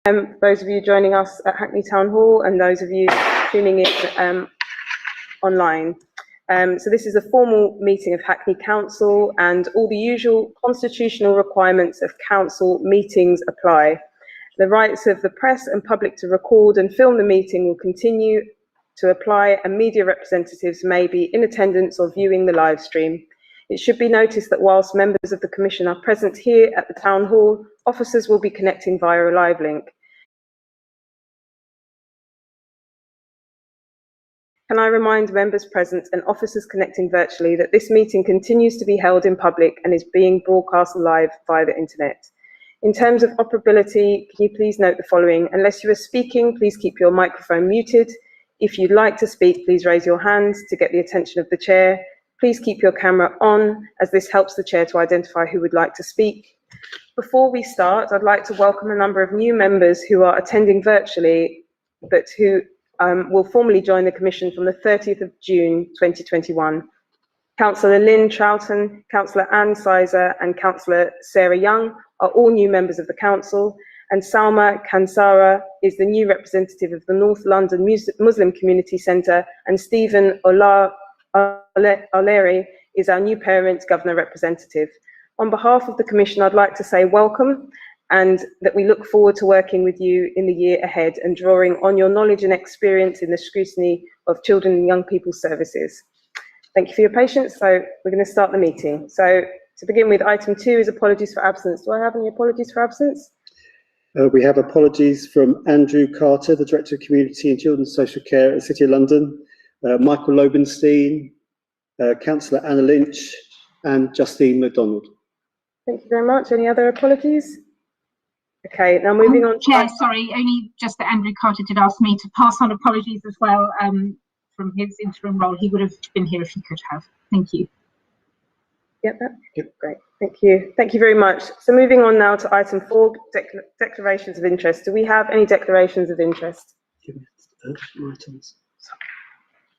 Those of you joining us at Hackney Town Hall and those of you tuning in online. So this is a formal meeting of Hackney Council, and all the usual constitutional requirements of council meetings apply. The rights of the press and public to record and film the meeting will continue to apply, and media representatives may be in attendance or viewing the live stream. It should be noticed that whilst members of the Commission are present here at the Town Hall, officers will be connecting via a live link. Can I remind members present and officers connecting virtually that this meeting continues to be held in public and is being broadcast live via the internet. In terms of operability, can you please note the following? Unless you are speaking, please keep your microphone muted. If you'd like to speak, please raise your hand to get the attention of the chair. Please keep your camera on, as this helps the chair to identify who would like to speak. Before we start, I'd like to welcome a number of new members who are attending virtually, but who will formally join the Commission from the 30th of June 2021. Councillor Lynn Troughton, Councillor Anne Sizer and Councillor Sarah Young are all new members of the Council, and Salma Kansara is the new representative of the North London Muslim Community Centre, and Stephen O'Leary is our new Parents Governor representative. On behalf of the Commission, I'd like to say welcome, and that we look forward to working with you in the year ahead and drawing on your knowledge and experience in the scrutiny of children and young people's services. Thank you for your patience. So we're going to start the meeting. So to begin with, item 2 is apologies for absence. Do I have any apologies for absence? We have apologies from Andrew Carter, the Director of Community and Children's Social Care at the City of London, Michael Lobenstein, Councillor Anna Lynch, and Justine MacDonald. Thank you very much. Any other apologies? Okay, now moving on. Chair, sorry, only just that Andrew Carter did ask me to pass on apologies as well from his interim role. He would have been here if he could have. Thank you. Yep. Great. Thank you. Thank you very much. So moving on now to item 4, declarations of interest. Do we have any declarations of interest?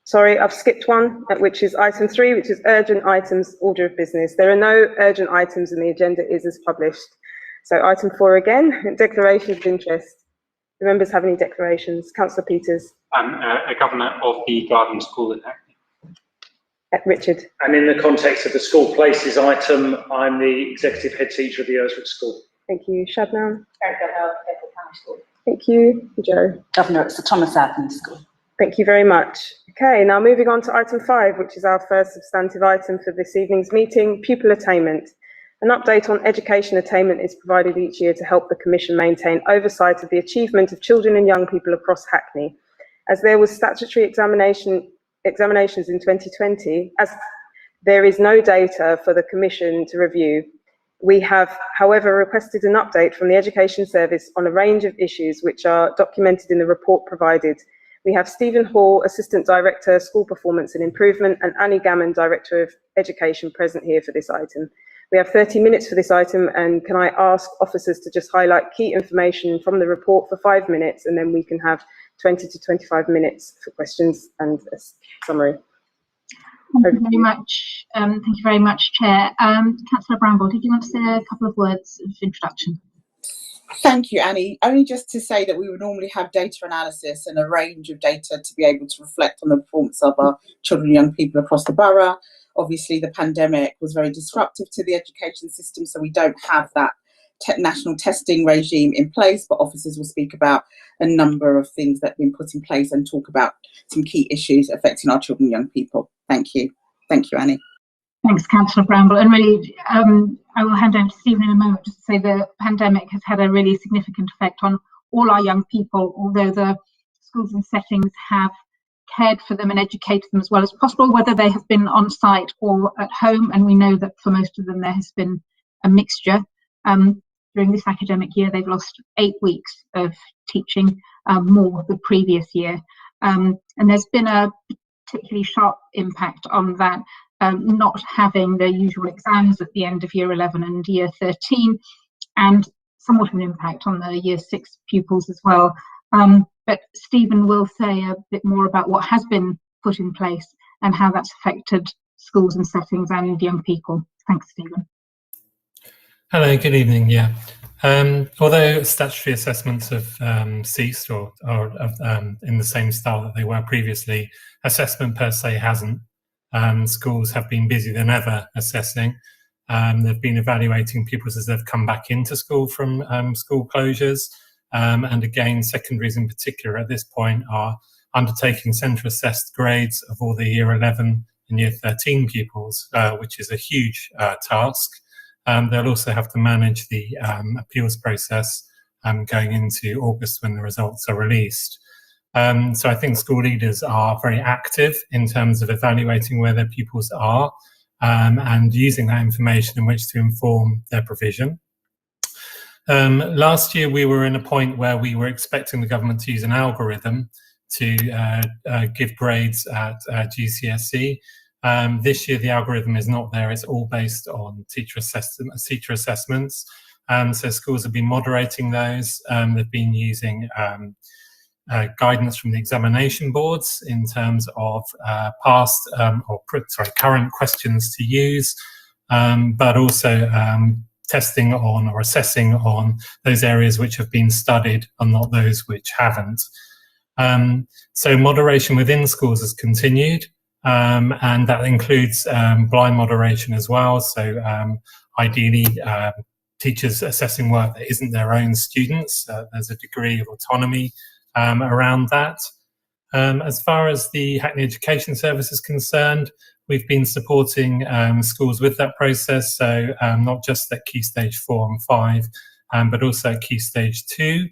Sorry, I've skipped one, which is item 3, which is urgent items, order of business. There are no urgent items and the agenda is as published. So item 4 again, declarations of interest. Do members have any declarations? Councillor Peters. I'm a governor of the Garden School in Hackney. Richard. And in the context of the school places item, I'm the executive head teacher of the Earswick School. Thank you. Shabnam. Governor of Bedford Primary School. Thank you. Joe. Governor at Sir Thomas Atkins School. Thank you very much. Okay, now moving on to item 5, which is our first substantive item for this evening's meeting, pupil attainment. An update on education attainment is provided each year to help the Commission maintain oversight of the achievement of children and young people across Hackney. As there was statutory examinations in 2020, as there is no data for the Commission to review, we have, however, requested an update from the Education Service on a range of issues which are documented in the report provided. We have Stephen Hall, Assistant Director, School Performance and Improvement, and Annie Gammon, Director of Education, present here for this item. We have 30 minutes for this item, and can I ask officers to just highlight key information from the report for 5 minutes, and then we can have 20 to 25 minutes for questions and a summary. Thank you very much. Thank you very much, Chair. Councillor Bramble, did you want to say a couple of words of introduction? Thank you, Annie. Only just to say that we would normally have data analysis and a range of data to be able to reflect on the performance of our children and young people across the borough. Obviously, the pandemic was very disruptive to the education system, so we don't have that national testing regime in place, but officers will speak about a number of things that have been put in place and talk about some key issues affecting our children and young people. Thank you. Thank you, Annie. Thanks, Councillor Bramble. And really, I will hand over to Stephen in a moment just to say the pandemic has had a really significant effect on all our young people, although the schools and settings have cared for them and educated them as well as possible, whether they have been on site or at home. And we know that for most of them there has been a mixture. During this academic year, they've lost 8 weeks of teaching, more the previous year. And there's been a particularly sharp impact on that, not having the usual exams at the end of year 11 and year 13, and somewhat of an impact on the year 6 pupils as well. But Stephen will say a bit more about what has been put in place and how that's affected schools and settings and young people. Thanks, Stephen. Hello, good evening. Yeah, Although statutory assessments have ceased or in the same style that they were previously, assessment per se hasn't. Schools have been busier than ever assessing. They've been evaluating pupils as they've come back into school from school closures. And again, secondaries in particular at this point are undertaking centre assessed grades of all the year 11 and year 13 pupils, which is a huge task. They'll also have to manage the appeals process going into August when the results are released. So I think school leaders are very active in terms of evaluating where their pupils are and using that information in which to inform their provision. Last year, we were in a point where we were expecting the government to use an algorithm to give grades at GCSE. This year, the algorithm is not there. It's all based on teacher assessments. So schools have been moderating those. They've been using guidance from the examination boards in terms of current questions to use, but also testing on or assessing on those areas which have been studied and not those which haven't. So moderation within schools has continued, and that includes blind moderation as well. So ideally, teachers assessing work that isn't their own students. There's a degree of autonomy around that. As far as the Hackney Education Service is concerned, we've been supporting schools with that process, so not just at Key Stage 4 and 5, but also at Key Stage 2.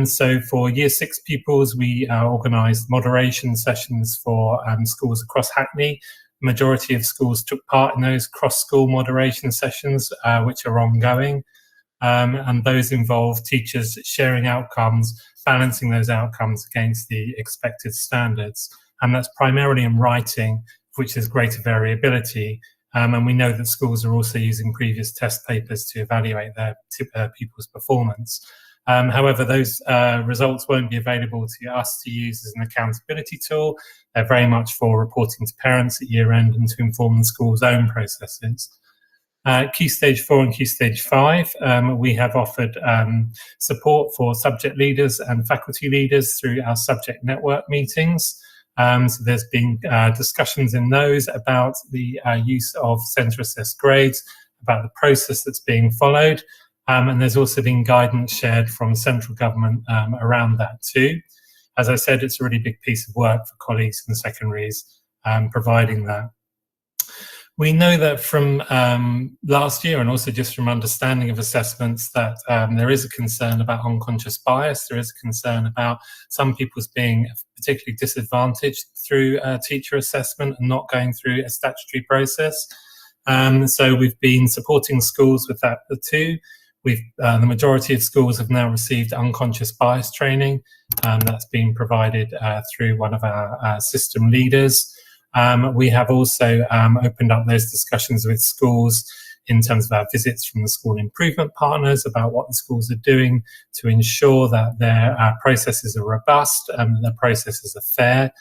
So for Year 6 pupils, we organised moderation sessions for schools across Hackney. The majority of schools took part in those cross-school moderation sessions, which are ongoing. And those involve teachers sharing outcomes, balancing those outcomes against the expected standards. And that's primarily in writing, which has greater variability. And we know that schools are also using previous test papers to evaluate their pupils' performance. However, those results won't be available to us to use as an accountability tool. They're very much for reporting to parents at year end and to inform the school's own processes. Key Stage 4 and Key Stage 5, we have offered support for subject leaders and faculty leaders through our subject network meetings. So there's been discussions in those about the use of centre assessed grades, about the process that's being followed, and there's also been guidance shared from central government around that too. As I said, it's a really big piece of work for colleagues in secondaries providing that. We know that from last year and also just from understanding of assessments that there is a concern about unconscious bias. There is a concern about some pupils being particularly disadvantaged through teacher assessment and not going through a statutory process. So we've been supporting schools with that too. The majority of schools have now received unconscious bias training. That's been provided through one of our system leaders. We have also opened up those discussions with schools in terms of our visits from the school improvement partners about what the schools are doing to ensure that their processes are robust and that their processes are fair.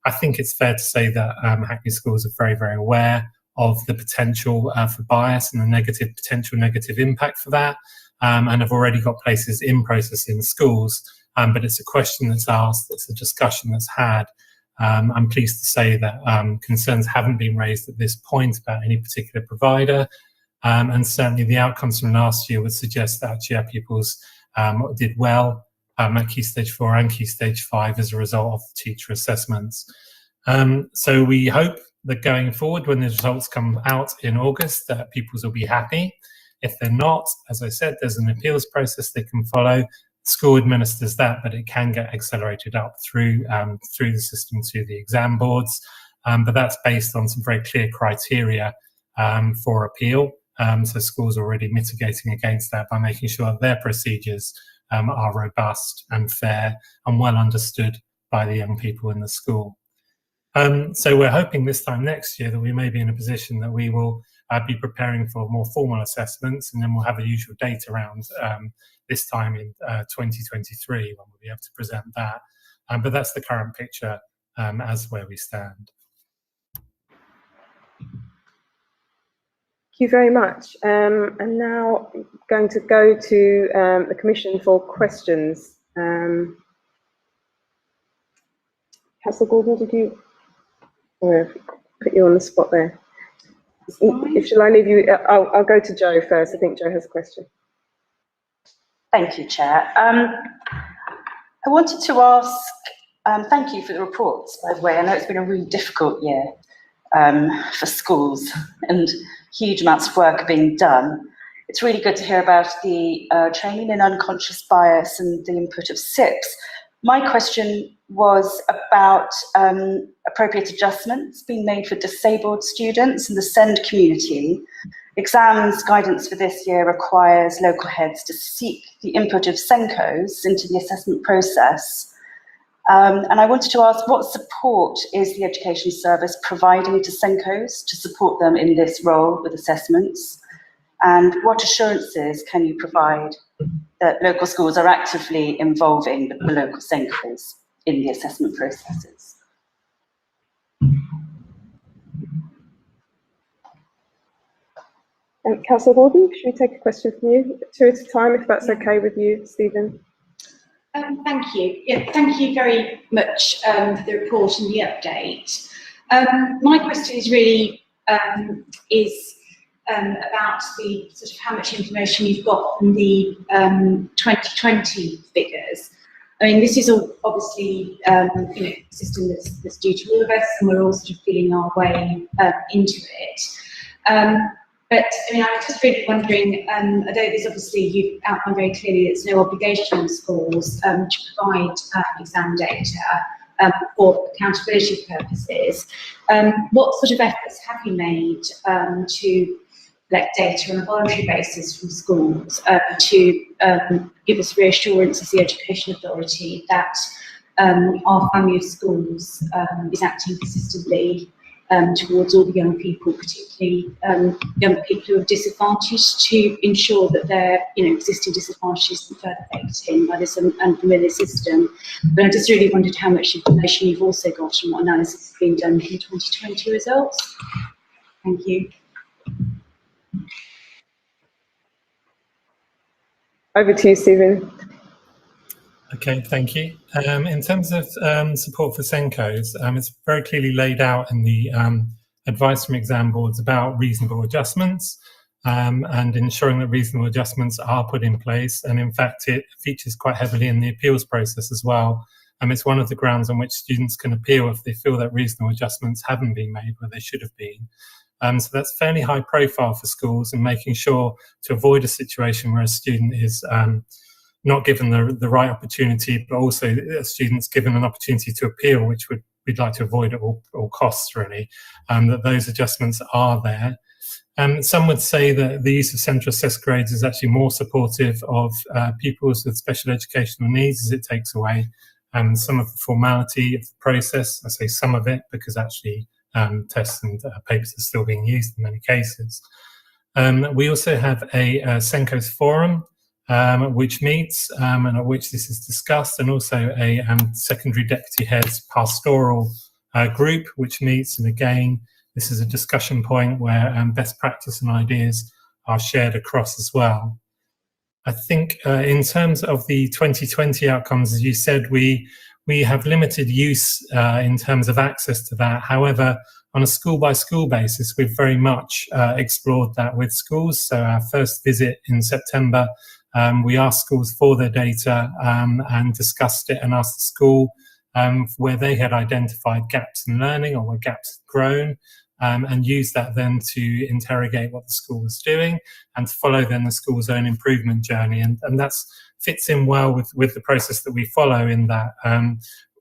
I think it's fair to say that Hackney schools are very, very aware of the potential for bias and the potential negative impact for that, and have already got places in process in schools. But it's a question that's asked, it's a discussion that's had. I'm pleased to say that concerns haven't been raised at this point about any particular provider, and certainly the outcomes from last year would suggest that actually our pupils did well at Key Stage 4 and Key Stage 5 as a result of teacher assessments. So we hope that going forward, when the results come out in August, that pupils will be happy. If they're not, as I said, there's an appeals process they can follow. School administers that, but it can get accelerated up through the system to the exam boards. But that's based on some very clear criteria for appeal. So schools are already mitigating against that by making sure that their procedures are robust and fair and well understood by the young people in the school. So we're hoping this time next year that we may be in a position that we will be preparing for more formal assessments, and then we'll have a usual date around this time in 2023 when we'll be able to present that. But that's the current picture as where we stand. you very much. And now I'm going to go to the Commission for questions. Councillor Gordon, did you put you on the spot there? Shall I leave you? I'll go to Jo first. I think Jo has a question. Thank you, Chair. I wanted to ask, thank you for the reports, by the way. I know it's been a really difficult year for schools and huge amounts of work are being done. It's really good to hear about the training in unconscious bias and the input of SIPs. My question was about appropriate adjustments being made for disabled students in the SEND community. Exams guidance for this year requires local heads to seek the input of SENCOs into the assessment process. And I wanted to ask, what support is the Education Service providing to SENCOs to support them in this role with assessments? And what assurances can you provide that local schools are actively involving the local SENCOs in the assessment processes? Councillor Gordon, should we take a question from you? 2 at a time, if that's okay with you, Stephen. Thank you. Yeah, thank you very much for the report and the update. My question is really about the sort of how much information you've got from the 2020 figures. I mean, this is all obviously a system that's due to all of us, and we're all sort of feeling our way into it. But I mean, I was just really wondering, although there's obviously, you've outlined very clearly there's no obligation on schools to provide exam data for accountability purposes, what sort of efforts have you made to collect data on a voluntary basis from schools to give us reassurance as the Education Authority that our family of schools is acting consistently towards all the young people, particularly young people who are disadvantaged, to ensure that their existing disadvantages isn't further baked in by this unfamiliar system. But I just really wondered how much information you've also got and what analysis has been done from the 2020 results. Thank you. Over to you, Stephen. Okay, thank you. In terms of support for SENCOs, it's very clearly laid out in the advice from exam boards about reasonable adjustments and ensuring that reasonable adjustments are put in place. And in fact, it features quite heavily in the appeals process as well. It's one of the grounds on which students can appeal if they feel that reasonable adjustments haven't been made where they should have been. So that's fairly high profile for schools, and making sure to avoid a situation where a student is not given the right opportunity, but also students given an opportunity to appeal, which we'd like to avoid at all costs, really, that those adjustments are there. Some would say that the use of central assessed grades is actually more supportive of pupils with special educational needs, as it takes away some of the formality of the process. I say some of it because actually tests and papers are still being used in many cases. We also have a SENCOs forum, which meets and at which this is discussed, and also a secondary deputy heads pastoral group which meets, and again this is a discussion point where best practice and ideas are shared across as well. I think in terms of the 2020 outcomes, as you said, we have limited use in terms of access to that. However, on a school-by-school basis, we've very much explored that with schools. So our first visit in September, we asked schools for their data and discussed it, and asked the school where they had identified gaps in learning or where gaps had grown, and used that then to interrogate what the school was doing and to follow then the school's own improvement journey. And that fits in well with the process that we follow, in that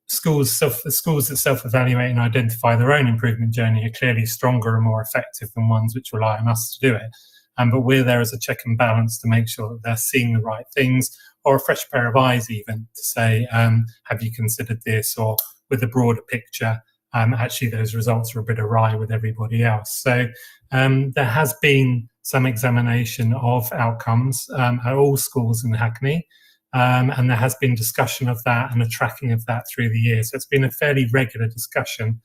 schools that self-evaluate and identify their own improvement journey are clearly stronger and more effective than ones which rely on us to do it. But we're there as a check and balance to make sure that they're seeing the right things, or a fresh pair of eyes even, to say, have you considered this? Or with a broader picture, actually those results are a bit awry with everybody else. So there has been some examination of outcomes at all schools in Hackney, and there has been discussion of that and a tracking of that through the year. So it's been a fairly regular discussion.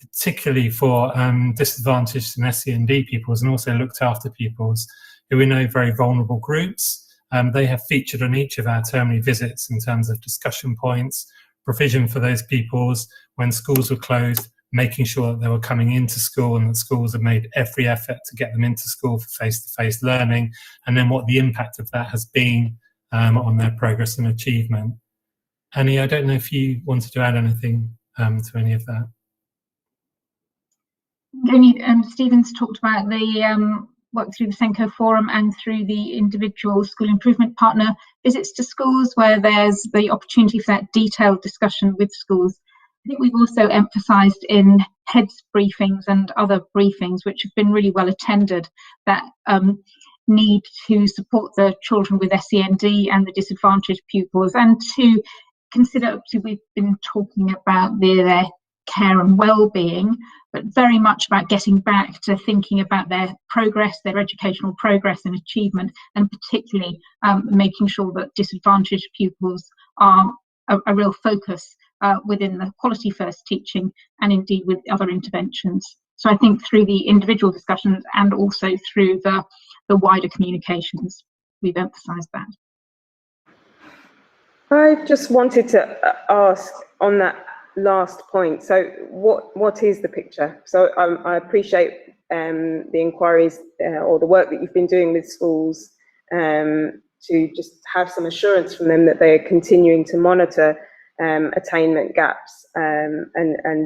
particularly for disadvantaged and SEND pupils, and also looked after pupils who we know very vulnerable groups. They have featured on each of our termly visits in terms of discussion points, provision for those pupils when schools were closed, making sure that they were coming into school and that schools have made every effort to get them into school for face-to-face learning, and then what the impact of that has been on their progress and achievement. Annie, I don't know if you wanted to add anything to any of that. Stephen's talked about the work through the Senko Forum and through the individual school improvement partner visits to schools, where there's the opportunity for that detailed discussion with schools. I think we've also emphasised in heads briefings and other briefings, which have been really well attended, that need to support the children with SEND and the disadvantaged pupils, and to consider, we've been talking about their care and well-being, but very much about getting back to thinking about their progress, their educational progress and achievement, and particularly making sure that disadvantaged pupils are a real focus within the quality first teaching and indeed with other interventions. So I think through the individual discussions and also through the wider communications, we've emphasised that. I just wanted to ask on that last point, so what is the picture? So I appreciate the inquiries or the work that you've been doing with schools to just have some assurance from them that they are continuing to monitor attainment gaps and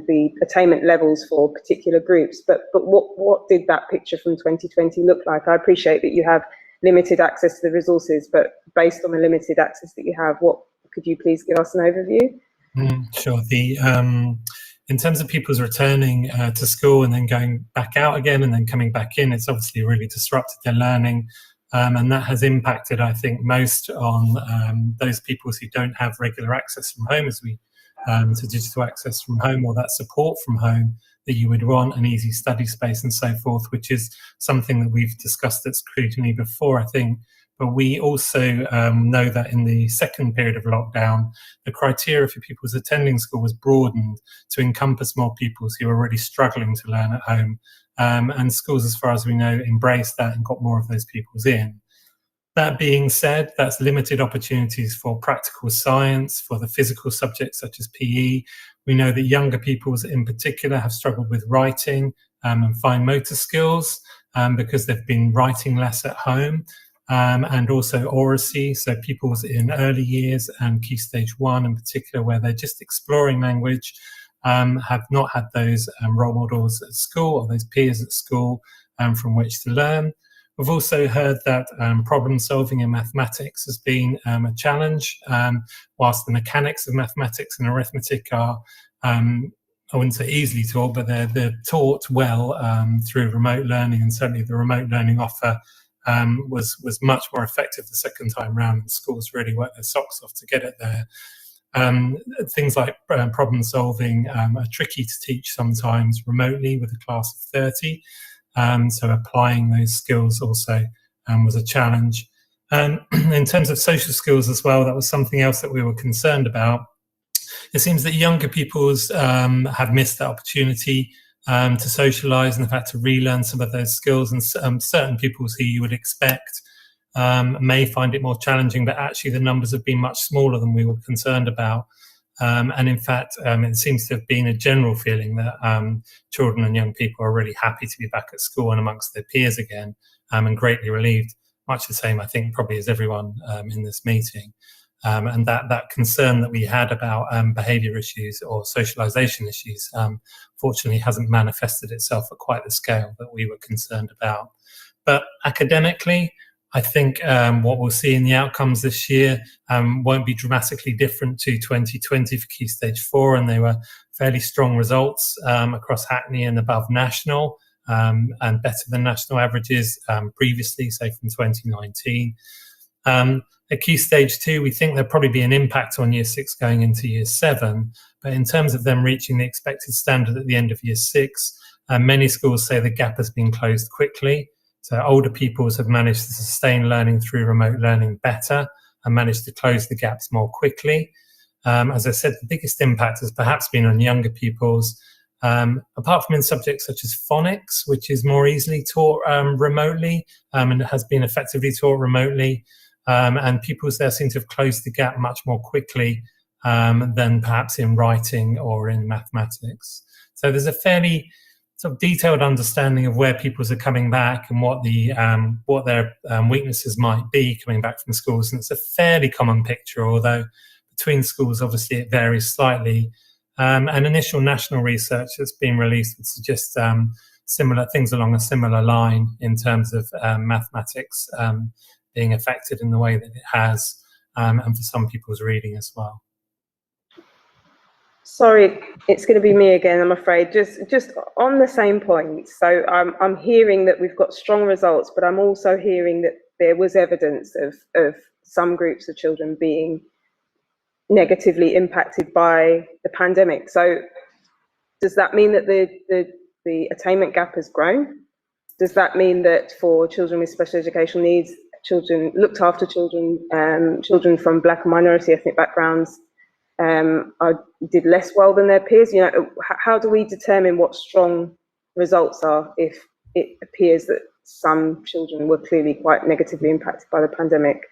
the attainment levels for particular groups. But what did that picture from 2020 look like? I appreciate that you have limited access to the resources, but based on the limited access that you have, what could you please give us an overview? Sure. In terms of pupils returning to school and then going back out again and then coming back in, it's obviously really disrupted their learning. And that has impacted, I think, most on those pupils who don't have regular access from home, to digital access from home, or that support from home that you would want, an easy study space and so forth, which is something that we've discussed at Scrutiny before, I think. But we also know that in the second period of lockdown, the criteria for pupils attending school was broadened to encompass more pupils who are already struggling to learn at home. And schools, as far as we know, embraced that and got more of those pupils in. That being said, that's limited opportunities for practical science, for the physical subjects such as PE. We know that younger pupils in particular have struggled with writing and fine motor skills because they've been writing less at home. And also oracy, so pupils in early years and Key Stage 1 in particular, where they're just exploring language, have not had those role models at school or those peers at school from which to learn. We've also heard that problem solving in mathematics has been a challenge, whilst the mechanics of mathematics and arithmetic are, I wouldn't say easily taught, but they're taught well through remote learning, and certainly the remote learning offer was much more effective the second time round, and schools really worked their socks off to get it there. Things like problem solving are tricky to teach sometimes remotely with a class of 30. So applying those skills also was a challenge. In terms of social skills as well, that was something else that we were concerned about. It seems that younger pupils have missed that opportunity to socialise and have had to relearn some of those skills, and certain pupils who you would expect may find it more challenging, but actually the numbers have been much smaller than we were concerned about. And in fact, it seems to have been a general feeling that children and young people are really happy to be back at school and amongst their peers again, and greatly relieved, much the same, I think, probably as everyone in this meeting. And that concern that we had about behaviour issues or socialisation issues, fortunately hasn't manifested itself at quite the scale that we were concerned about. But academically, I think what we'll see in the outcomes this year won't be dramatically different to 2020 for Key Stage 4, and they were fairly strong results across Hackney and above national, and better than national averages previously, say from 2019. At Key Stage 2, we think there'll probably be an impact on Year 6 going into Year 7, but in terms of them reaching the expected standard at the end of Year 6, many schools say the gap has been closed quickly. So older pupils have managed to sustain learning through remote learning better and managed to close the gaps more quickly. As I said, the biggest impact has perhaps been on younger pupils, apart from in subjects such as phonics, which is more easily taught remotely and has been effectively taught remotely, and pupils there seem to have closed the gap much more quickly than perhaps in writing or in mathematics. So there's a fairly sort of detailed understanding of where pupils are coming back and what their weaknesses might be coming back from schools, and it's a fairly common picture, although between schools obviously it varies slightly. And initial national research that's been released would suggest similar things along a similar line in terms of mathematics being affected in the way that it has, and for some people's reading as well. Sorry, it's going to be me again, I'm afraid. Just on the same point. So I'm hearing that we've got strong results, but I'm also hearing that there was evidence of some groups of children being negatively impacted by the pandemic. So does that mean that the attainment gap has grown? Does that mean that for children with special educational needs, children looked after children, children from Black and minority ethnic backgrounds did less well than their peers? You know, how do we determine what strong results are if it appears that some children were clearly quite negatively impacted by the pandemic?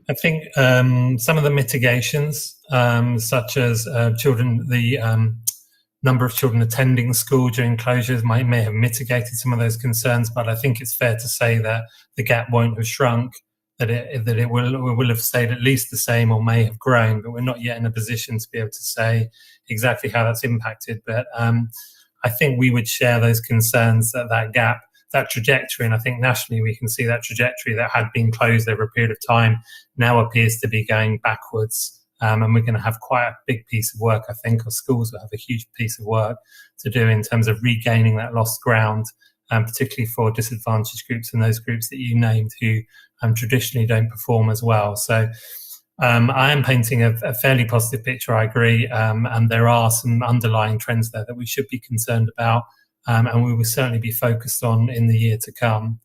I think some of the mitigations, such as the number of children attending school during closures may have mitigated some of those concerns, but I think it's fair to say that the gap won't have shrunk, that it will have stayed at least the same or may have grown, but we're not yet in a position to be able to say exactly how that's impacted. But I think we would share those concerns that gap, that trajectory, and I think nationally we can see that trajectory that had been closed over a period of time now appears to be going backwards. And we're going to have quite a big piece of work, I think, or schools will have a huge piece of work to do in terms of regaining that lost ground, particularly for disadvantaged groups and those groups that you named who traditionally don't perform as well. So I am painting a fairly positive picture, I agree, and there are some underlying trends there that we should be concerned about, and we will certainly be focused on in the year to come.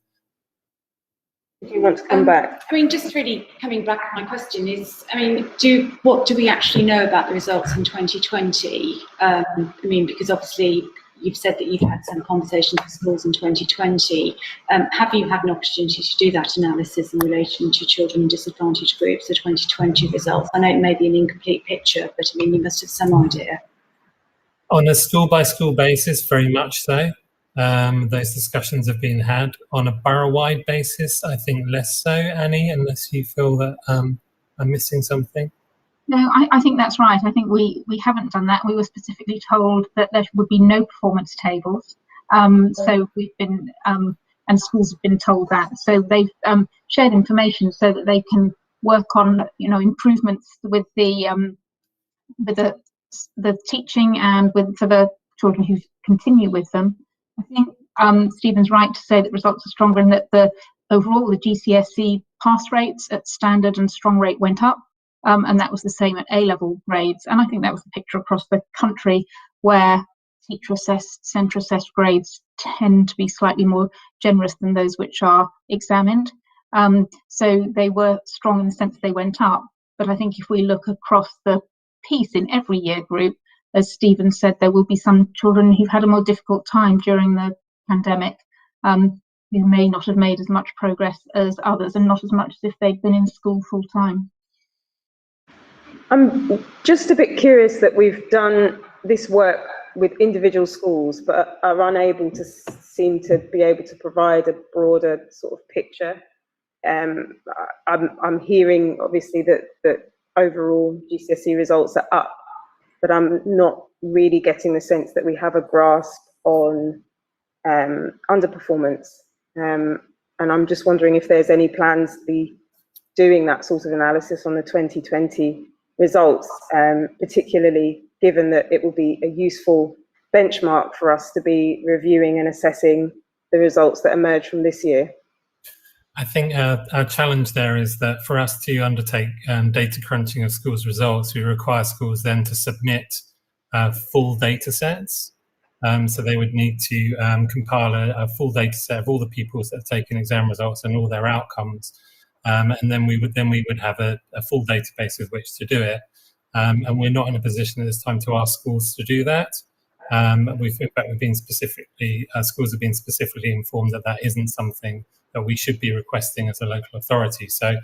If you want to come back. I mean, just really coming back, my question is, I mean, what do we actually know about the results in 2020? I mean, because obviously you've said that you've had some conversations with schools in 2020. Have you had an opportunity to do that analysis in relation to children in disadvantaged groups, the 2020 results? I know it may be an incomplete picture, but I mean, you must have some idea. On a school-by-school basis, very much so. Those discussions have been had. On a borough-wide basis, I think less so, Annie, unless you feel that I'm missing something. No, I think that's right. I think we haven't done that. We were specifically told that there would be no performance tables. So we've been, and schools have been told that. So they've shared information so that they can work on, improvements with the teaching and for the children who continue with them. I think Stephen's right to say that results are stronger and that overall the GCSE pass rates at standard and strong rate went up, and that was the same at A-level grades. And I think that was the picture across the country, where teacher assessed, centre assessed grades tend to be slightly more generous than those which are examined. So they were strong in the sense they went up. But I think if we look across the piece in every year group, as Stephen said, there will be some children who've had a more difficult time during the pandemic, who may not have made as much progress as others, and not as much as if they'd been in school full time. I'm just a bit curious that we've done this work with individual schools, but are unable to seem to be able to provide a broader sort of picture. I'm hearing obviously that overall GCSE results are up, but I'm not really getting the sense that we have a grasp on underperformance. And I'm just wondering if there's any plans to be doing that sort of analysis on the 2020 results, particularly given that it will be a useful benchmark for us to be reviewing and assessing the results that emerge from this year. I think our challenge there is that for us to undertake data crunching of schools' results, we require schools then to submit full data sets. So they would need to compile a full data set of all the pupils that have taken exam results and all their outcomes. And then we would have a full database with which to do it. And we're not in a position at this time to ask schools to do that. We've been specifically, schools have been specifically informed that that isn't something that we should be requesting as a local authority. So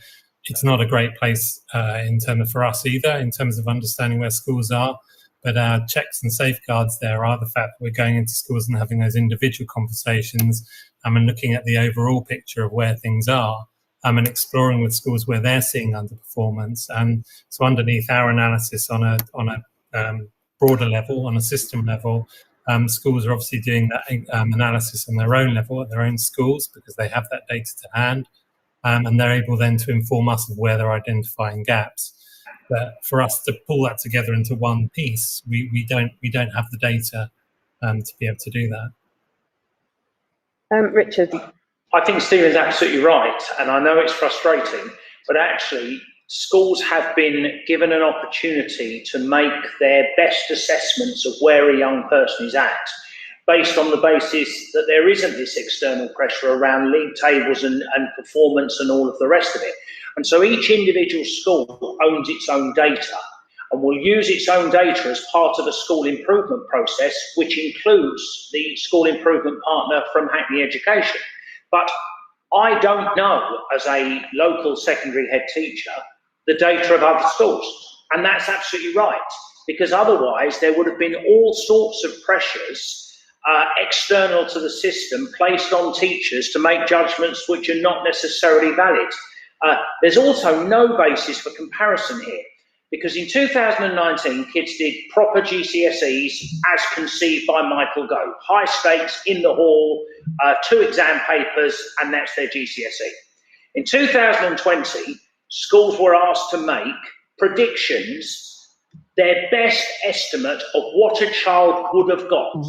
it's not a great place for us either, in terms of understanding where schools are. But our checks and safeguards there are the fact that we're going into schools and having those individual conversations and looking at the overall picture of where things are and exploring with schools where they're seeing underperformance. And so underneath our analysis on a broader level, on a system level, schools are obviously doing that analysis on their own level at their own schools because they have that data to hand, and they're able then to inform us of where they're identifying gaps. But for us to pull that together into one piece, we don't have the data to be able to do that. Richard. I think Stephen's absolutely right, and I know it's frustrating, but actually schools have been given an opportunity to make their best assessments of where a young person is at, based on the basis that there isn't this external pressure around league tables and performance and all of the rest of it. And so each individual school owns its own data and will use its own data as part of a school improvement process, which includes the school improvement partner from Hackney Education. But I don't know, as a local secondary head teacher, the data of other schools. And that's absolutely right, because otherwise there would have been all sorts of pressures external to the system placed on teachers to make judgments which are not necessarily valid. There's also no basis for comparison here, because in 2019, kids did proper GCSEs as conceived by Michael Gove. High stakes in the hall, 2 exam papers, and that's their GCSE. In 2020, schools were asked to make predictions, their best estimate of what a child would have got.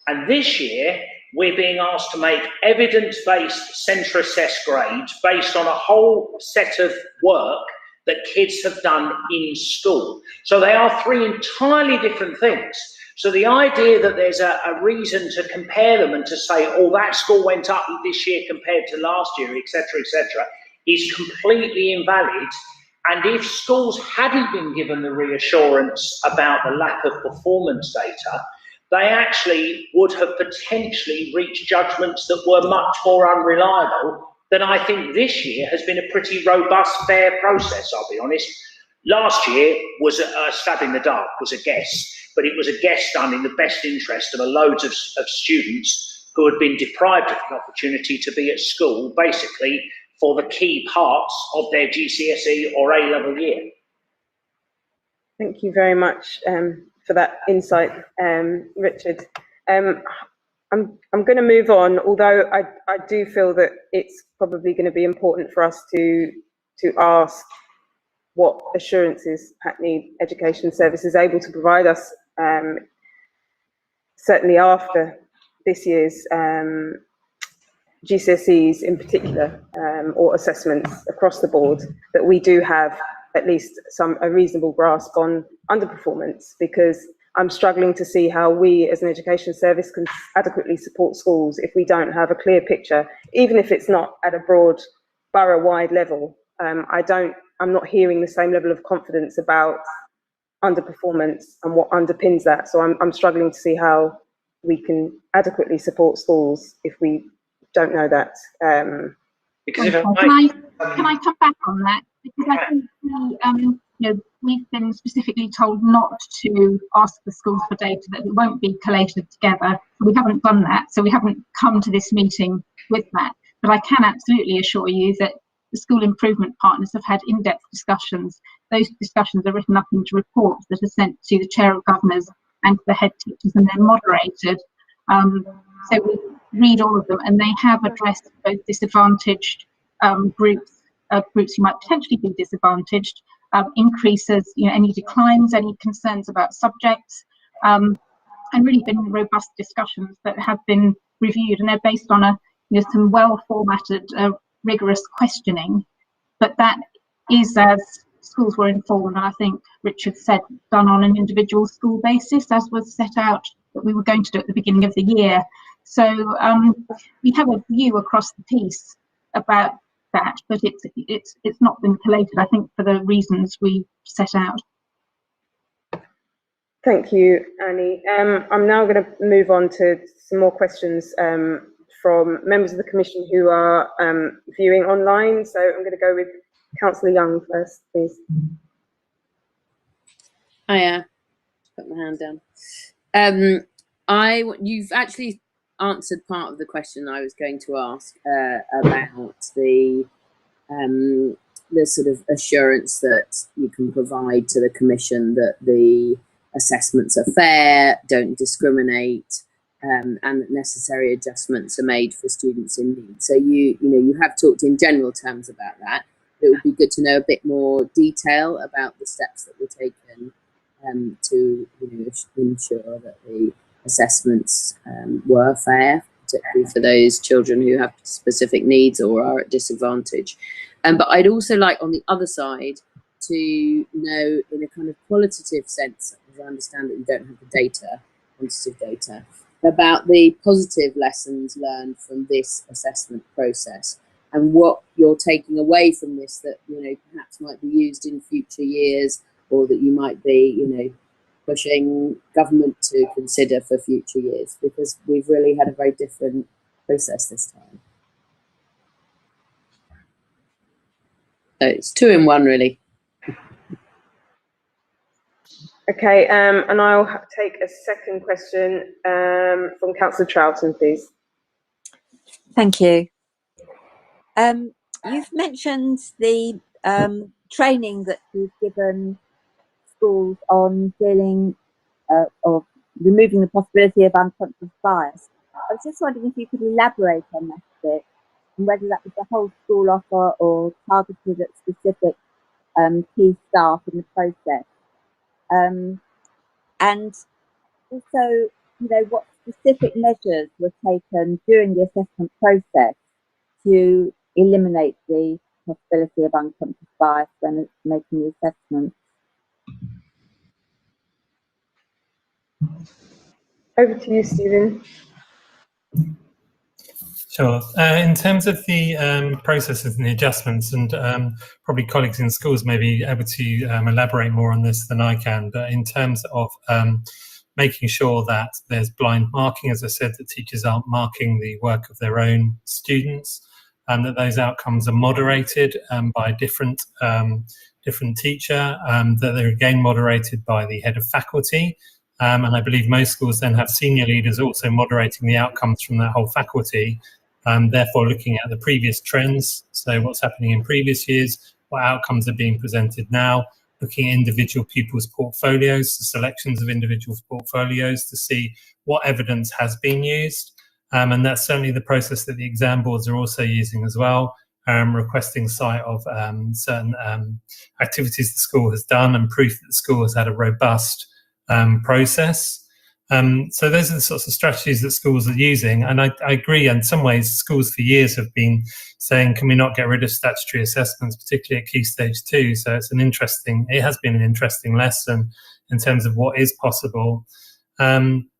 And this year, we're being asked to make evidence-based centre-assessed grades based on a whole set of work that kids have done in school. So they are 3 entirely different things. So the idea that there's a reason to compare them and to say, oh, that school went up this year compared to last year, etc., is completely invalid. And if schools hadn't been given the reassurance about the lack of performance data, they actually would have potentially reached judgments that were much more unreliable than I think this year has been a pretty robust, fair process, I'll be honest. Last year was a stab in the dark, was a guess, but it was a guess done in the best interest of a load of students who had been deprived of the opportunity to be at school, basically for the key parts of their GCSE or A-level year. Thank you very much for that insight, Richard. I'm going to move on, although I do feel that it's probably going to be important for us to ask what assurances Hackney Education Service is able to provide us, certainly after this year's GCSEs in particular, or assessments across the board, that we do have at least a reasonable grasp on underperformance, because I'm struggling to see how we as an education service can adequately support schools if we don't have a clear picture, even if it's not at a broad borough-wide level. I'm not hearing the same level of confidence about underperformance and what underpins that. So I'm struggling to see how we can adequately support schools if we don't know that. Because if can I come back on that? Because I think we've been specifically told not to ask the schools for data, that it won't be collated together. We haven't done that, so we haven't come to this meeting with that. But I can absolutely assure you that the school improvement partners have had in-depth discussions. Those discussions are written up into reports that are sent to the chair of governors and to the head teachers, and they're moderated. So we read all of them, and they have addressed both disadvantaged groups who might potentially be disadvantaged, increases, any declines, any concerns about subjects, and really been robust discussions that have been reviewed, and they're based on some well-formatted, rigorous questioning. But that is, as schools were informed, and I think Richard said, done on an individual school basis, as was set out that we were going to do at the beginning of the year. So we have a view across the piece about that, but it's not been collated, I think, for the reasons we set out. Thank you, Annie. I'm now going to move on to some more questions from members of the Commission who are viewing online. So I'm going to go with Councillor Young first, please. Hiya, put my hand down. You've actually answered part of the question I was going to ask about the sort of assurance that you can provide to the Commission that the assessments are fair, don't discriminate, and that necessary adjustments are made for students in need. So you have talked in general terms about that. It would be good to know a bit more detail about the steps that were taken to ensure that the assessments were fair, particularly for those children who have specific needs or are at disadvantage. But I'd also like, on the other side, to know in a kind of qualitative sense, as I understand that you don't have the data, quantitative data, about the positive lessons learned from this assessment process and what you're taking away from this that, perhaps might be used in future years, or that you might be, pushing government to consider for future years, because we've really had a very different process this time. So it's 2 in 1, really. Okay, and I'll take a second question from Councillor Troughton, please. Thank you. You've mentioned the training that you've given schools on dealing or removing the possibility of unconscious bias. I was just wondering if you could elaborate on that a bit, and whether that was the whole school offer or targeted at specific key staff in the process. And also, what specific measures were taken during the assessment process to eliminate the possibility of unconscious bias when making the assessment? Over to you, Stephen. Sure. In terms of the processes and the adjustments, and probably colleagues in schools may be able to elaborate more on this than I can, but in terms of making sure that there's blind marking, as I said, that teachers aren't marking the work of their own students, and that those outcomes are moderated by a different teacher, that they're again moderated by the head of faculty. And I believe most schools then have senior leaders also moderating the outcomes from that whole faculty, therefore looking at the previous trends, so what's happening in previous years, what outcomes are being presented now, looking at individual pupils' portfolios, the selections of individual portfolios to see what evidence has been used. And that's certainly the process that the exam boards are also using as well, requesting sight of certain activities the school has done and proof that the school has had a robust process. So those are the sorts of strategies that schools are using, and I agree in some ways schools for years have been saying, can we not get rid of statutory assessments, particularly at Key Stage 2? So it has been an interesting lesson in terms of what is possible.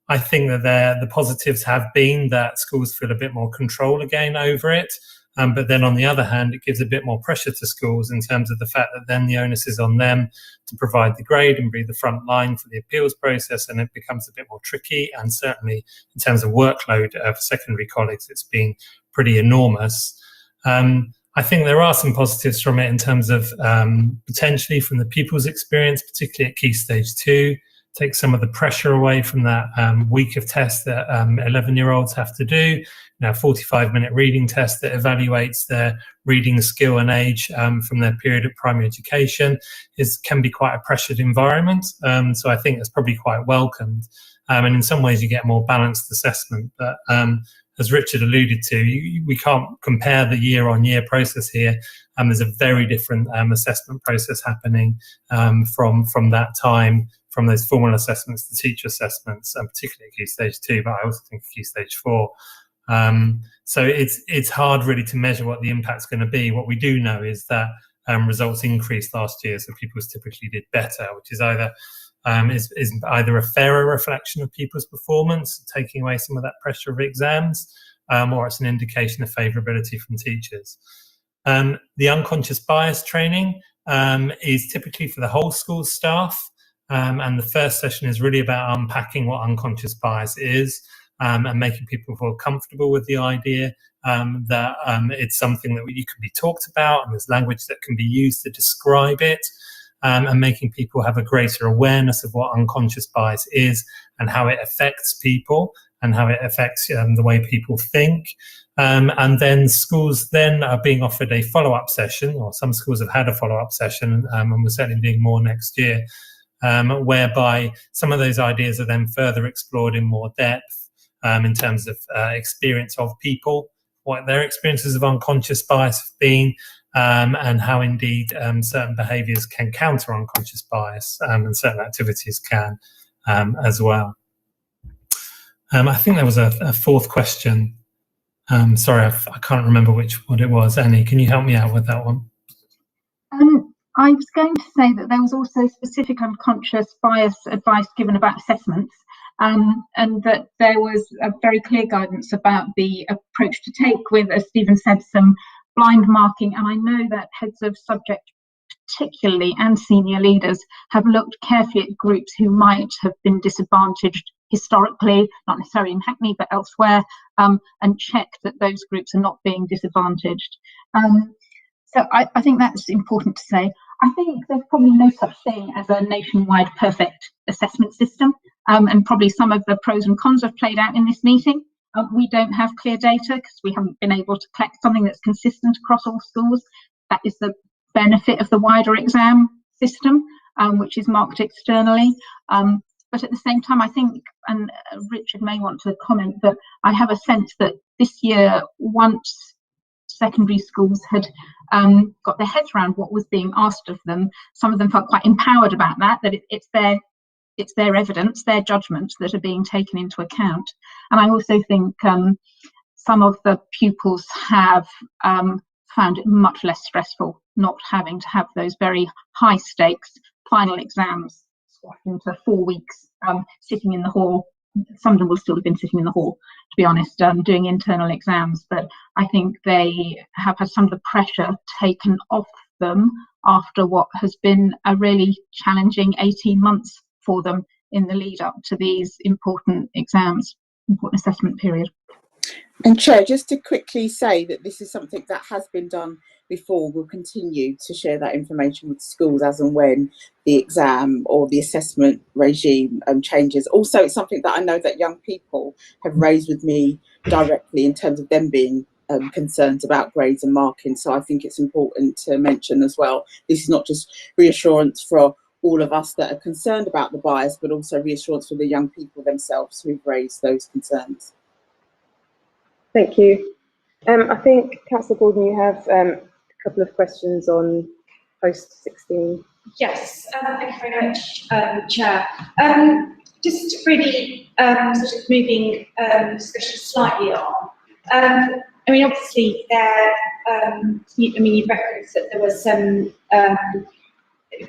I think that the positives have been that schools feel a bit more control again over it. But then on the other hand, it gives a bit more pressure to schools in terms of the fact that then the onus is on them to provide the grade and be the front line for the appeals process, and it becomes a bit more tricky. And certainly in terms of workload for secondary colleagues, it's been pretty enormous. I think there are some positives from it in terms of potentially from the pupils' experience, particularly at Key Stage 2, take some of the pressure away from that week of tests that 11-year-olds have to do. Now, 45-minute reading test that evaluates their reading skill and age from their period of primary education can be quite a pressured environment. So I think it's probably quite welcomed. And in some ways you get a more balanced assessment. But as Richard alluded to, we can't compare the year-on-year process here. There's a very different assessment process happening from that time, from those formal assessments to teacher assessments, and particularly at Key Stage 2, but I also think Key Stage 4. So it's hard really to measure what the impact's going to be. What we do know is that results increased last year, so pupils typically did better, which is either a fairer reflection of people's performance, taking away some of that pressure of exams, or it's an indication of favourability from teachers. The unconscious bias training is typically for the whole school staff. And the first session is really about unpacking what unconscious bias is, and making people feel comfortable with the idea that it's something that you can be talked about, and there's language that can be used to describe it, and making people have a greater awareness of what unconscious bias is and how it affects people and how it affects the way people think. And then schools then are being offered a follow-up session, or some schools have had a follow-up session, and we're certainly doing more next year, whereby some of those ideas are then further explored in more depth in terms of experience of people, what their experiences of unconscious bias have been, and how indeed certain behaviours can counter unconscious bias, and certain activities can as well. I think there was a fourth question. Sorry, I can't remember what it was. Annie, can you help me out with that one? I was going to say that there was also specific unconscious bias advice given about assessments, and that there was a very clear guidance about the approach to take with, as Stephen said, some blind marking. And I know that heads of subject particularly and senior leaders have looked carefully at groups who might have been disadvantaged historically, not necessarily in Hackney but elsewhere, and checked that those groups are not being disadvantaged. So I think that's important to say. I think there's probably no such thing as a nationwide perfect assessment system, and probably some of the pros and cons have played out in this meeting. We don't have clear data because we haven't been able to collect something that's consistent across all schools. That is the benefit of the wider exam system, which is marked externally. But at the same time, I think, and Richard may want to comment, but I have a sense that this year, once secondary schools had got their heads around what was being asked of them, some of them felt quite empowered about that it's their evidence, their judgments that are being taken into account. And I also think some of the pupils have found it much less stressful not having to have those very high stakes final exams into 4 weeks sitting in the hall. Some of them will still have been sitting in the hall, to be honest, doing internal exams, but I think they have had some of the pressure taken off them after what has been a really challenging 18 months for them in the lead up to these important exams, important assessment period. And Chair, just to quickly say that this is something that has been done before. We'll continue to share that information with schools as and when the exam or the assessment regime changes. Also, it's something that I know that young people have raised with me directly in terms of them being concerned about grades and marking. So I think it's important to mention as well, this is not just reassurance for all of us that are concerned about the bias, but also reassurance for the young people themselves who've raised those concerns. Thank you. I think, Councillor Gordon, you have a couple of questions on post-16. Yes, thank you very much, Chair. Just really sort of moving discussion slightly on. I mean, obviously, you've referenced that there was some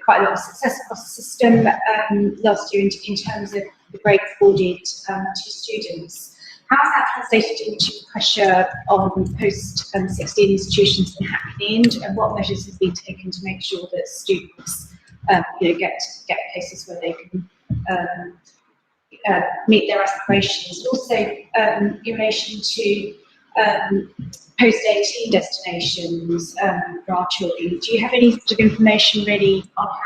quite a lot of success across the system last year in terms of the grades awarded to students. How has that translated into pressure on post-16 institutions in Hackney, and what measures have been taken to make sure that students get places where they can meet their aspirations? Also, in relation to post-18 destinations for our children, do you have any sort of information really on how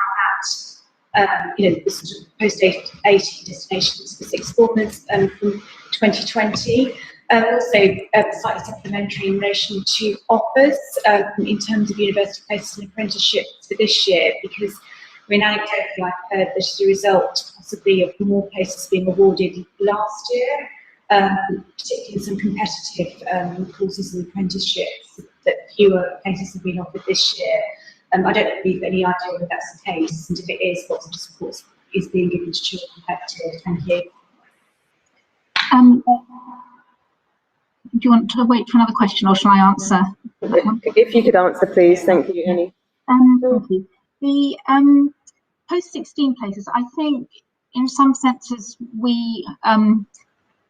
that, the sort of post-18 destinations for sixth formers from 2020? Also, slightly supplementary in relation to offers in terms of university places and apprenticeships for this year, because I mean, anecdotally, I've heard that as a result possibly of more places being awarded last year, particularly some competitive courses and apprenticeships, that fewer places have been offered this year. I don't know if you've any idea whether that's the case, and if it is, what sort of support is being given to children affected? Thank you. Do you want to wait for another question, or shall I answer that one? If you could answer, please. Thank you, Annie. Thank you. The post-16 places, I think, in some senses,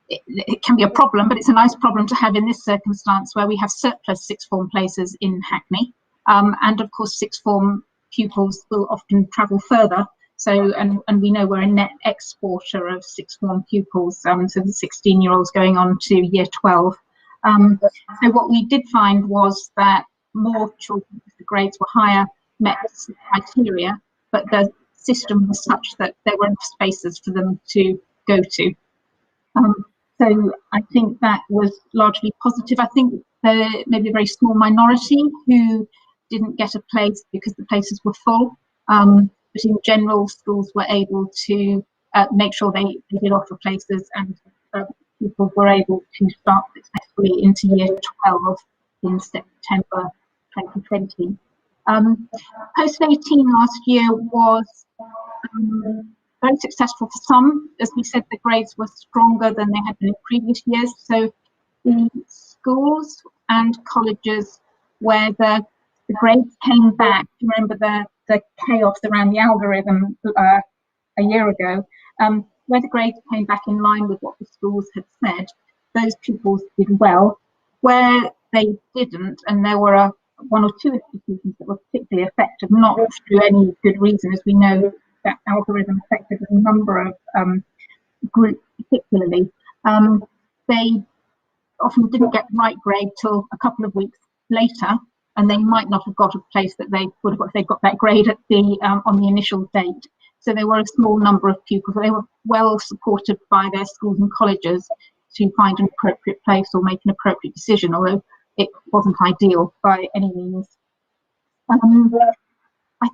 it can be a problem, but it's a nice problem to have in this circumstance where we have surplus sixth form places in Hackney, and of course sixth form pupils will often travel further So, and we know we're a net exporter of sixth form pupils, so the 16-year-olds going on to year 12. So what we did find was that more children, if the grades were higher, met the criteria, but the system was such that there weren't spaces for them to go to. So I think that was largely positive. I think there may be a very small minority who didn't get a place because the places were full. But in general, schools were able to make sure they did offer places, and people were able to start successfully into year 12 in September 2020. Post-18 last year was very successful for some. As we said, the grades were stronger than they had been in previous years. So the schools and colleges where the grades came back, remember the chaos around the algorithm a year ago, where the grades came back in line with what the schools had said, those pupils did well. Where they didn't, and there were one or two institutions that were particularly affected, not through any good reason, as we know that algorithm affected a number of groups particularly. They often didn't get the right grade till a couple of weeks later, and they might not have got a place that they would have got if they got that grade at the on the initial date. So there were a small number of pupils. They were well supported by their schools and colleges to find an appropriate place or make an appropriate decision, although it wasn't ideal by any means. I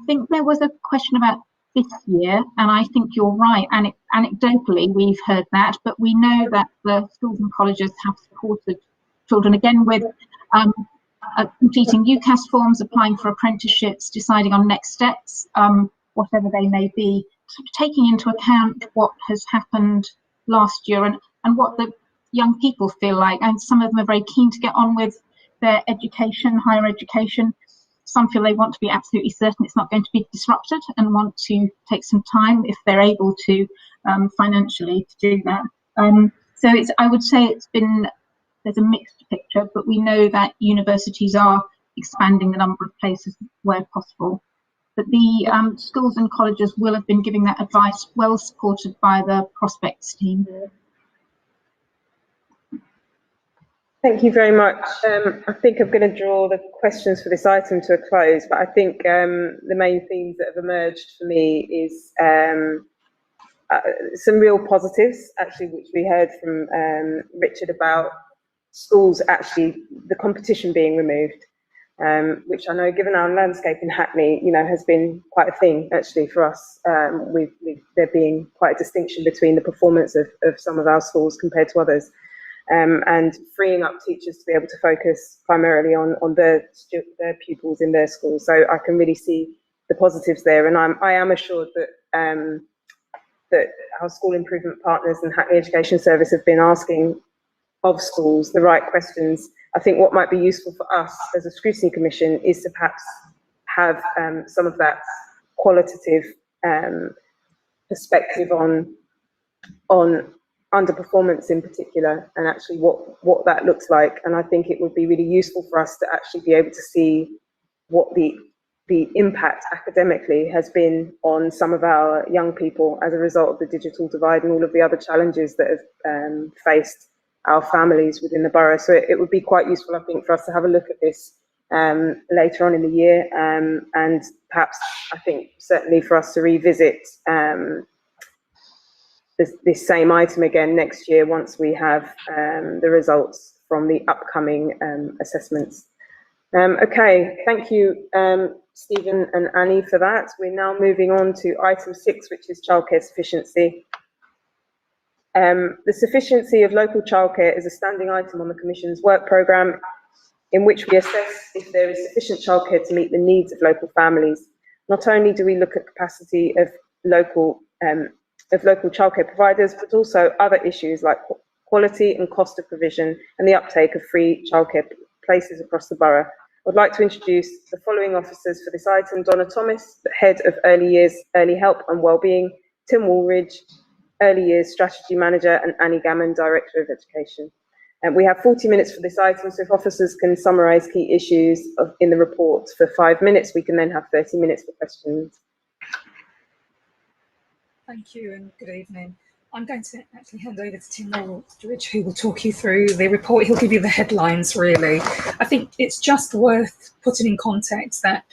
think there was a question about this year, and I think you're right. And anecdotally, we've heard that, but we know that the schools and colleges have supported children again with completing UCAS forms, applying for apprenticeships, deciding on next steps, whatever they may be, sort of taking into account what has happened last year and what the young people feel like. And some of them are very keen to get on with their education, higher education. Some feel they want to be absolutely certain it's not going to be disrupted and want to take some time, if they're able to, financially, to do that. So I would say there's a mixed picture, but we know that universities are expanding the number of places where possible. But the schools and colleges will have been giving that advice, well supported by the Prospects team. Thank you very much. I think I'm going to draw the questions for this item to a close, but I think the main themes that have emerged for me is some real positives, actually, which we heard from Richard about schools, actually, the competition being removed, which I know, given our landscape in Hackney, has been quite a thing, actually, for us, with there being quite a distinction between the performance of some of our schools compared to others. And freeing up teachers to be able to focus primarily on their pupils in their schools. So I can really see the positives there, and I am assured that that our school improvement partners and Hackney Education Service have been asking of schools the right questions. I think what might be useful for us as a Scrutiny Commission is to perhaps have some of that qualitative perspective on underperformance in particular, and actually what that looks like. And I think it would be really useful for us to actually be able to see what the impact academically has been on some of our young people as a result of the digital divide and all of the other challenges that have faced our families within the borough. So it would be quite useful, I think, for us to have a look at this later on in the year, and perhaps, I think, certainly for us to revisit this same item again next year once we have the results from the upcoming assessments. Okay, thank you, Stephen and Annie, for that. We're now moving on to item 6, which is childcare sufficiency. The sufficiency of local childcare is a standing item on the Commission's work programme, in which we assess if there is sufficient childcare to meet the needs of local families. Not only do we look at capacity of local childcare providers, but also other issues like quality and cost of provision and the uptake of free childcare places across the borough. I'd like to introduce the following officers for this item: Donna Thomas, Head of Early Years, Early Help and Wellbeing; Tim Woolridge, Early Years Strategy Manager; and Annie Gammon, Director of Education. And we have 40 minutes for this item, so if officers can summarise key issues in the report for 5 minutes, we can then have 30 minutes for questions. Thank you and good evening. I'm going to actually hand over to Tim Aldridge, who will talk you through the report. He'll give you the headlines, really. I think it's just worth putting in context that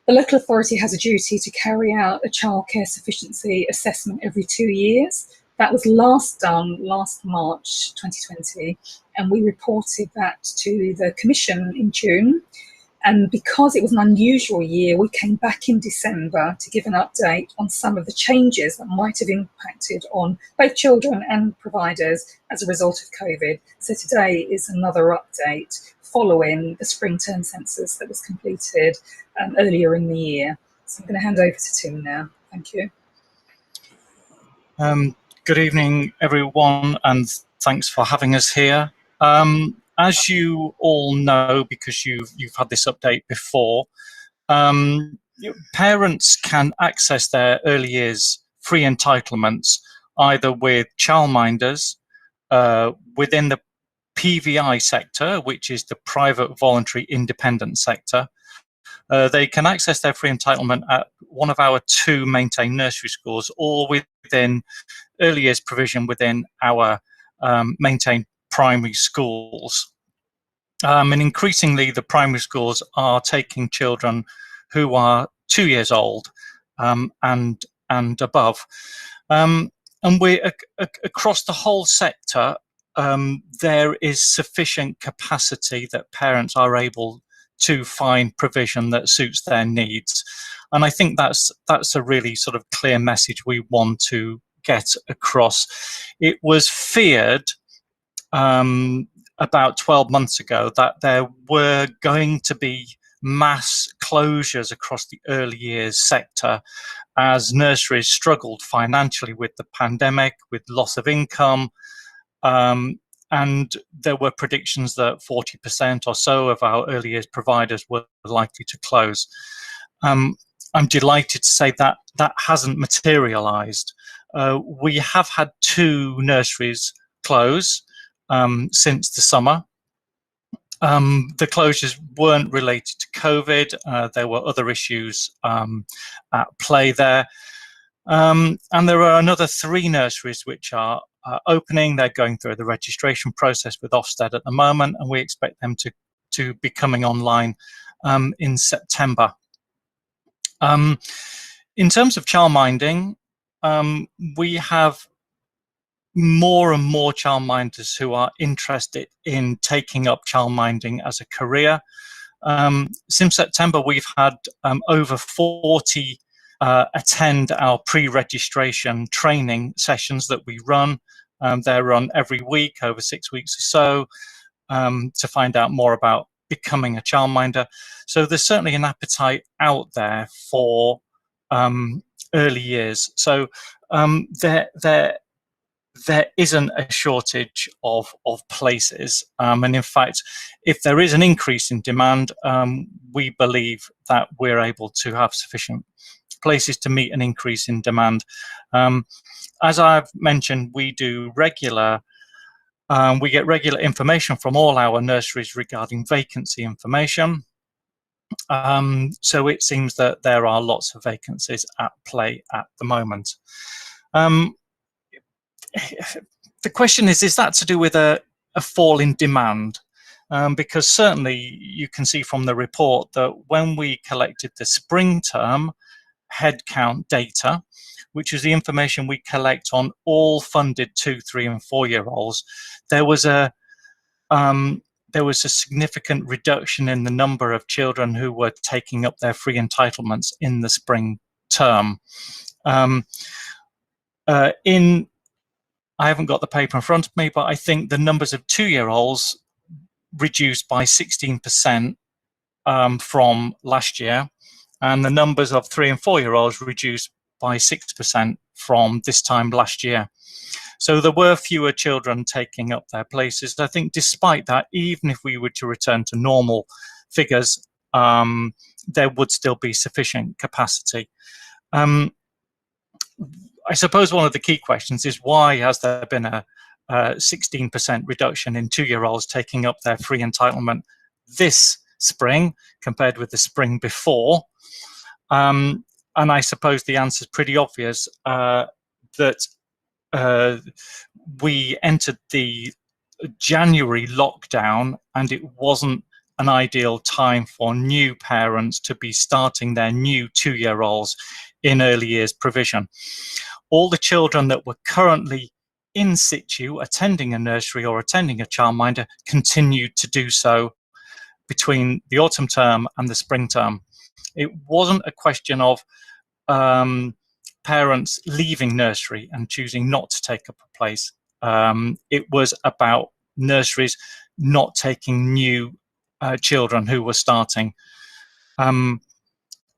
the local authority has a duty to carry out a childcare sufficiency assessment every 2 years. That was last done last March 2020, and we reported that to the Commission in June. And because it was an unusual year, we came back in December to give an update on some of the changes that might have impacted on both children and providers as a result of COVID. So today is another update following the spring term census that was completed earlier in the year. So I'm going to hand over to Tim now. Thank you. Good evening, everyone, and thanks for having us here. As you all know, because you've had this update before, parents can access their early years free entitlements either with childminders within the PVI sector, which is the private voluntary independent sector. They can access their free entitlement at one of our 2 maintained nursery schools, or within early years provision within our maintained primary schools. And increasingly, the primary schools are taking children who are 2 years old and above. And we across the whole sector, there is sufficient capacity that parents are able to find provision that suits their needs. And I think that's a really sort of clear message we want to get across. It was feared about 12 months ago that there were going to be mass closures across the early years sector as nurseries struggled financially with the pandemic, with loss of income, and there were predictions that 40% or so of our early years providers were likely to close. I'm delighted to say that that hasn't materialized. We have had 2 nurseries close since the summer. The closures weren't related to COVID. There were other issues at play there. And there are another 3 nurseries which are opening. They're going through the registration process with Ofsted at the moment, and we expect them to be coming online in September. In terms of childminding, we have more and more childminders who are interested in taking up childminding as a career. Since September, we've had over 40 attend our pre-registration training sessions that we run. They're run every week, over 6 weeks or so, to find out more about becoming a childminder. So there's certainly an appetite out there for early years. So there isn't a shortage of places, and in fact, if there is an increase in demand, we believe that we're able to have sufficient places to meet an increase in demand. As I've mentioned, we get regular information from all our nurseries regarding vacancy information. So it seems that there are lots of vacancies at play at the moment. The question is that to do with a fall in demand? Because certainly you can see from the report that when we collected the spring term headcount data, which is the information we collect on all funded 2, 3 and 4 year olds, there was a significant reduction in the number of children who were taking up their free entitlements in the spring term. I haven't got the paper in front of me, but I think the numbers of 2 year olds reduced by 16% from last year, and the numbers of 3 and 4 year olds reduced by 6% from this time last year. So there were fewer children taking up their places. I think despite that, even if we were to return to normal figures, there would still be sufficient capacity. I suppose one of the key questions is, why has there been a 16% reduction in 2 year olds taking up their free entitlement this spring compared with the spring before? And I suppose the answer is pretty obvious. that we entered the January lockdown and it wasn't an ideal time for new parents to be starting their new 2-year-olds in early years provision. All the children that were currently in situ attending a nursery or attending a childminder continued to do so between the autumn term and the spring term. It wasn't a question of parents leaving nursery and choosing not to take up a place. It was about nurseries not taking new children who were starting.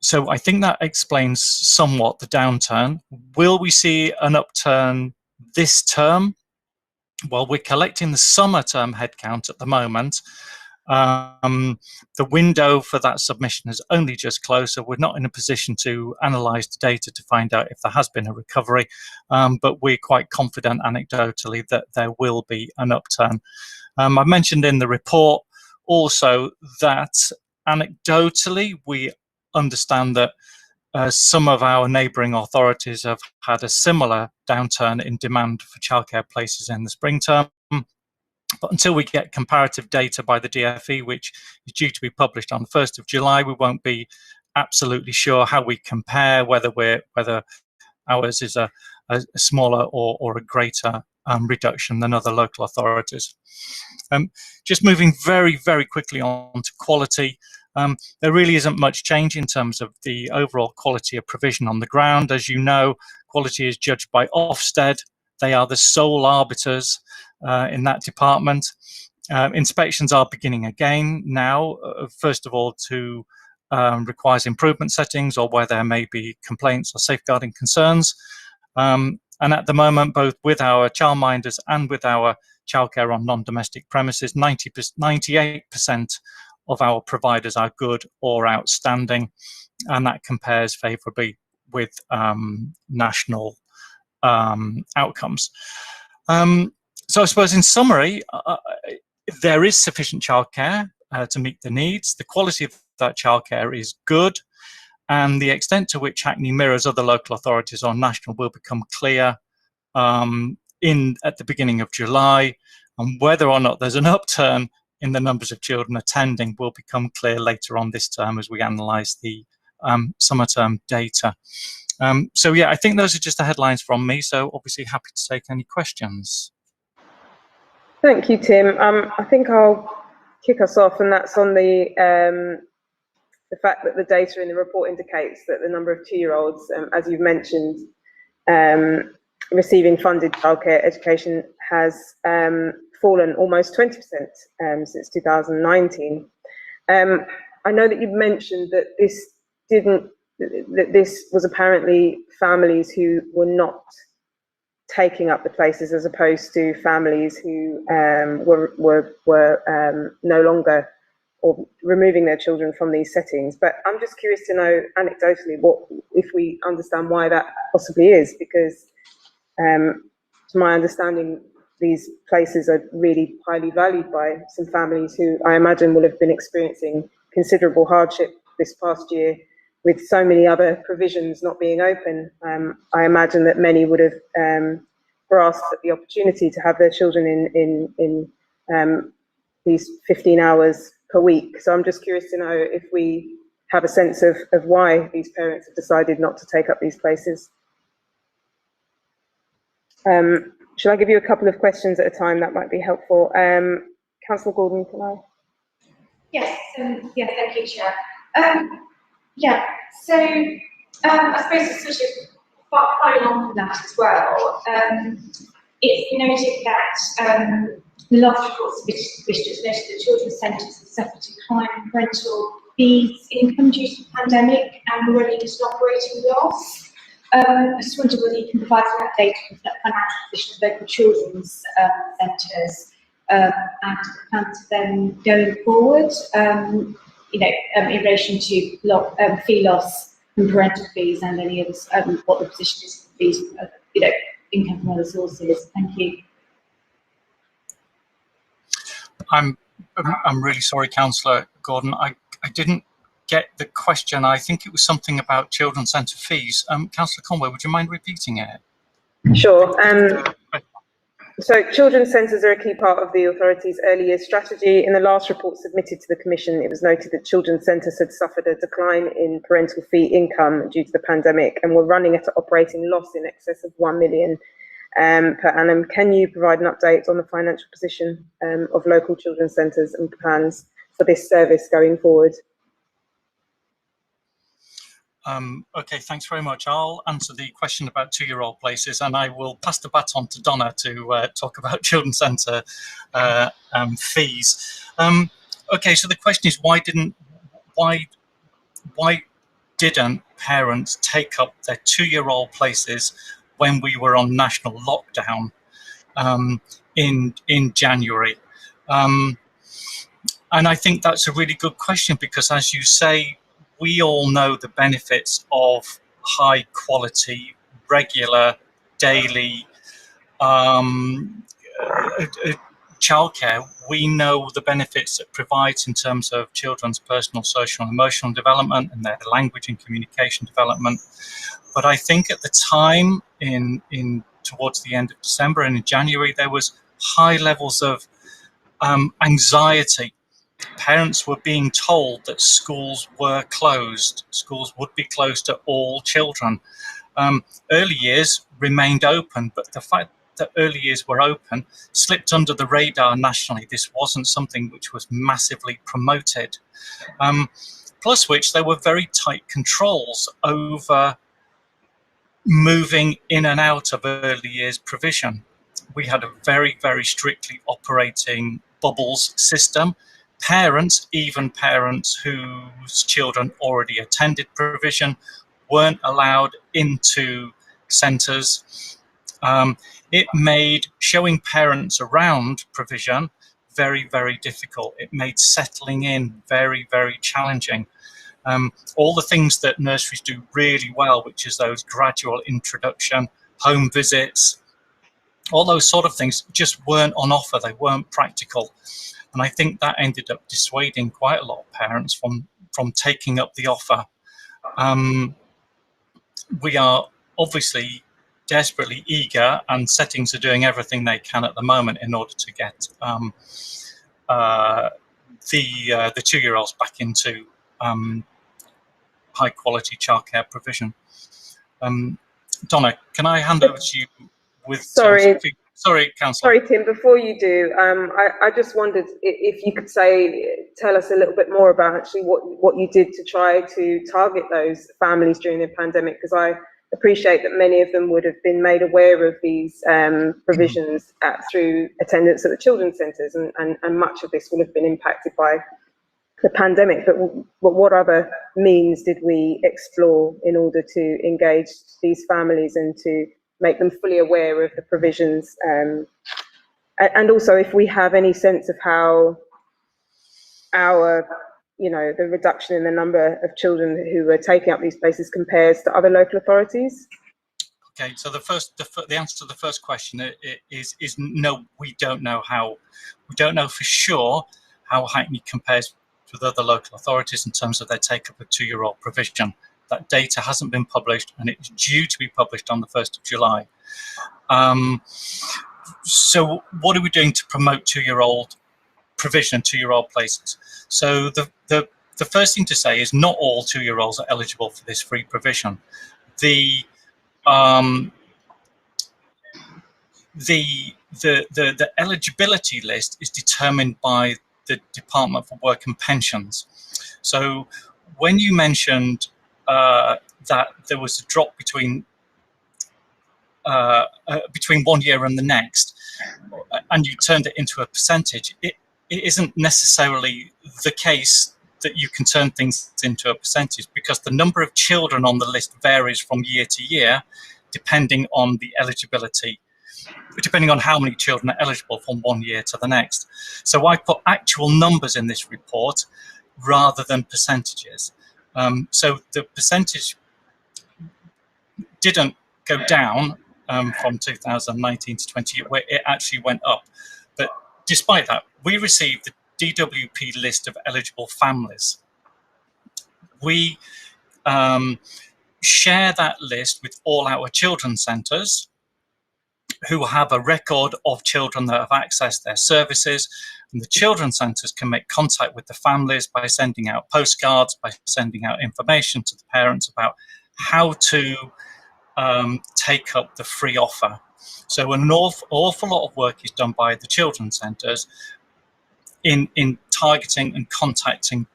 So I think that explains somewhat the downturn. Will we see an upturn this term? Well, we're collecting the summer term headcount at the moment. The window for that submission is only just closed, so we're not in a position to analyse the data to find out if there has been a recovery, but we're quite confident anecdotally that there will be an upturn. I mentioned in the report also that anecdotally we understand that some of our neighbouring authorities have had a similar downturn in demand for childcare places in the spring term. But until we get comparative data by the DfE, which is due to be published on the 1st of July, we won't be absolutely sure how we compare, whether ours is a smaller or a greater reduction than other local authorities. Just moving very, very quickly on to quality. There really isn't much change in terms of the overall quality of provision on the ground. As you know, quality is judged by Ofsted. They are the sole arbiters in that department. Inspections are beginning again now, first of all to requires improvement settings or where there may be complaints or safeguarding concerns. And at the moment, both with our childminders and with our childcare on non-domestic premises, 98% of our providers are good or outstanding, and that compares favourably with national outcomes. So I suppose in summary, there is sufficient childcare to meet the needs. The quality of that childcare is good, and the extent to which Hackney mirrors other local authorities or national will become clear at the beginning of July, and whether or not there's an upturn in the numbers of children attending will become clear later on this term as we analyse the summer term data. So yeah, I think those are just the headlines from me, so obviously happy to take any questions. Thank you, Tim. I think I'll kick us off, and that's on the fact that the data in the report indicates that the number of 2-year-olds, as you've mentioned, receiving funded childcare education has fallen almost 20% since 2019. I know that you've mentioned that this was apparently families who were not taking up the places as opposed to families who were no longer or removing their children from these settings. But I'm just curious to know anecdotally if we understand why that possibly is, because to my understanding, these places are really highly valued by some families who I imagine will have been experiencing considerable hardship this past year with so many other provisions not being open. I imagine that many would have grasped at the opportunity to have their children in these 15 hours per week. So I'm just curious to know if we have a sense of why these parents have decided not to take up these places. Shall I give you a couple of questions at a time? That might be helpful. Councillor Gordon, can I? Yes, yeah, thank you, Chair. Yeah, so I suppose it's sort of following on from that as well. It's been noted that the last reports which just noted that children's centres have suffered decline in parental fees income due to the pandemic and were running into an operating loss. I just wondered whether you can provide some update on the financial position of local children's centres and the plans for them going forward, in relation to fee loss from parental fees and any others, what the position is for fees, income from other sources. Thank you. I'm really sorry, Councillor Gordon. I didn't get the question. I think it was something about children's centre fees. Councillor Conway, would you mind repeating it? Sure. So children's centres are a key part of the authority's early years strategy. In the last report submitted to the Commission, it was noted that children's centres had suffered a decline in parental fee income due to the pandemic and were running at an operating loss in excess of 1 million per annum. Can you provide an update on the financial position of local children's centres and plans for this service going forward? Okay, thanks very much. I'll answer the question about two-year-old places, and I will pass the baton to Donna to talk about children's centre fees. Okay, so the question is why didn't parents take up their two-year-old places when we were on national lockdown in January? And I think that's a really good question because, as you say, we all know the benefits of high quality, regular, daily childcare. We know the benefits it provides in terms of children's personal, social and emotional development and their language and communication development. But I think at the time towards the end of December and in January, there was high levels of anxiety. Parents were being told that schools were closed. Schools would be closed to all children. Early years remained open, but the fact that early years were open slipped under the radar nationally. This wasn't something which was massively promoted. Plus which there were very tight controls over moving in and out of early years provision. We had a very, very strictly operating bubbles system. Parents, even parents whose children already attended provision, weren't allowed into centres. It made showing parents around provision very, very difficult. It made settling in very, very challenging. All the things that nurseries do really well, which is those gradual introduction, home visits, all those sort of things just weren't on offer. They weren't practical. And I think that ended up dissuading quite a lot of parents from taking up the offer. We are obviously desperately eager, and settings are doing everything they can at the moment in order to get the two-year-olds back into high quality childcare provision. Donna, can I hand over to you with Sorry, Councillor. Sorry, Tim, before you do, I just wondered if you could tell us a little bit more about actually what you did to try to target those families during the pandemic, because I appreciate that many of them would have been made aware of these provisions through attendance at the children's centres, and much of this will have been impacted by the pandemic. But what other means did we explore in order to engage these families and to make them fully aware of the provisions, and also if we have any sense of how the reduction in the number of children who are taking up these places compares to other local authorities? Okay, so the answer to the first question is no. We don't know for sure how Hackney compares with other local authorities in terms of their take up of two-year-old provision. That data hasn't been published, and it's due to be published on the 1st of July. So what are we doing to promote two-year-old provision, two-year-old places? So the first thing to say is not all two-year-olds are eligible for this free provision. The eligibility list is determined by the Department for Work and Pensions. So when you mentioned that there was a drop between 1 year and the next, and you turned it into a percentage, it isn't necessarily the case that you can turn things into a percentage, because the number of children on the list varies from year to year, depending on the eligibility, depending on how many children are eligible from 1 year to the next. So I put actual numbers in this report rather than percentages. So the percentage didn't go down from 2019 to 20, where it actually went up. But despite that, we received the DWP list of eligible families. We share that list with all our children's centres, who have a record of children that have accessed their services. And the children's centres can make contact with the families by sending out postcards, by sending out information to the parents about how to take up the free offer. So an awful lot of work is done by the children's centres in targeting and contacting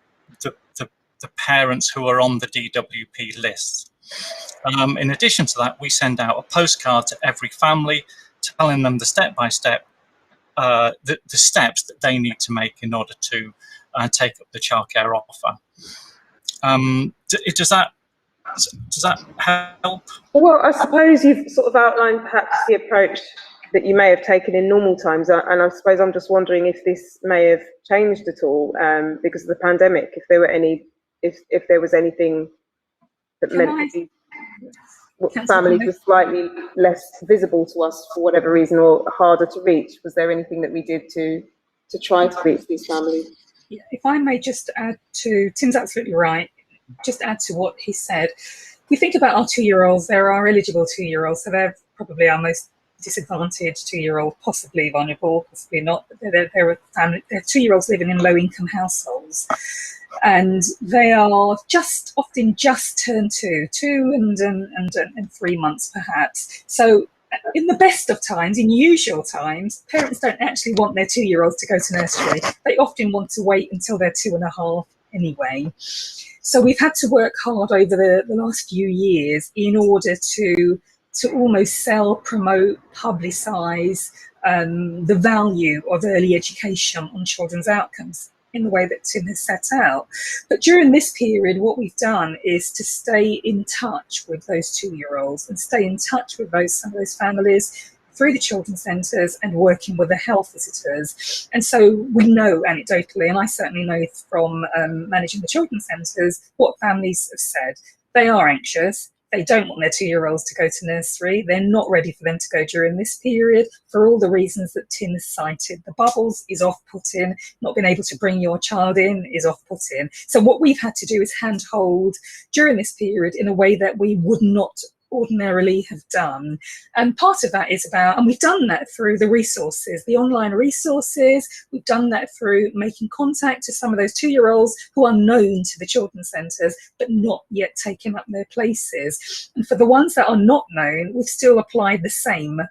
the parents who are on the DWP lists. In addition to that, we send out a postcard to every family telling them the step-by-step, the steps that they need to make in order to take up the childcare offer. Does that help? Well, I suppose you've sort of outlined perhaps the approach that you may have taken in normal times, and I suppose I'm just wondering if this may have changed at all because of the pandemic. If there were if there was anything that meant that families were slightly less visible to us for whatever reason, or harder to reach. Was there anything that we did to try to reach these families? Yeah, if I may just add to, Tim's absolutely right, just add to what he said. If we think about our 2-year-olds, there are eligible 2-year-olds, so they're probably our most disadvantaged 2-year-old, possibly vulnerable, possibly not. There are 2-year-olds living in low-income households, and they are often just turned 2 and 3 months perhaps. So in the best of times, in usual times, parents don't actually want their 2-year-olds to go to nursery. They often want to wait until they're 2.5 anyway. So we've had to work hard over the last few years in order to almost sell, promote, publicise the value of early education on children's outcomes in the way that Tim has set out. But during this period, what we've done is to stay in touch with those 2-year-olds and stay in touch with some of those families through the children's centres and working with the health visitors. And so we know anecdotally, and I certainly know from managing the children's centres, what families have said. They are anxious. They don't want their 2-year-olds to go to nursery. They're not ready for them to go during this period for all the reasons that Tim has cited. The bubbles is off-putting. Not being able to bring your child in is off-putting. So what we've had to do is handhold during this period in a way that we would not ordinarily have done. And part of that is about, and we've done that through the resources, the online resources. We've done that through making contact to some of those 2-year-olds who are known to the children's centres but not yet taken up their places. And for the ones that are not known, we've still applied the same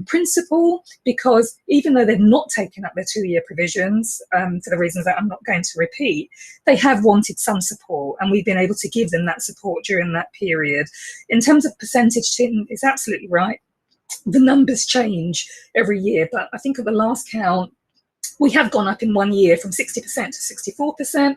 principle, because even though they've not taken up their 2-year provisions for the reasons that I'm not going to repeat, they have wanted some support, and we've been able to give them that support during that period. In terms of percentage, Tim is absolutely right. The numbers change every year, but I think at the last count, we have gone up in 1 year from 60% to 64%,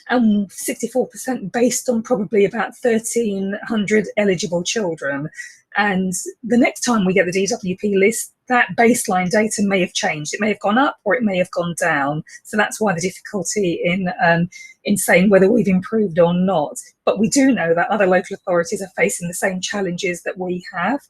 and 64% based on probably about 1,300 eligible children. And the next time we get the DWP list, that baseline data may have changed. It may have gone up or it may have gone down. So that's why the difficulty in saying whether we've improved or not. But we do know that other local authorities are facing the same challenges that we have.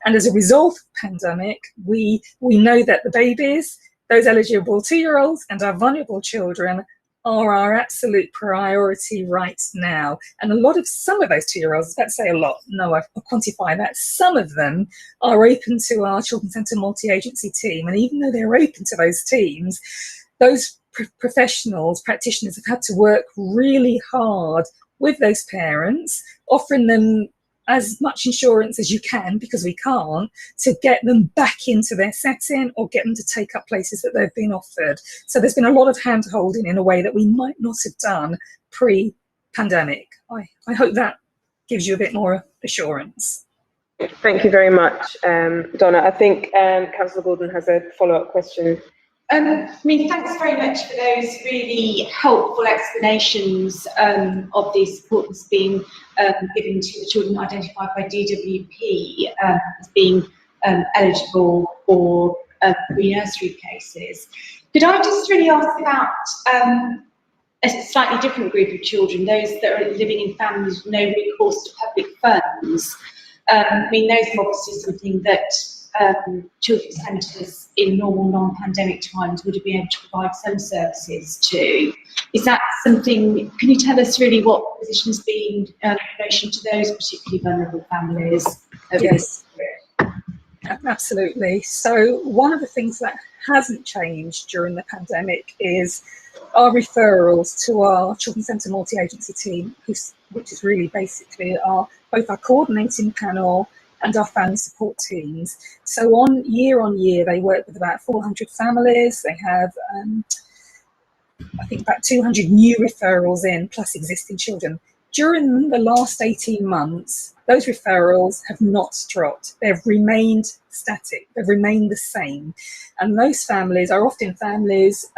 And as a result of the pandemic, we know that the babies, those eligible 2-year-olds and our vulnerable children are our absolute priority right now. And some of those 2-year-olds, I was about to say a lot, no, I'll quantify that. Some of them are open to our Children's Centre multi-agency team. And even though they're open to those teams, those professionals, practitioners have had to work really hard with those parents, offering them as much insurance as you can, because we can't, to get them back into their setting or get them to take up places that they've been offered. So there's been a lot of hand-holding in a way that we might not have done pre-pandemic. I hope that gives you a bit more assurance. Thank you very much, Donna. I think Councillor Gordon has a follow-up question. Thanks very much for those really helpful explanations of the support that's being given to the children identified by DWP as being eligible for pre-nursery cases. Could I just really ask about a slightly different group of children, those that are living in families with no recourse to public funds? Those are obviously something that children's centres in normal non-pandemic times would have been able to provide some services to. Is that something, can you tell us really what the position has been in relation to those particularly vulnerable families? Yes. Absolutely. So one of the things that hasn't changed during the pandemic is our referrals to our Children's Centre multi-agency team, which is really basically both our coordinating panel and our family support teams. So on year, they work with about 400 families. They have, I think, about 200 new referrals in, plus existing children. During the last 18 months, those referrals have not dropped. They've remained static. They've remained the same. And those families are often families,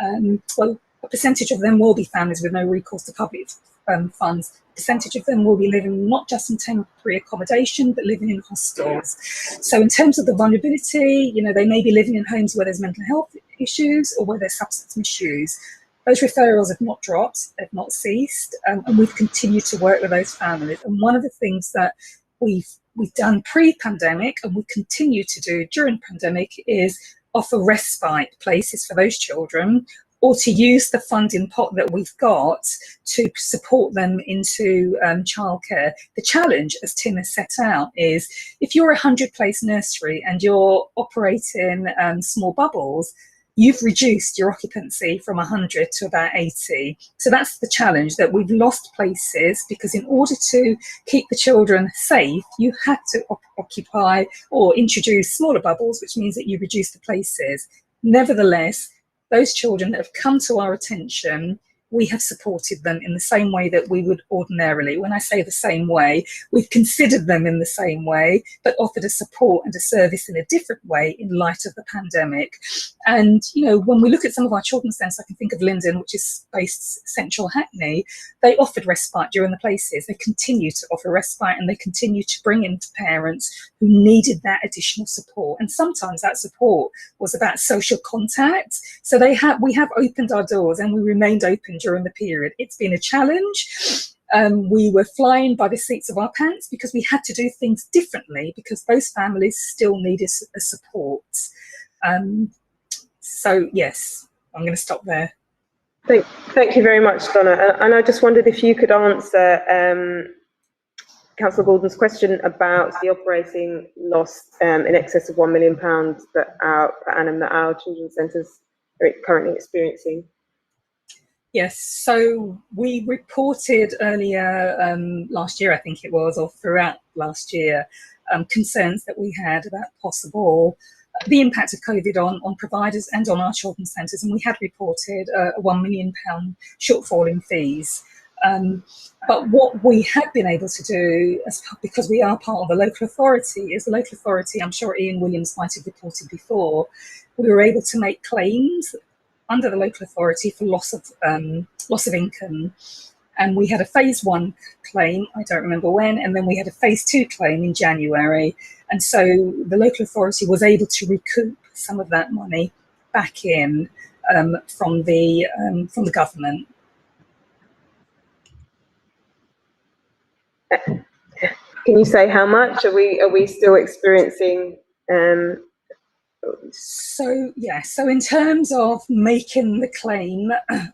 well, a percentage of them will be families with no recourse to public funds. A percentage of them will be living not just in temporary accommodation, but living in hostels. So in terms of the vulnerability, you know, they may be living in homes where there's mental health issues or where there's substance misuse. Those referrals have not dropped, they've not ceased, and we've continued to work with those families. And one of the things that we've done pre-pandemic and we continue to do during pandemic is offer respite places for those children, or to use the funding pot that we've got to support them into childcare. The challenge, as Tim has set out, is if you're a 100-place nursery and you're operating small bubbles, you've reduced your occupancy from 100 to about 80. So that's the challenge, that we've lost places because in order to keep the children safe, you had to occupy or introduce smaller bubbles, which means that you reduce the places. Nevertheless, those children that have come to our attention, we have supported them in the same way that we would ordinarily. When I say the same way, we've considered them in the same way, but offered a support and a service in a different way in light of the pandemic. And, you know, when we look at some of our children's centres, I can think of Linden, which is based central Hackney, they offered respite during the places. They continue to offer respite and they continue to bring in parents who needed that additional support. And sometimes that support was about social contact. So we have opened our doors and we remained open during the period. It's been a challenge. We were flying by the seats of our pants because we had to do things differently because those families still needed a support. So yes, I'm going to stop there. Thank you very much, Donna. And I just wondered if you could answer Councillor Gordon's question about the operating loss in excess of £1 million per annum that our children's centres are currently experiencing. Yes, so we reported earlier last year, I think it was, or throughout last year, concerns that we had about possible the impact of COVID on providers and on our children's centres, and we had reported a £1 million shortfall in fees. But what we have been able to do, because we are part of the local authority, is the local authority, I'm sure Ian Williams might have reported before, we were able to make claims under the local authority for loss of income. And we had a phase 1 claim, I don't remember when, and then we had a phase 2 claim in January. And so the local authority was able to recoup some of that money back in from the government. Can you say how much? Are we still experiencing? So in terms of making the claim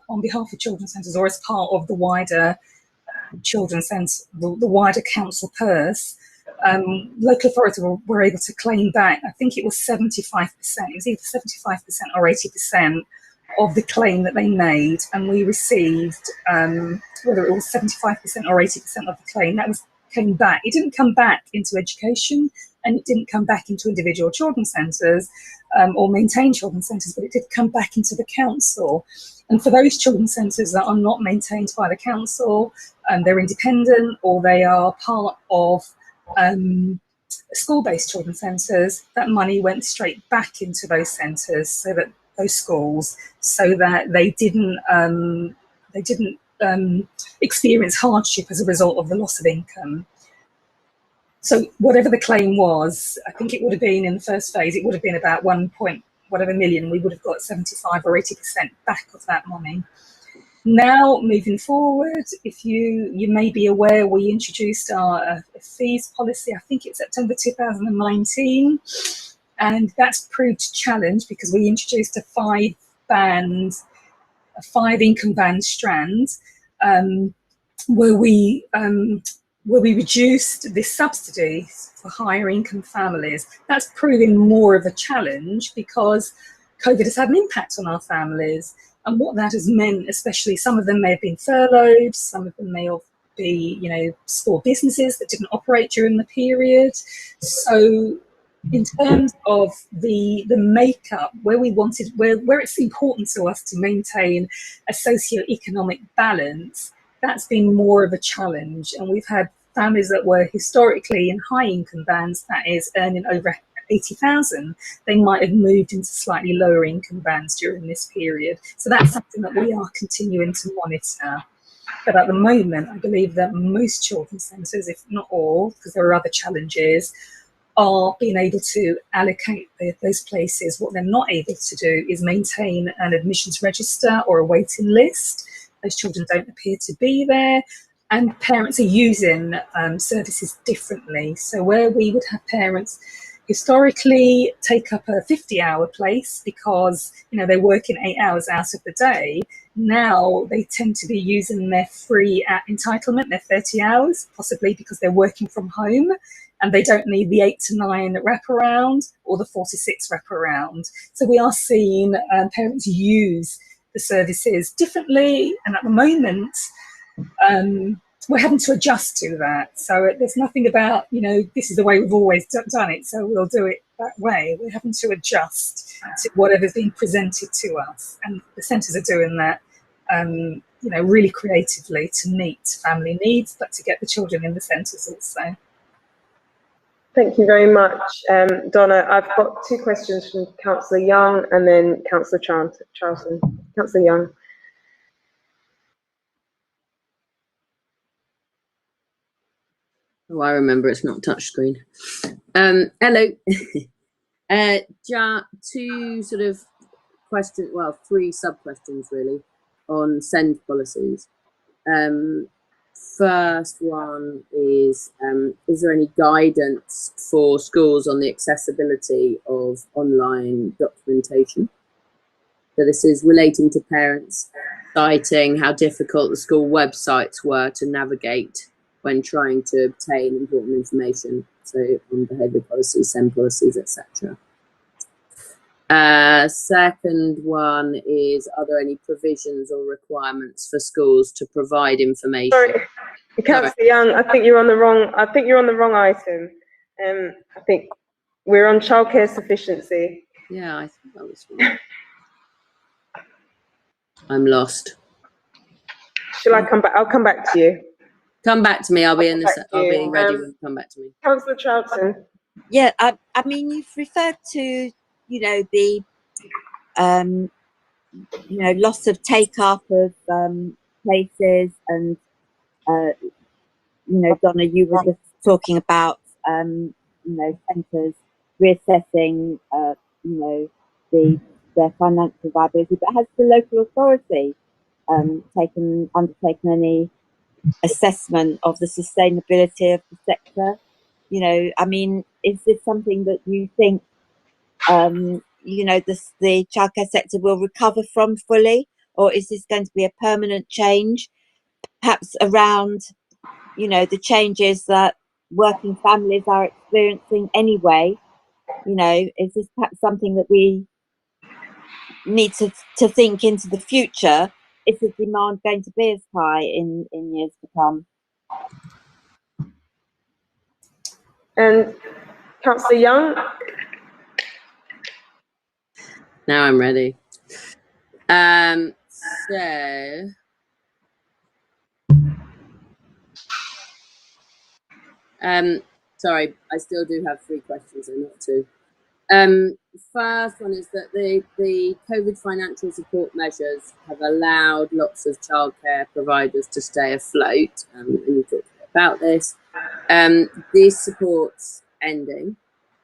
on behalf of children's centres or as part of the wider children's centre, the wider council purse, local authorities were able to claim back, I think it was 75%, it was either 75% or 80% of the claim that they made, and we received, whether it was 75% or 80% of the claim, came back. It didn't come back into education, and it didn't come back into individual children's centres or maintained children's centres, but it did come back into the council. And for those children's centres that are not maintained by the council, they're independent or they are part of school-based children's centres, that money went straight back into those centres, so that those schools, so that they didn't experience hardship as a result of the loss of income. So whatever the claim was, I think it would have been in the first phase, it would have been about 1 point whatever million. We would have got 75 or 80% back of that money. Now, moving forward, if you may be aware, we introduced our fees policy, I think it's September 2019, and that's proved a challenge because we introduced a 5 income band strand, where we where we reduced the subsidies for higher income families. That's proving more of a challenge because COVID has had an impact on our families. And what that has meant, especially some of them may have been furloughed, some of them may be, you know, small businesses that didn't operate during the period. So in terms of the makeup, where it's important to us to maintain a socio-economic balance, that's been more of a challenge. And we've had families that were historically in high income bands, that is earning over 80,000, they might have moved into slightly lower income bands during this period. So that's something that we are continuing to monitor. But at the moment, I believe that most children's centres, if not all, because there are other challenges, are being able to allocate those places. What they're not able to do is maintain an admissions register or a waiting list. Those children don't appear to be there. And parents are using services differently. So where we would have parents historically take up a 50-hour place because, you know, they're working 8 hours out of the day, now they tend to be using their free entitlement, their 30 hours, possibly because they're working from home and they don't need the 8 to 9 wraparound or the 4 to 6 wraparound. So we are seeing parents use the services differently, and at the moment, we're having to adjust to that. So there's nothing about, you know, this is the way we've always done it, so we'll do it that way. We're having to adjust to whatever's being presented to us. And the centres are doing that, you know, really creatively to meet family needs, but to get the children in the centres also. Thank you very much, Donna. I've got 2 questions from Councillor Young and then Councillor Charlton. Councillor Young. Oh, I remember it's not touchscreen. Hello. 2 sort of questions, well, 3 sub-questions really, on SEND policies. First one is there any guidance for schools on the accessibility of online documentation? So this is relating to parents citing how difficult the school websites were to navigate when trying to obtain important information, so on behaviour policies, SEND policies, etc. Second one is, are there any provisions or requirements for schools to provide information? Sorry, Councillor Young, I think you're on the wrong item. I think we're on childcare sufficiency. Yeah, I think that was wrong. I'm lost. Shall I come back? I'll come back to you. Come back to me. I'll be ready when you come back to me. Councillor Charlton. Yeah, I mean, you've referred to, you know, the you know, loss of take-up of places, and you know, Donna, you were just talking about you know, centres reassessing you know, their financial viability, but has the local authority undertaken any assessment of the sustainability of the sector? You know, I mean, is this something that you think you know, the childcare sector will recover from fully, or is this going to be a permanent change, perhaps around, you know, the changes that working families are experiencing anyway? You know, is this perhaps something that we need to think into the future? Is the demand going to be as high in years to come? And Councillor Young. Now I'm ready. Sorry, I still do have 3 questions and not 2. First one is that the COVID financial support measures have allowed lots of childcare providers to stay afloat, and you talked about this. This support's ending,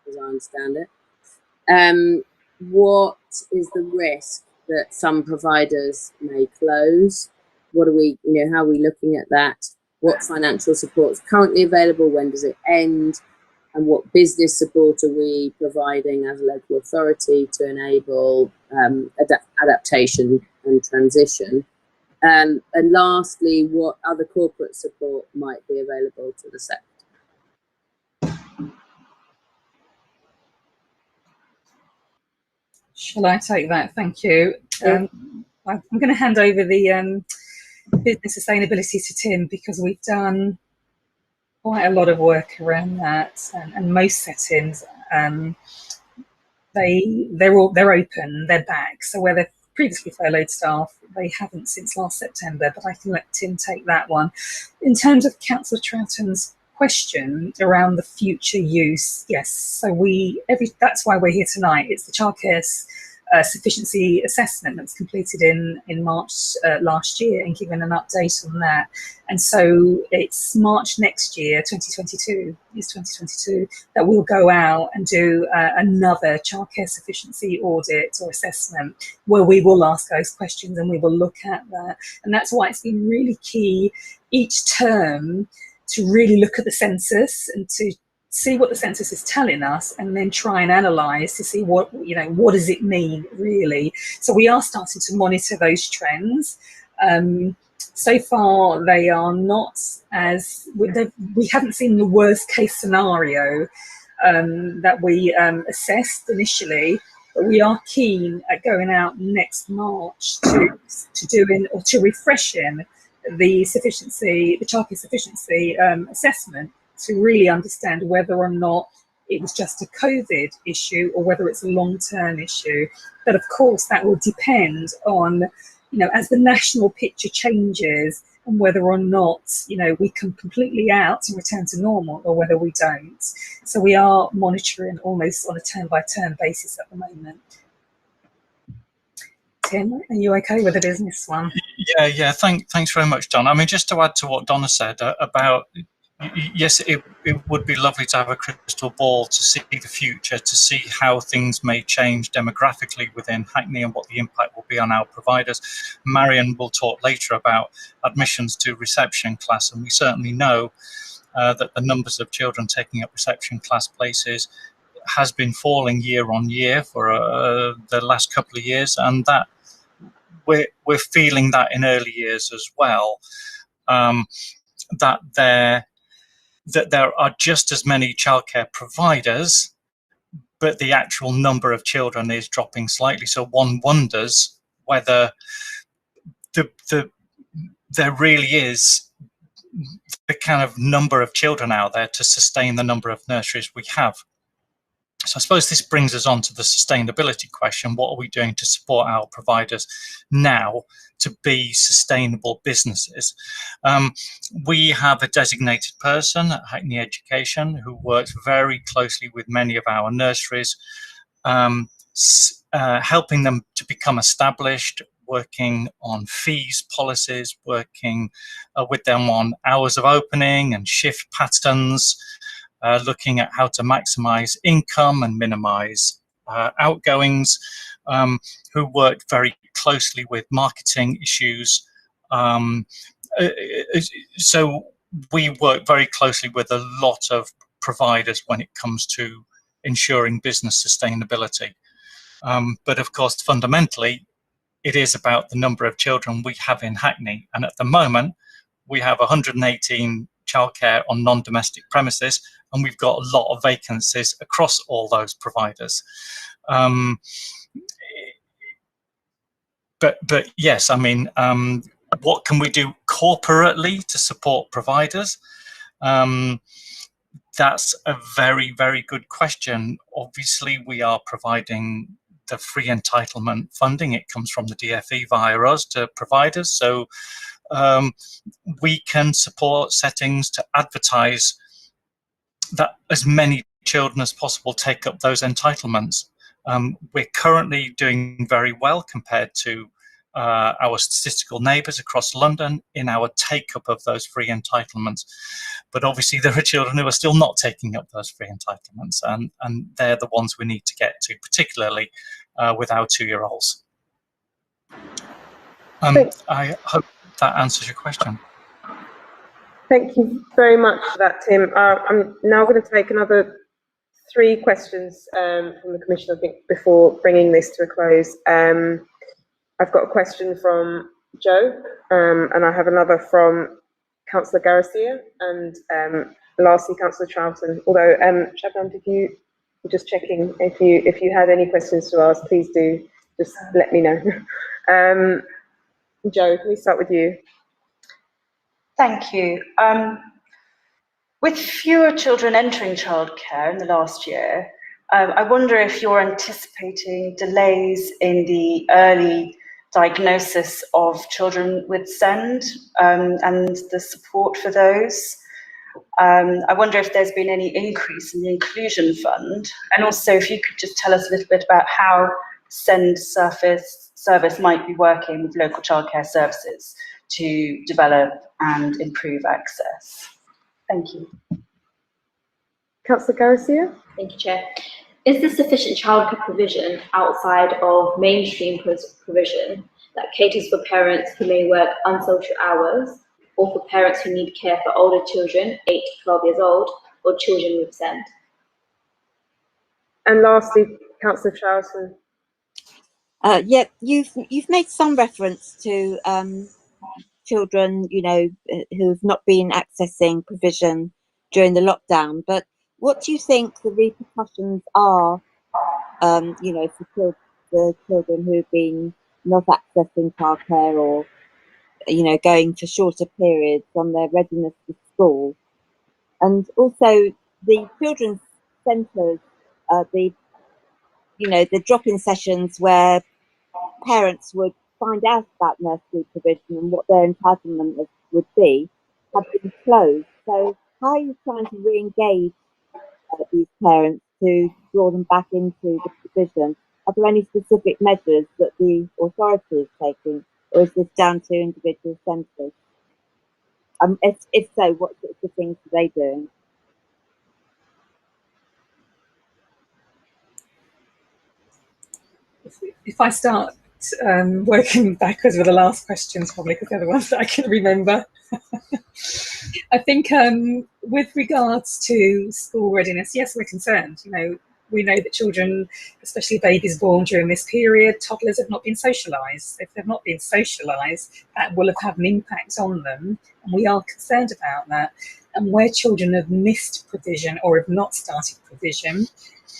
as I understand it. What is the risk that some providers may close? What are we, you know, how are we looking at that? What financial support is currently available? When does it end? And what business support are we providing as a local authority to enable adaptation and transition? And lastly, what other corporate support might be available to the sector? Shall I take that? Thank you. I'm going to hand over the business sustainability to Tim, because we've done quite a lot of work around that, and most settings, they're open, they're back. So where they've previously furloughed staff, they haven't since last September, but I can let Tim take that one. In terms of Councillor Troughton's question around the future use, yes, so that's why we're here tonight. It's the Childcare Sufficiency assessment that was completed in March last year, and given an update on that. And so it's March next year, 2022, that we'll go out and do another childcare sufficiency audit or assessment, where we will ask those questions and we will look at that. And that's why it's been really key each term to really look at the census and to see what the census is telling us, and then try and analyse to see what does it mean really. So we are starting to monitor those trends. So far, they are not as we haven't seen the worst case scenario that we assessed initially, but we are keen at going out next March to doing or to refreshing the childcare sufficiency assessment, to really understand whether or not it was just a COVID issue or whether it's a long-term issue. But of course, that will depend on, as the national picture changes, and whether or not, we come completely out and return to normal, or whether we don't. So we are monitoring almost on a turn-by-turn basis at the moment. Tim, are you okay with the business one? Yeah. Thanks very much, Don. I mean, just to add to what Donna said about, yes, it would be lovely to have a crystal ball to see the future, to see how things may change demographically within Hackney and what the impact will be on our providers. Marion will talk later about admissions to reception class, and we certainly know that the numbers of children taking up reception class places has been falling year on year for the last couple of years, and that we're feeling that in early years as well, that there are just as many childcare providers, but the actual number of children is dropping slightly. So one wonders whether there really is the kind of number of children out there to sustain the number of nurseries we have. So I suppose this brings us on to the sustainability question. What are we doing to support our providers now to be sustainable businesses? We have a designated person at Hackney Education who works very closely with many of our nurseries, helping them to become established, working on fees policies, working with them on hours of opening and shift patterns, looking at how to maximize income and minimize outgoings, who worked very closely with marketing issues. So we work very closely with a lot of providers when it comes to ensuring business sustainability. But of course, fundamentally, it is about the number of children we have in Hackney. And at the moment, we have 118 childcare on non-domestic premises, and we've got a lot of vacancies across all those providers. But yes, I mean, what can we do corporately to support providers? That's a very, very good question. Obviously, we are providing the free entitlement funding. It comes from the DFE via us to providers. So we can support settings to advertise that as many children as possible take up those entitlements. We're currently doing very well compared to our statistical neighbours across London in our take-up of those free entitlements. But obviously there are children who are still not taking up those free entitlements, and they're the ones we need to get to, particularly with our 2-year-olds. I hope that answers your question. Thank you very much for that, Tim. I'm now going to take another 3 questions from the Commission, I think, before bringing this to a close. I've got a question from Joe, and I have another from Councillor Garcia, and lastly Councillor Charlton. Although, Shabnam, did you just checking if you had any questions to ask, please do just let me know. Joe, can we start with you? Thank you. With fewer children entering childcare in the last year, I wonder if you're anticipating delays in the early diagnosis of children with SEND and the support for those. I wonder if there's been any increase in the inclusion fund, and also if you could just tell us a little bit about how SEND service might be working with local childcare services to develop and improve access. Thank you. Councillor Garcia? Thank you, Chair. Is the sufficient childcare provision outside of mainstream provision that caters for parents who may work unsocial hours, or for parents who need care for older children, 8 to 12 years old, or children with SEND? And lastly, Councillor Charlton. Yeah, you've made some reference to children, you know, who've not been accessing provision during the lockdown. But what do you think the repercussions are, you know, for the children who've been not accessing childcare, or, you know, going for shorter periods on their readiness for school? And also the children's centres, you know, the drop-in sessions where parents would find out about nursery provision and what their entitlement would be, have been closed. So how are you trying to re-engage these parents to draw them back into the provision? Are there any specific measures that the authority is taking, or is this down to individual centres? If so, what sorts of things are they doing? If I start working backwards with the last questions, probably because they're the ones that I can remember. I think with regards to school readiness, yes, we're concerned. You know, we know that children, especially babies born during this period, toddlers have not been socialised. If they've not been socialised, that will have had an impact on them, and we are concerned about that. And where children have missed provision or have not started provision,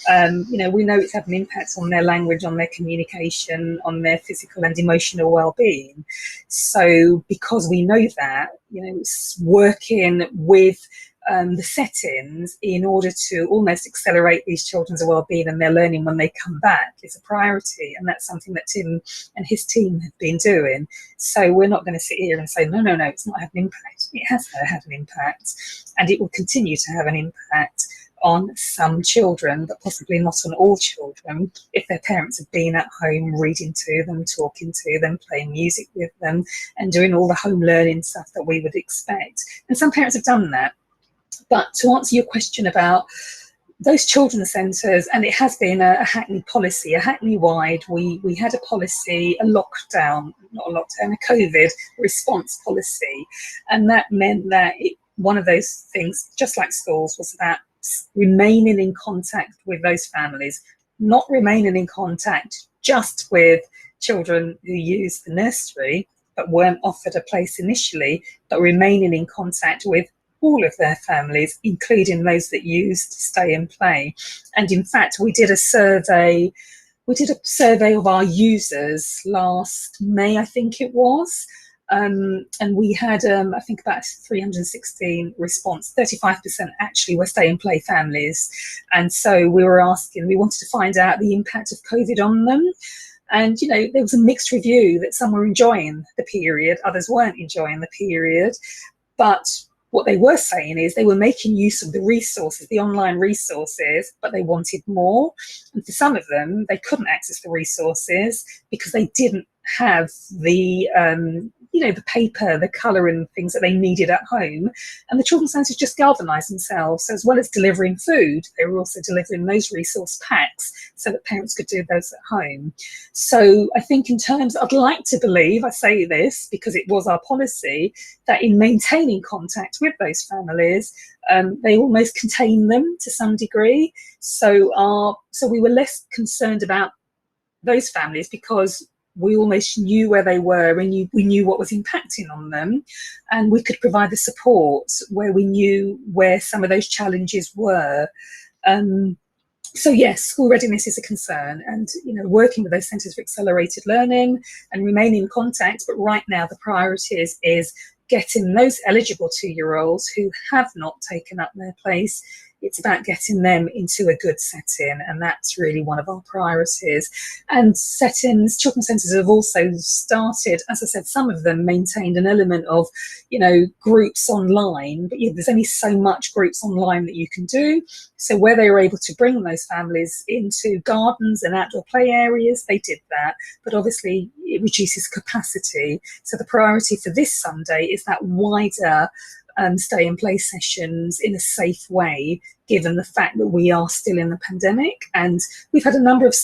you know, we know it's had an impact on their language, on their communication, on their physical and emotional well-being. So because we know that, you know, it's working with the settings in order to almost accelerate these children's well-being and their learning when they come back is a priority, and that's something that Tim and his team have been doing. So we're not going to sit here and say, no, it's not had an impact. It has had an impact, and it will continue to have an impact on some children, but possibly not on all children, if their parents have been at home reading to them, talking to them, playing music with them, and doing all the home learning stuff that we would expect. And some parents have done that. But to answer your question about those children's centres, and it has been a Hackney policy, a Hackney-wide, we had a policy, a COVID response policy, and that meant that one of those things, just like schools, was about remaining in contact with those families, not remaining in contact just with children who use the nursery but weren't offered a place initially, but remaining in contact with all of their families, including those that used Stay and Play. And in fact, we did a survey of our users last May, I think it was, and we had, I think, about 316 response. 35% actually were Stay and Play families. And so we wanted to find out the impact of COVID on them. And, you know, there was a mixed review that some were enjoying the period, others weren't enjoying the period. But what they were saying is they were making use of the resources, the online resources, but they wanted more. And for some of them, they couldn't access the resources because they didn't have the, the paper, the colouring things that they needed at home. And the children's centres just galvanised themselves. So as well as delivering food, they were also delivering those resource packs so that parents could do those at home. So I think in terms, I'd like to believe, I say this because it was our policy, that in maintaining contact with those families, they almost contain them to some degree. So we were less concerned about those families because we almost knew where they were, and we knew what was impacting on them, and we could provide the support where we knew where some of those challenges were. So yes, school readiness is a concern, and working with those centres for accelerated learning and remaining in contact. But right now, the priority is getting those eligible 2-year-olds who have not taken up their place. It's about getting them into a good setting, and that's really one of our priorities. And settings, children's centres have also started, as I said, some of them maintained an element of, groups online, but there's only so much groups online that you can do. So where they were able to bring those families into gardens and outdoor play areas, they did that. But obviously it reduces capacity. So the priority for this Sunday is that wider stay and play sessions in a safe way, given the fact that we are still in the pandemic. And we've had a number of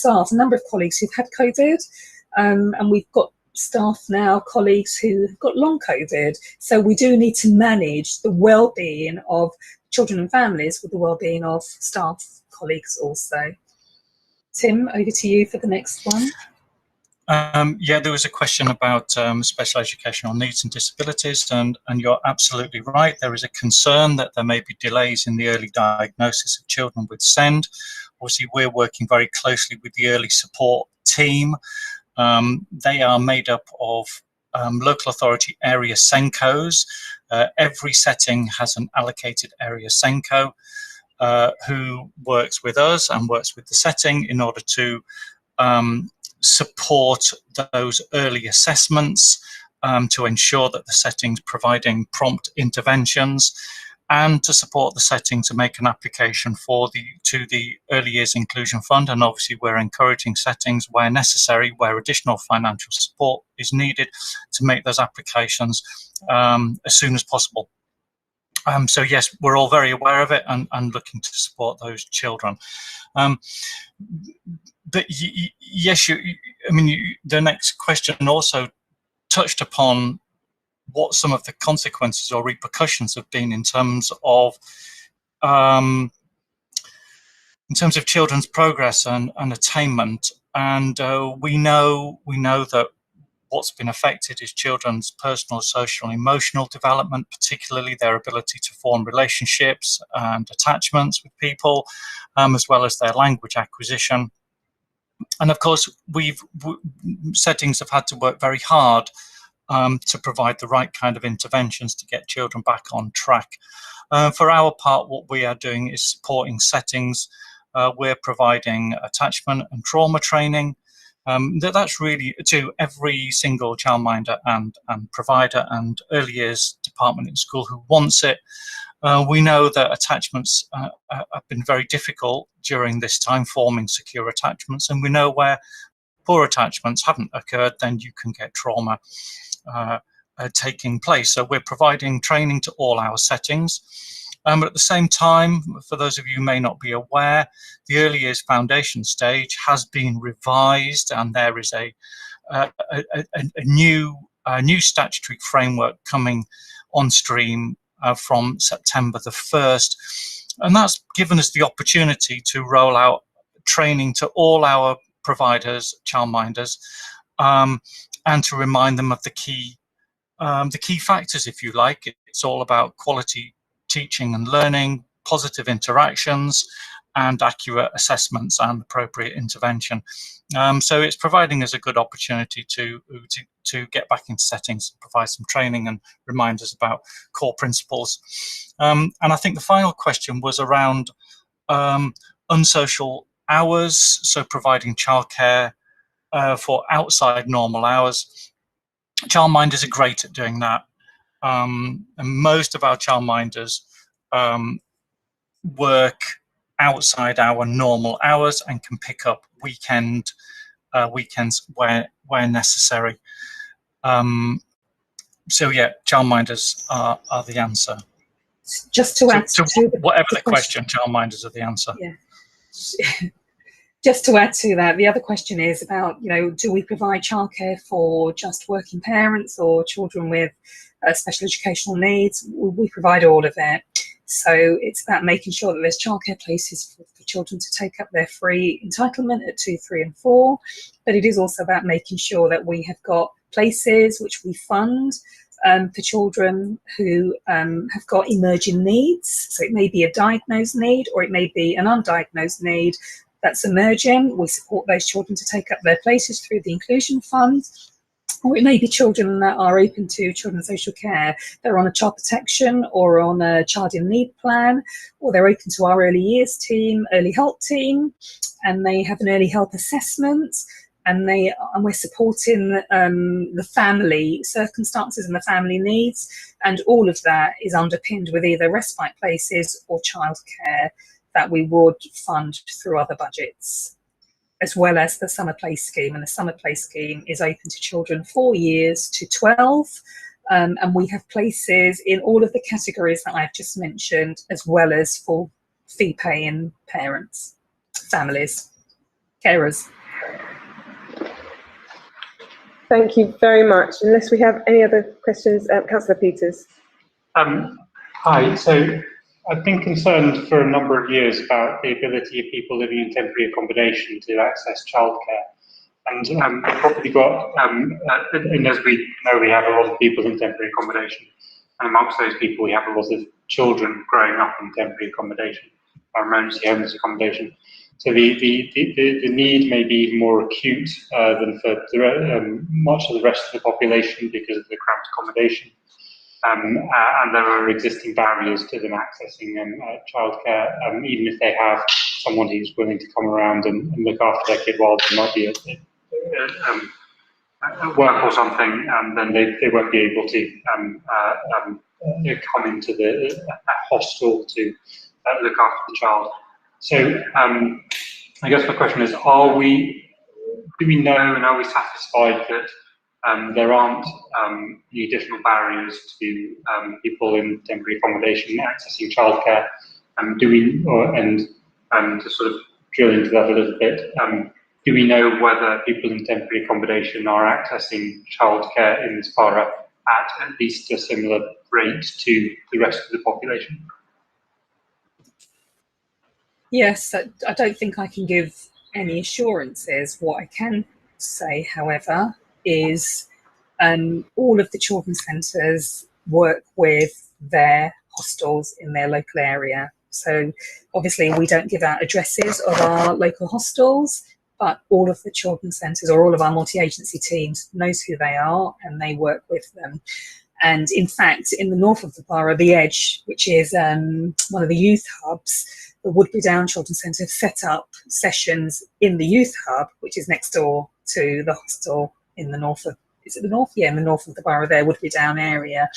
colleagues who've had COVID, and we've got staff now, colleagues who have got long COVID. So we do need to manage the well-being of children and families with the well-being of staff, colleagues also. Tim, over to you for the next one. Yeah, there was a question about special educational needs and disabilities, and you're absolutely right. There is a concern that there may be delays in the early diagnosis of children with SEND. Obviously, we're working very closely with the early support team. They are made up of local authority area SENCOs. Every setting has an allocated area SENCO who works with us and works with the setting in order to support those early assessments, to ensure that the setting's providing prompt interventions, and to support the setting to make an application to the Early Years Inclusion Fund. And obviously we're encouraging settings where necessary, where additional financial support is needed, to make those applications as soon as possible. So yes, we're all very aware of it and looking to support those children. But yes, the next question also touched upon what some of the consequences or repercussions have been in terms of children's progress and attainment. And we know that what's been affected is children's personal, social, and emotional development, particularly their ability to form relationships and attachments with people, as well as their language acquisition. And of course, settings have had to work very hard to provide the right kind of interventions to get children back on track. For our part, what we are doing is supporting settings. We're providing attachment and trauma training. That's really to every single childminder and provider and early years department in school who wants it. We know that attachments have been very difficult during this time, forming secure attachments, and we know where poor attachments haven't occurred, then you can get trauma taking place. So we're providing training to all our settings. But at the same time, for those of you who may not be aware, the Early Years Foundation stage has been revised, and there is a new statutory framework coming on stream from September the 1st. And that's given us the opportunity to roll out training to all our providers, childminders, and to remind them of the key factors, if you like. It's all about quality teaching and learning, positive interactions, and accurate assessments and appropriate intervention. So it's providing us a good opportunity to get back into settings, provide some training and reminders about core principles. And I think the final question was around unsocial hours, so providing childcare for outside normal hours. Childminders are great at doing that. And most of our childminders work outside our normal hours and can pick up weekends where necessary. So yeah, childminders are the answer. Just to add to whatever the question, childminders are the answer. Yeah. Just to add to that, the other question is about, do we provide childcare for just working parents or children with special educational needs? We provide all of it. So it's about making sure that there's childcare places for children to take up their free entitlement at 2, 3 and 4. But it is also about making sure that we have got places which we fund for children who have got emerging needs. So it may be a diagnosed need or it may be an undiagnosed need that's emerging. We support those children to take up their places through the Inclusion Fund. Or it may be children that are open to children's social care. They're on a child protection or on a child in need plan, or they're open to our early years team, early help team, and they have an early help assessment. And we're supporting the family circumstances and the family needs, and all of that is underpinned with either respite places or childcare that we would fund through other budgets, as well as the summer play scheme. And the summer play scheme is open to children 4 years to 12, and we have places in all of the categories that I've just mentioned, as well as for fee-paying parents, families, carers. Thank you very much. Unless we have any other questions, Councillor Peters. Hi. So I've been concerned for a number of years about the ability of people living in temporary accommodation to access childcare. And we've probably got, and as we know, we have a lot of people in temporary accommodation. And amongst those people, we have a lot of children growing up in temporary accommodation, or emergency homeless accommodation. So the need may be even more acute than for much of the rest of the population because of the cramped accommodation. And there are existing barriers to them accessing childcare, even if they have someone who's willing to come around and look after their kid while they might be at work or something, then they won't be able to come into the hostel to look after the child. So I guess my question is, do we know and are we satisfied that there aren't any additional barriers to people in temporary accommodation accessing childcare? To sort of drill into that a little bit, do we know whether people in temporary accommodation are accessing childcare in this borough at least a similar rate to the rest of the population? Yes, I don't think I can give any assurances. What I can say, however, is all of the children's centres work with their hostels in their local area. So obviously we don't give out addresses of our local hostels, but all of the children's centres or all of our multi-agency teams knows who they are and they work with them. And in fact, in the north of the borough, the Edge, which is one of the youth hubs, the Woodbury Down Children's Centre have set up sessions in the youth hub, which is next door to the hostel in the north of, is it the north? Yeah, in the north of the borough there, Woodbury Down area.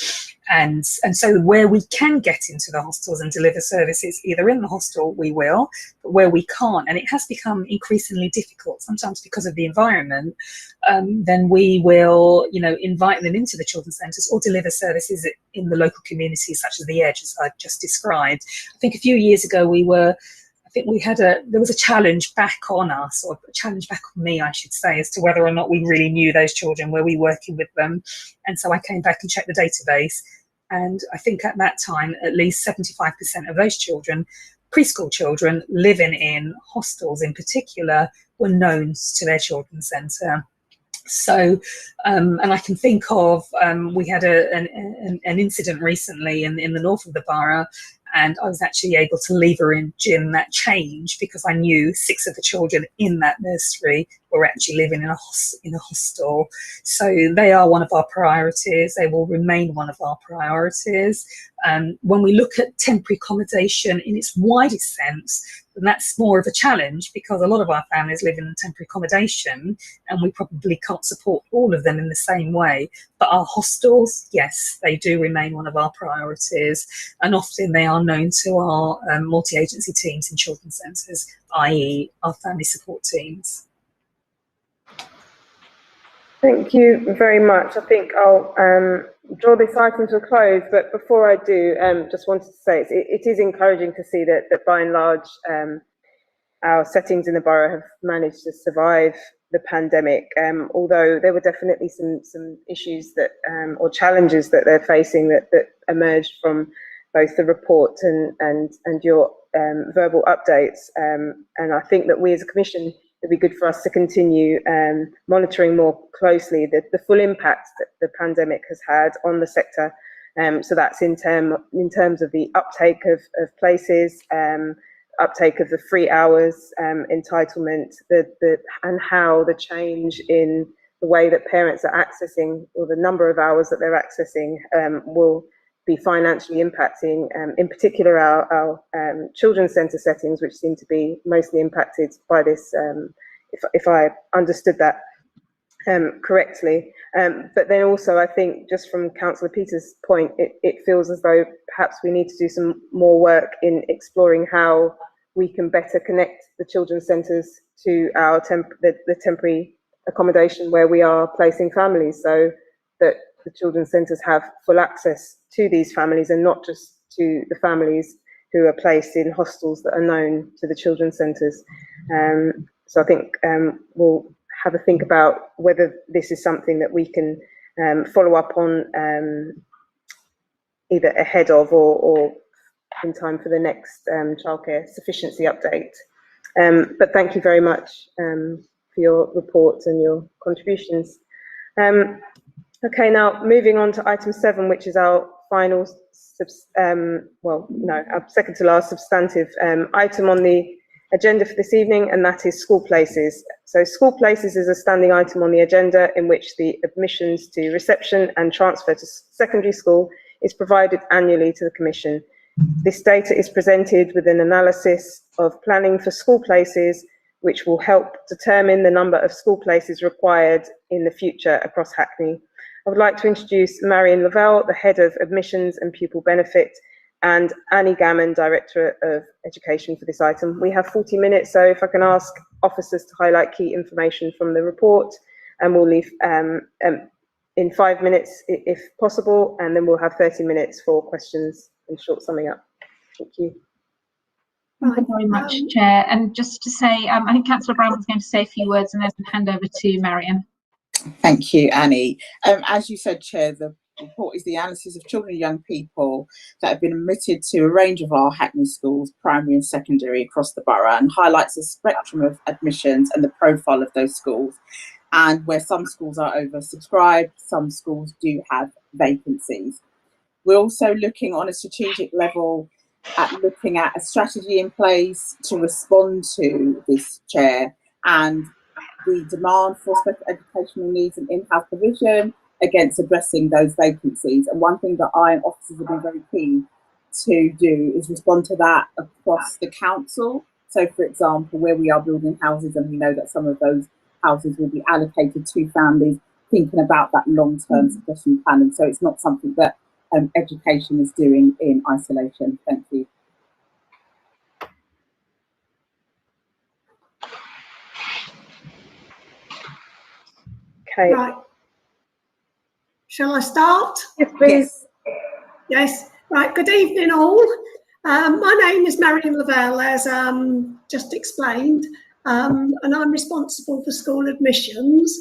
And so where we can get into the hostels and deliver services, either in the hostel, we will, but where we can't, and it has become increasingly difficult, sometimes because of the environment, then we will, invite them into the children's centres or deliver services in the local communities, such as the Edge, as I just described. I think a few years ago there was a challenge back on us, or a challenge back on me, I should say, as to whether or not we really knew those children, were we working with them. And so I came back and checked the database. And I think at that time, at least 75% of those children, preschool children living in hostels in particular, were known to their children's centre. So, and I can think of, we had an incident recently in the north of the borough, and I was actually able to leverage in that change because I knew 6 of the children in that nursery were actually living in a hostel. So they are one of our priorities. They will remain one of our priorities. When we look at temporary accommodation in its widest sense, then that's more of a challenge because a lot of our families live in temporary accommodation and we probably can't support all of them in the same way. But our hostels, yes, they do remain one of our priorities, and often they are known to our multi-agency teams in children's centres, i.e. our family support teams. Thank you very much. I think I'll draw this item to a close, but before I do, just wanted to say it is encouraging to see that by and large our settings in the borough have managed to survive the pandemic, although there were definitely some issues that or challenges that they're facing that emerged from both the report and your verbal updates. And I think that we as a Commission, it'd be good for us to continue monitoring more closely the full impact that the pandemic has had on the sector. So that's in terms of the uptake of places, uptake of the 3 hours entitlement, and how the change in the way that parents are accessing, or the number of hours that they're accessing, will be financially impacting, in particular our children's centre settings, which seem to be mostly impacted by this, if I understood that correctly. But then also, I think, just from Councillor Peters' point, it feels as though perhaps we need to do some more work in exploring how we can better connect the children's centres to our the temporary accommodation where we are placing families, so that the children's centres have full access to these families, and not just to the families who are placed in hostels that are known to the children's centres. So I think we'll have a think about whether this is something that we can follow up on, either ahead of or in time for the next childcare sufficiency update. But thank you very much for your reports and your contributions. Okay, now moving on to item 7, which is our final, our second to last substantive item on the agenda for this evening, and that is school places. So school places is a standing item on the agenda in which the admissions to reception and transfer to secondary school is provided annually to the Commission. This data is presented with an analysis of planning for school places, which will help determine the number of school places required in the future across Hackney. I would like to introduce Marion Lavelle, the Head of Admissions and Pupil Benefit, and Annie Gammon, Director of Education, for this item. We have 40 minutes, so if I can ask officers to highlight key information from the report, and we'll leave in 5 minutes if possible, and then we'll have 30 minutes for questions and short summing up. Thank you. Thank you very much, Chair. And just to say, I think Councillor Brown was going to say a few words, and then hand over to Marion. Thank you, Annie. As you said, Chair, the report is the analysis of children and young people that have been admitted to a range of our Hackney schools, primary and secondary, across the borough, and highlights the spectrum of admissions and the profile of those schools, and where some schools are oversubscribed, some schools do have vacancies. We're also looking on a strategic level at looking at a strategy in place to respond to this, Chair, and the demand for special educational needs and in-house provision against addressing those vacancies. And one thing that I and officers have been very keen to do is respond to that across the council. So, for example, where we are building houses and we know that some of those houses will be allocated to families, thinking about that long-term succession planning. So it's not something that education is doing in isolation. Thank you. Okay. Right. Shall I start? Yes, please. Yes. Right. Good evening, all. My name is Marion Lavelle, as just explained, and I'm responsible for school admissions.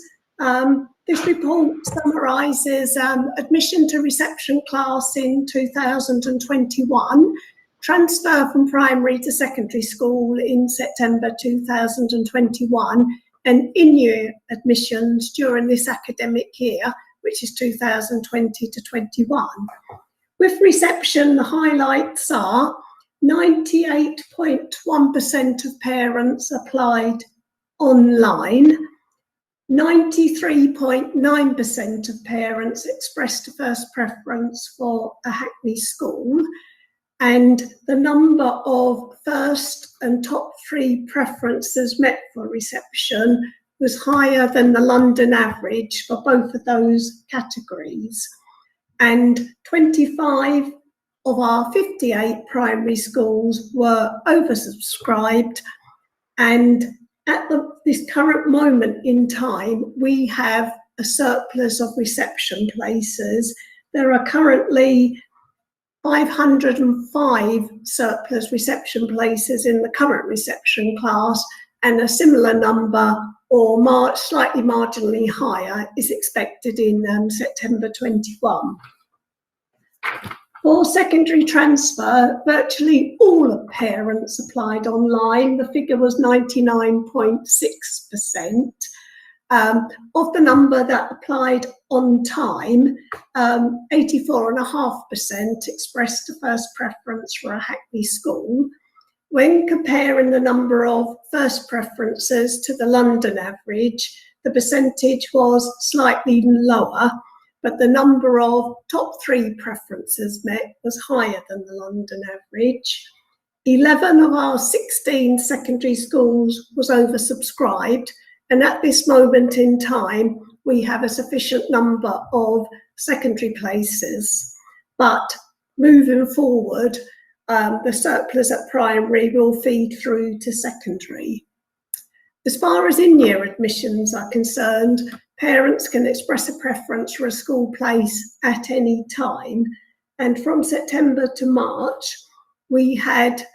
This report summarises admission to reception class in 2021, transfer from primary to secondary school in September 2021, and in-year admissions during this academic year, which is 2020 to 21. With reception, the highlights are 98.1% of parents applied online, 93.9% of parents expressed a first preference for a Hackney school, and the number of first and top 3 preferences met for reception was higher than the London average for both of those categories. And 25 of our 58 primary schools were oversubscribed, and at this current moment in time, we have a surplus of reception places. There are currently 505 surplus reception places in the current reception class, and a similar number, or slightly marginally higher, is expected in September 21. For secondary transfer, virtually all parents applied online. The figure was 99.6%. Of the number that applied on time, 84.5% expressed a first preference for a Hackney school. When comparing the number of first preferences to the London average, the percentage was slightly lower, but the number of top 3 preferences met was higher than the London average. 11 of our 16 secondary schools was oversubscribed, and at this moment in time, we have a sufficient number of secondary places. But moving forward, the surplus at primary will feed through to secondary. As far as in-year admissions are concerned, parents can express a preference for a school place at any time. And from September to March, we had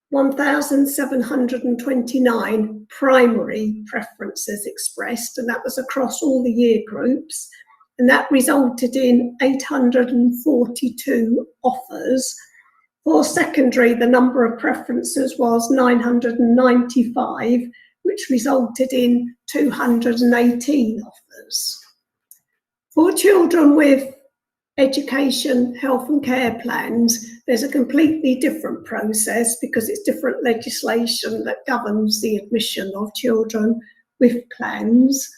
1,729 primary preferences expressed, and that was across all the year groups. And that resulted in 842 offers. For secondary, the number of preferences was 995, which resulted in 218 offers. For children with education, health and care plans, there's a completely different process because it's different legislation that governs the admission of children with plans.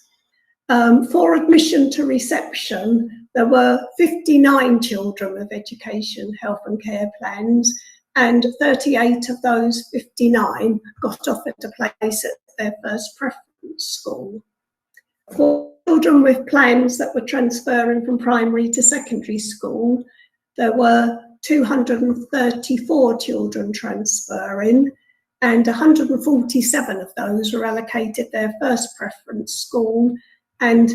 For admission to reception, there were 59 children with education, health and care plans, and 38 of those 59 got offered a place at their first preference school. For children with plans that were transferring from primary to secondary school, there were 234 children transferring, and 147 of those were allocated their first preference school, and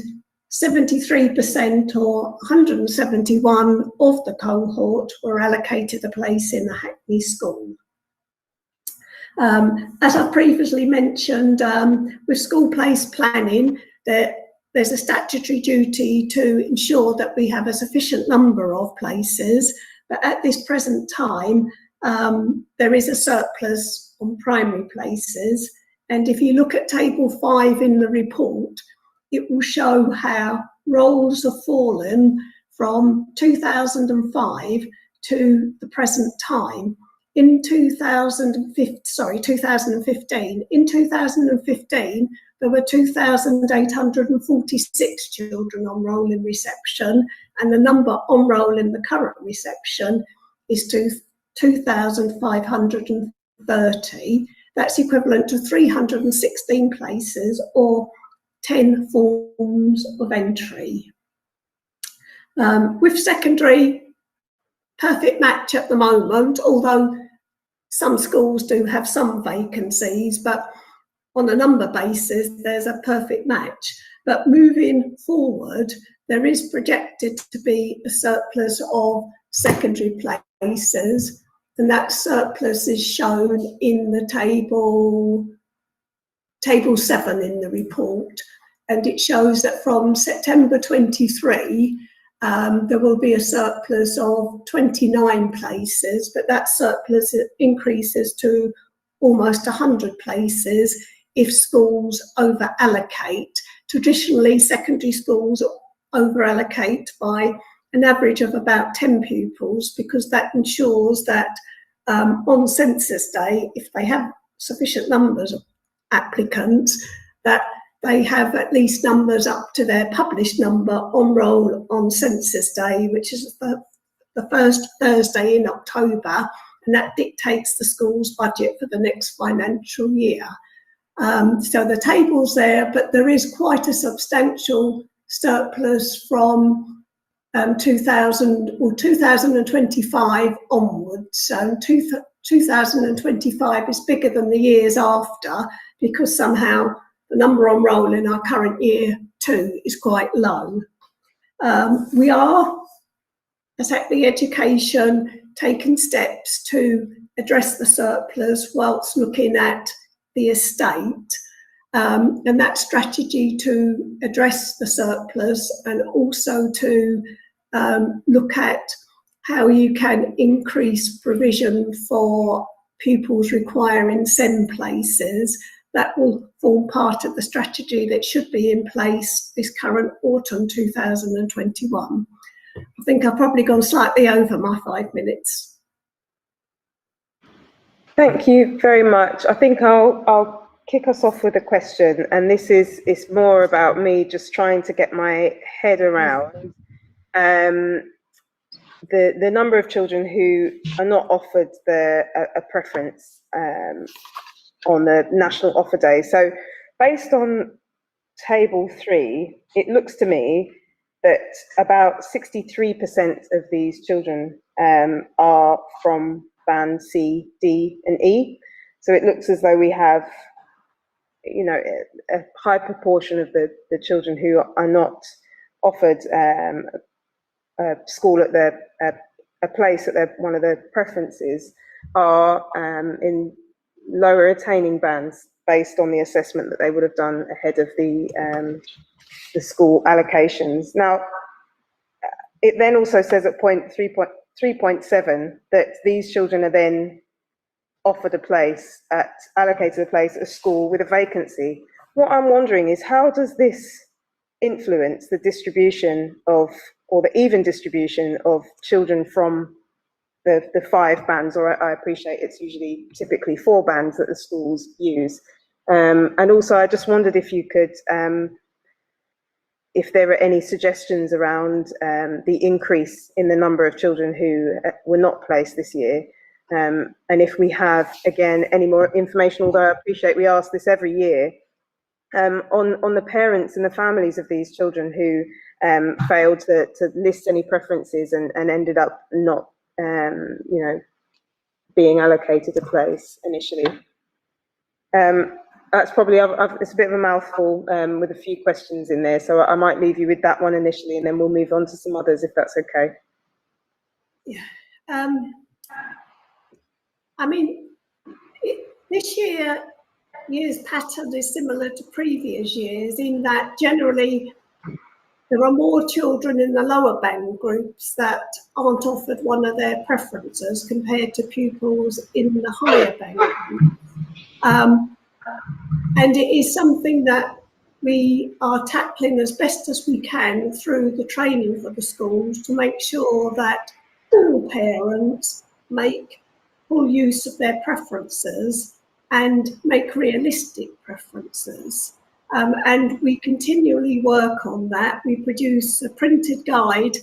73% or 171 of the cohort were allocated a place in the Hackney school. As I previously mentioned, with school place planning, there's a statutory duty to ensure that we have a sufficient number of places, but at this present time, there is a surplus on primary places. And if you look at table 5 in the report, it will show how roles have fallen from 2005 to the present time. In 2015, in 2015, there were 2,846 children on roll in reception, and the number on roll in the current reception is 2,530. That's equivalent to 316 places or 10 forms of entry. With secondary, perfect match at the moment, although some schools do have some vacancies, but on a number basis, there's a perfect match. But moving forward, there is projected to be a surplus of secondary places, and that surplus is shown in the table 7 in the report. And it shows that from September 23, there will be a surplus of 29 places, but that surplus increases to almost 100 places if schools over-allocate. Traditionally, secondary schools over-allocate by an average of about 10 pupils, because that ensures that on census day, if they have sufficient numbers of applicants, that they have at least numbers up to their published number on roll on census day, which is the first Thursday in October, and that dictates the school's budget for the next financial year. So the table's there, but there is quite a substantial surplus from 2025 onwards. So 2025 is bigger than the years after, because somehow the number on roll in our current year 2 is quite low. We are, as Hackney Education, taking steps to address the surplus whilst looking at the estate, and that strategy to address the surplus and also to look at how you can increase provision for pupils requiring SEND places. That will form part of the strategy that should be in place this current autumn 2021. I think I've probably gone slightly over my 5 minutes. Thank you very much. I think I'll kick us off with a question, and this is more about me just trying to get my head around the number of children who are not offered a preference on the national offer day. So based on table 3, it looks to me that about 63% of these children are from band C, D and E. So it looks as though we have, you know, a high proportion of the children who are not offered a school at a place at one of their preferences are in lower attaining bands based on the assessment that they would have done ahead of the school allocations. Now, it then also says at point 3.7 that these children are then offered allocated a place at a school with a vacancy. What I'm wondering is, how does this influence the distribution of, or the even distribution of children from the 5 bands, or I appreciate it's usually typically 4 bands that the schools use. And also I just wondered if you could, if there are any suggestions around the increase in the number of children who were not placed this year. And if we have, again, any more information, although I appreciate we ask this every year, on the parents and the families of these children who failed to list any preferences and ended up not, you know, being allocated a place initially. That's probably, it's a bit of a mouthful with a few questions in there, so I might leave you with that one initially, and then we'll move on to some others if that's okay. Yeah. I mean, this year's pattern is similar to previous years in that generally there are more children in the lower band groups that aren't offered one of their preferences compared to pupils in the higher band groups. And it is something that we are tackling as best as we can through the training for the schools to make sure that all parents make full use of their preferences and make realistic preferences. And we continually work on that. We produce a printed guide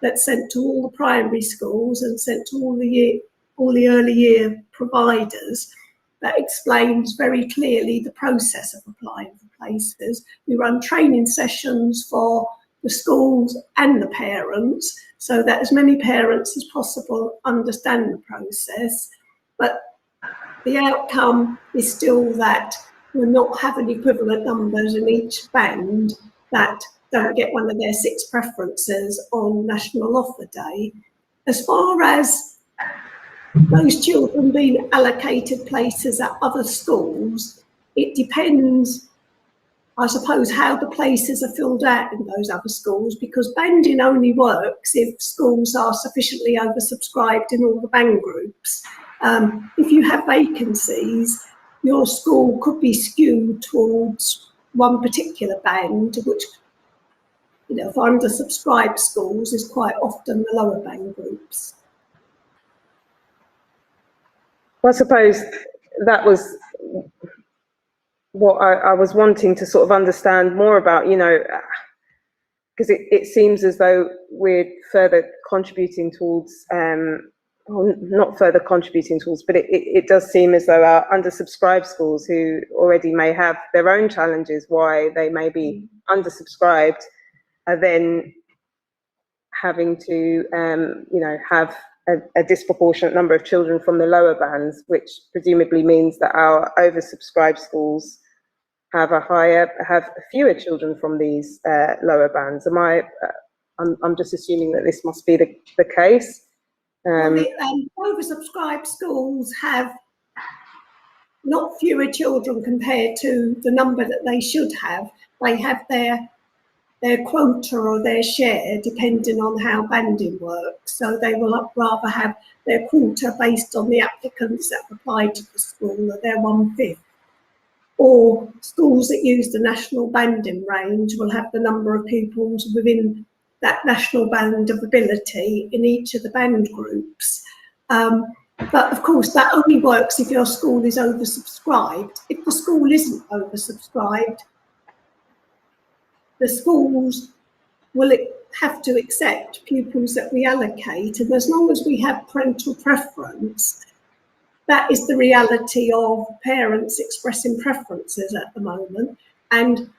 that's sent to all the primary schools and sent to all the early year providers that explains very clearly the process of applying for places. We run training sessions for the schools and the parents so that as many parents as possible understand the process. But the outcome is still that we're not having equivalent numbers in each band that don't get one of their 6 preferences on National Offer Day. As far as those children being allocated places at other schools, it depends, I suppose, how the places are filled out in those other schools, because banding only works if schools are sufficiently oversubscribed in all the band groups. If you have vacancies, your school could be skewed towards one particular band, which, you know, for undersubscribed schools is quite often the lower band groups. Well, I suppose that was what I was wanting to sort of understand more about, you know, because it seems as though we're further contributing towards, well, not further contributing towards, but it does seem as though our undersubscribed schools who already may have their own challenges why they may be undersubscribed are then having to, you know, have a disproportionate number of children from the lower bands, which presumably means that our oversubscribed schools have fewer children from these lower bands. I'm just assuming that this must be the case. Well, the oversubscribed schools have not fewer children compared to the number that they should have. They have their their quota or their share depending on how banding works. So they will rather have their quota based on the applicants that have applied to the school, or their 1/5. Or schools that use the national banding range will have the number of pupils within that national band of ability in each of the band groups. But of course, that only works if your school is oversubscribed. If the school isn't oversubscribed, the schools will have to accept pupils that we allocate. And as long as we have parental preference, that is the reality of parents expressing preferences at the moment. And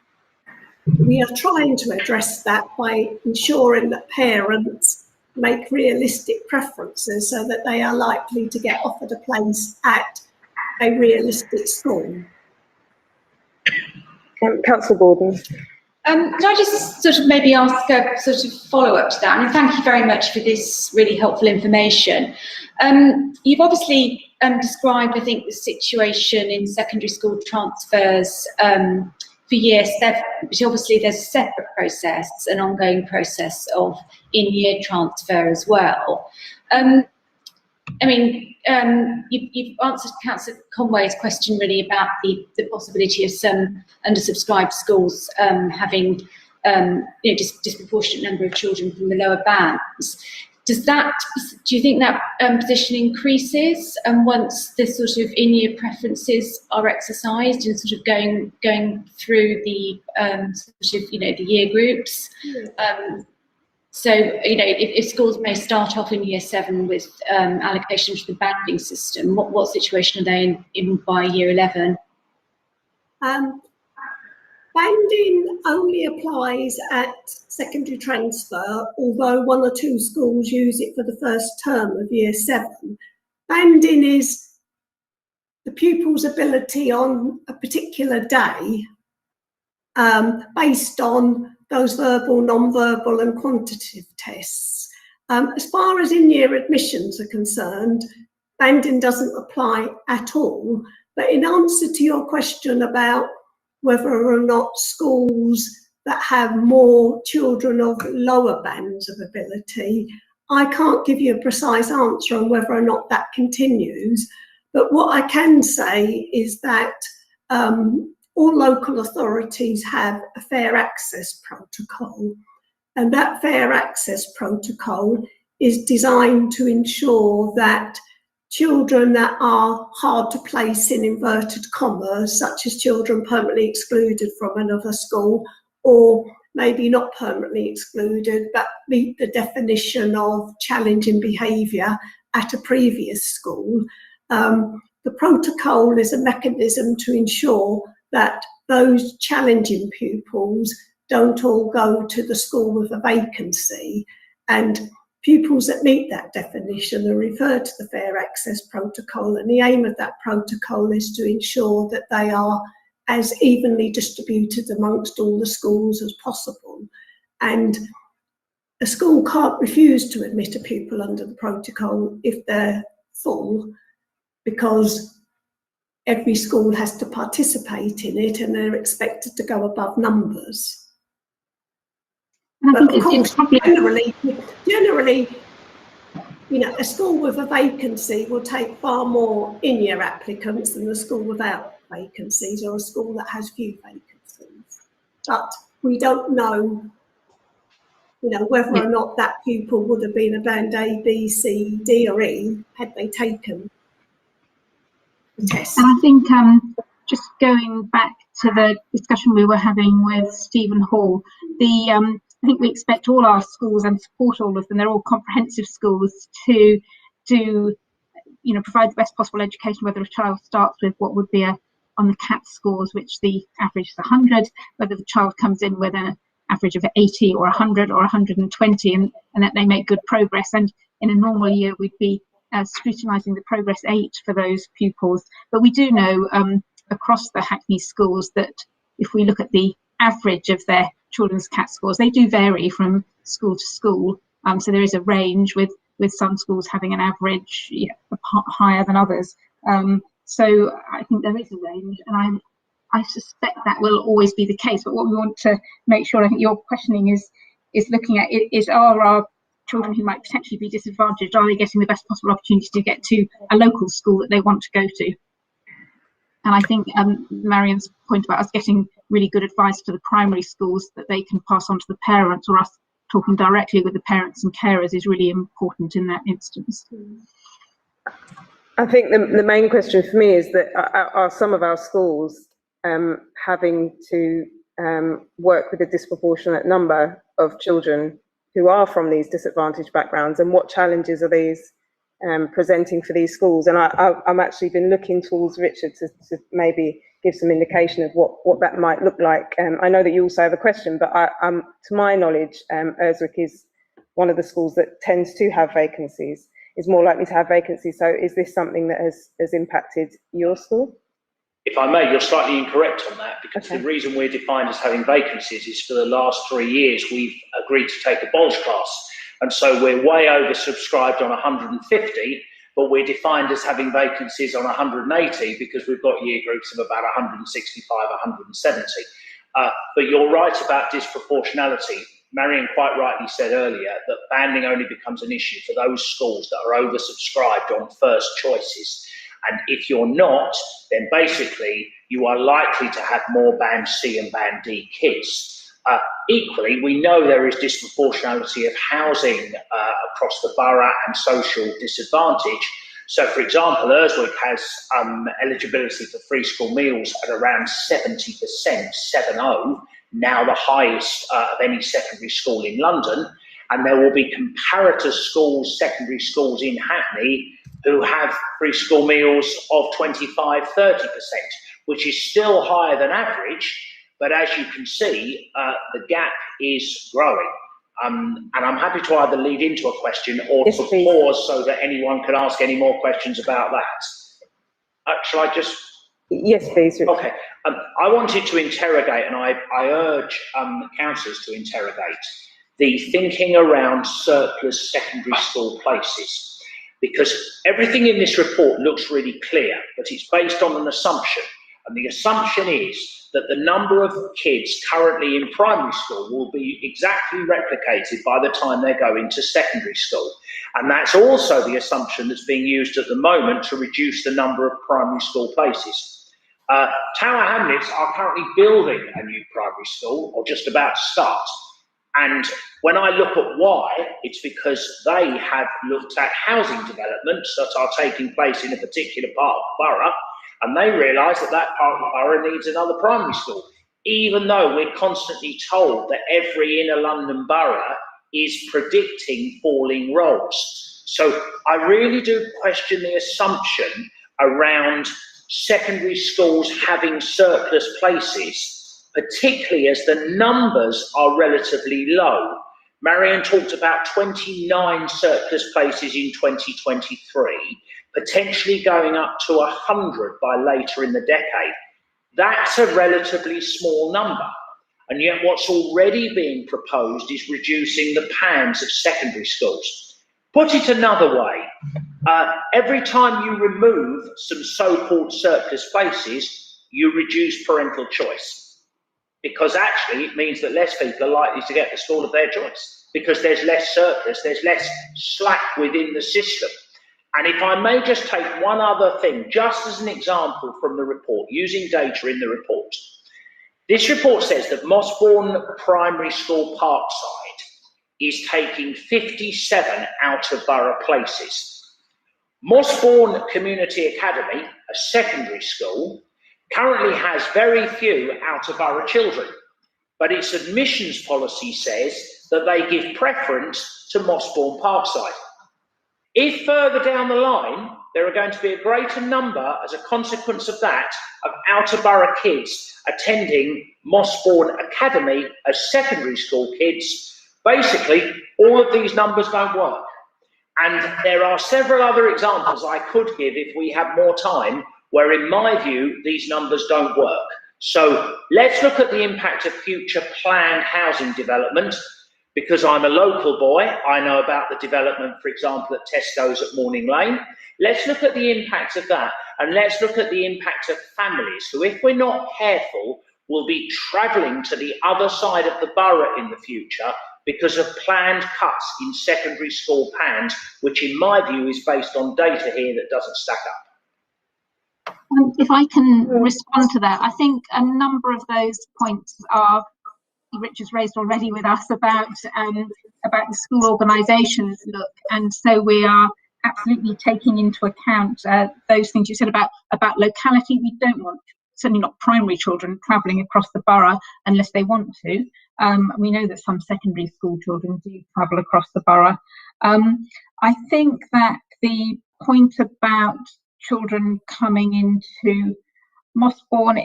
we are trying to address that by ensuring that parents make realistic preferences so that they are likely to get offered a place at a realistic school. Councillor Gordon. Can I just sort of maybe ask a sort of follow-up to that? And thank you very much for this really helpful information. You've obviously described, I think, the situation in secondary school transfers for year 7, but obviously there's a separate process, an ongoing process of in-year transfer as well. I mean, you've answered Councillor Conway's question really about the possibility of some undersubscribed schools having disproportionate number of children from the lower bands. Do you think that position increases once the sort of in-year preferences are exercised and sort of going through the sort of the year groups? So, if schools may start off in year 7 with allocation to the banding system, what situation are they in by year 11? Banding only applies at secondary transfer, although 1 or 2 schools use it for the first term of year 7. Banding is the pupil's ability on a particular day based on those verbal, non-verbal and quantitative tests. As far as in-year admissions are concerned, banding doesn't apply at all. But in answer to your question about whether or not schools that have more children of lower bands of ability, I can't give you a precise answer on whether or not that continues. But what I can say is that all local authorities have a fair access protocol, and that fair access protocol is designed to ensure that children that are hard to place in inverted commas, such as children permanently excluded from another school, or maybe not permanently excluded, but meet the definition of challenging behaviour at a previous school. The protocol is a mechanism to ensure that those challenging pupils don't all go to the school with a vacancy, and pupils that meet that definition are referred to the Fair Access Protocol, and the aim of that protocol is to ensure that they are as evenly distributed amongst all the schools as possible. And a school can't refuse to admit a pupil under the protocol if they're full, because every school has to participate in it and they're expected to go above numbers. But of course, generally, a school with a vacancy will take far more in-year applicants than a school without vacancies, or a school that has few vacancies. But we don't know, whether or not that pupil would have been a band A, B, C, D or E had they taken the test. And I think just going back to the discussion we were having with Stephen Hall, I think we expect all our schools and support all of them, they're all comprehensive schools, to provide the best possible education, whether a child starts with what would be on the CAT scores, which the average is 100, whether the child comes in with an average of 80 or 100 or 120, and that they make good progress. And in a normal year, we'd be scrutinising the progress 8 for those pupils. But we do know across the Hackney schools that if we look at the average of their children's CAT scores, they do vary from school to school. So there is a range with some schools having an average higher than others. So I think there is a range, and I suspect that will always be the case. But what we want to make sure, I think your questioning is looking at are our children who might potentially be disadvantaged, are they getting the best possible opportunity to get to a local school that they want to go to? And I think Marian's point about us getting really good advice to the primary schools that they can pass on to the parents, or us talking directly with the parents and carers, is really important in that instance. I think the main question for me is that are some of our schools having to work with a disproportionate number of children who are from these disadvantaged backgrounds, and what challenges are these presenting for these schools? And I'm actually been looking towards Richard to maybe give some indication of what that might look like. I know that you also have a question, but to my knowledge, Urswick is one of the schools that tends to have vacancies, is more likely to have vacancies. So is this something that has impacted your school? If I may, you're slightly incorrect on that, because the reason we're defined as having vacancies is for the last 3 years we've agreed to take a BOLS class. And so we're way oversubscribed on 150, but we're defined as having vacancies on 180 because we've got year groups of about 165, 170. But you're right about disproportionality. Marion quite rightly said earlier that banding only becomes an issue for those schools that are oversubscribed on first choices. And if you're not, then basically you are likely to have more Band C and Band D kids. Equally, we know there is disproportionality of housing across the borough and social disadvantage. So, for example, Urswick has eligibility for free school meals at around 70%, 7-0, now the highest of any secondary school in London. And there will be comparator schools, secondary schools in Hackney, who have free school meals of 25, 30%, which is still higher than average. But as you can see, the gap is growing. And I'm happy to either lead into a question or to pause so that anyone can ask any more questions about that. Shall I just? Yes, please. Okay. I wanted to interrogate, and I urge councillors to interrogate, the thinking around surplus secondary school places. Because everything in this report looks really clear, but it's based on an assumption. And the assumption is that the number of kids currently in primary school will be exactly replicated by the time they go into secondary school. And that's also the assumption that's being used at the moment to reduce the number of primary school places. Tower Hamlets are currently building a new primary school, or just about to start. And when I look at why, it's because they have looked at housing developments that are taking place in a particular part of the borough, and they realise that that part of the borough needs another primary school, even though we're constantly told that every inner London borough is predicting falling roles. So I really do question the assumption around secondary schools having surplus places, particularly as the numbers are relatively low. Marion talked about 29 surplus places in 2023, potentially going up to 100 by later in the decade. That's a relatively small number. And yet what's already being proposed is reducing the PANS of secondary schools. Put it another way, every time you remove some so-called surplus places, you reduce parental choice. Because actually it means that less people are likely to get the school of their choice, because there's less surplus, there's less slack within the system. And if I may just take one other thing, just as an example from the report, using data in the report. This report says that Mossbourne Primary School Parkside is taking 57 out-of-borough places. Mossbourne Community Academy, a secondary school, currently has very few out-of-borough children, but its admissions policy says that they give preference to Mossbourne Parkside. If further down the line, there are going to be a greater number, as a consequence of that, of out-of-borough kids attending Mossbourne Academy as secondary school kids, basically, all of these numbers don't work. And there are several other examples I could give if we have more time, where in my view, these numbers don't work. So let's look at the impact of future planned housing development. Because I'm a local boy, I know about the development, for example, at Tesco's at Morning Lane. Let's look at the impact of that, and let's look at the impact of families who, if we're not careful, will be travelling to the other side of the borough in the future because of planned cuts in secondary school plans, which in my view is based on data here that doesn't stack up. If I can respond to that, I think a number of those points are Richard's raised already with us about the school organisations look, and so we are absolutely taking into account those things you said about locality. We don't want, certainly not primary children, travelling across the borough unless they want to. We know that some secondary school children do travel across the borough. I think that the point about children coming into Mossbourne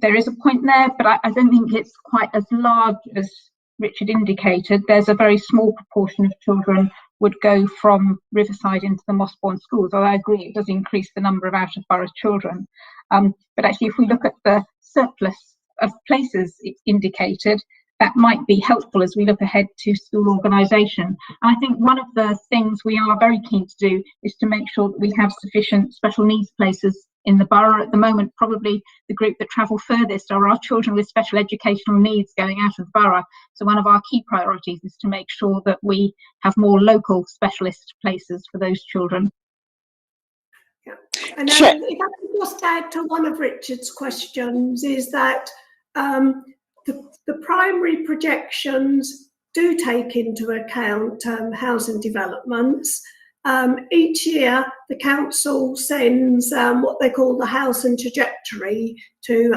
there is a point there, but I don't think it's quite as large as Richard indicated. There's a very small proportion of children would go from Riverside into the Mossbourne schools. Although I agree it does increase the number of out of borough children. But actually, if we look at the surplus of places indicated, that might be helpful as we look ahead to school organisation. And I think one of the things we are very keen to do is to make sure that we have sufficient special needs places in the borough. At the moment, probably the group that travel furthest are our children with special educational needs going out of the borough. So one of our key priorities is to make sure that we have more local specialist places for those children. Yeah. And if I could just add to one of Richard's questions, is that the primary projections do take into account housing developments. Each year, the council sends what they call the housing trajectory to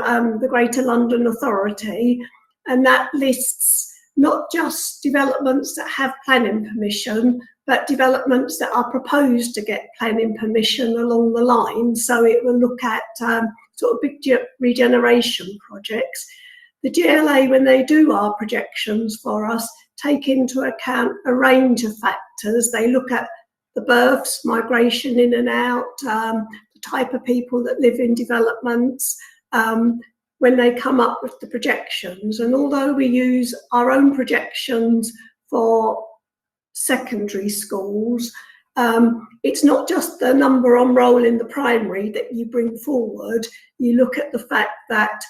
the Greater London Authority, and that lists not just developments that have planning permission, but developments that are proposed to get planning permission along the line. So it will look at sort of big regeneration projects. The GLA, when they do our projections for us, take into account a range of factors. They look at the births, migration in and out, the type of people that live in developments, when they come up with the projections. And although we use our own projections for secondary schools, it's not just the number on roll in the primary that you bring forward. You look at the fact that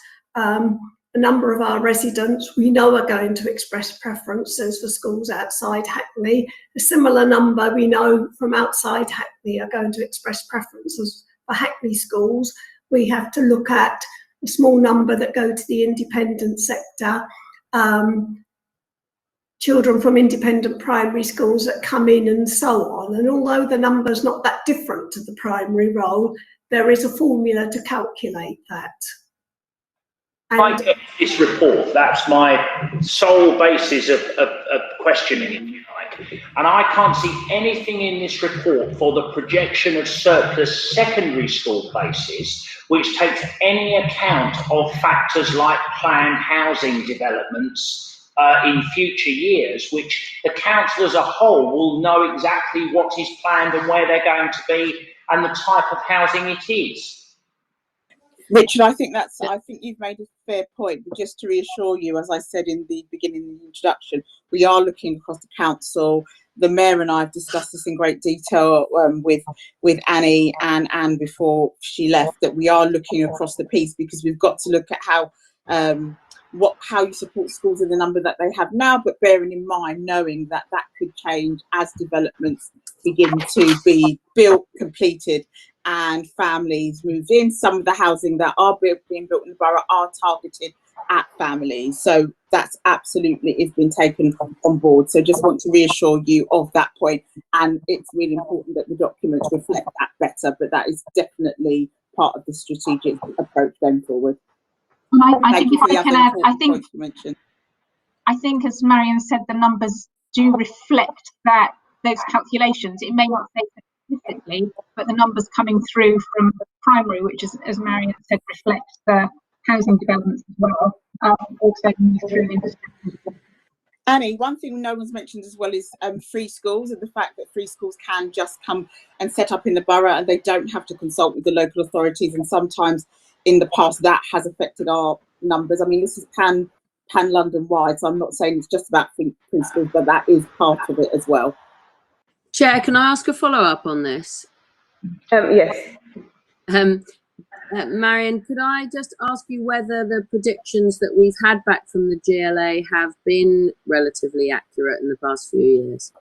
a number of our residents we know are going to express preferences for schools outside Hackney. A similar number we know from outside Hackney are going to express preferences for Hackney schools. We have to look at a small number that go to the independent sector, children from independent primary schools that come in and so on. And although the number's not that different to the primary roll, there is a formula to calculate that. I get this report, that's my sole basis of questioning, if you like. And I can't see anything in this report for the projection of surplus secondary school places, which takes any account of factors like planned housing developments in future years, which the council as a whole will know exactly what is planned and where they're going to be and the type of housing it is. Richard, I think you've made a fair point, but just to reassure you, as I said in the beginning of the introduction, we are looking across the council. The Mayor and I have discussed this in great detail with Annie and Anne before she left, that we are looking across the piece, because we've got to look at how you support schools in the number that they have now, but bearing in mind, knowing that that could change as developments begin to be built, completed, and families moved in. Some of the housing that are being built in the borough are targeted at families. So that's absolutely is been taken on board. So just want to reassure you of that point. And it's really important that the documents reflect that better, but that is definitely part of the strategic approach going forward. I think if I can add, I think as Marion said, the numbers do reflect that those calculations. It may not say specifically, but the numbers coming through from primary, which is, as Marion said, reflects the housing developments as well, also move through into. Annie, one thing no one's mentioned as well is free schools, and the fact that free schools can just come and set up in the borough and they don't have to consult with the local authorities, and sometimes in the past that has affected our numbers. I mean, this can pan-London wide. So I'm not saying it's just about principals, but that is part of it as well. Chair, can I ask a follow-up on this? Yes. Marion, could I just ask you whether the predictions that we've had back from the GLA have been relatively accurate in the past few years?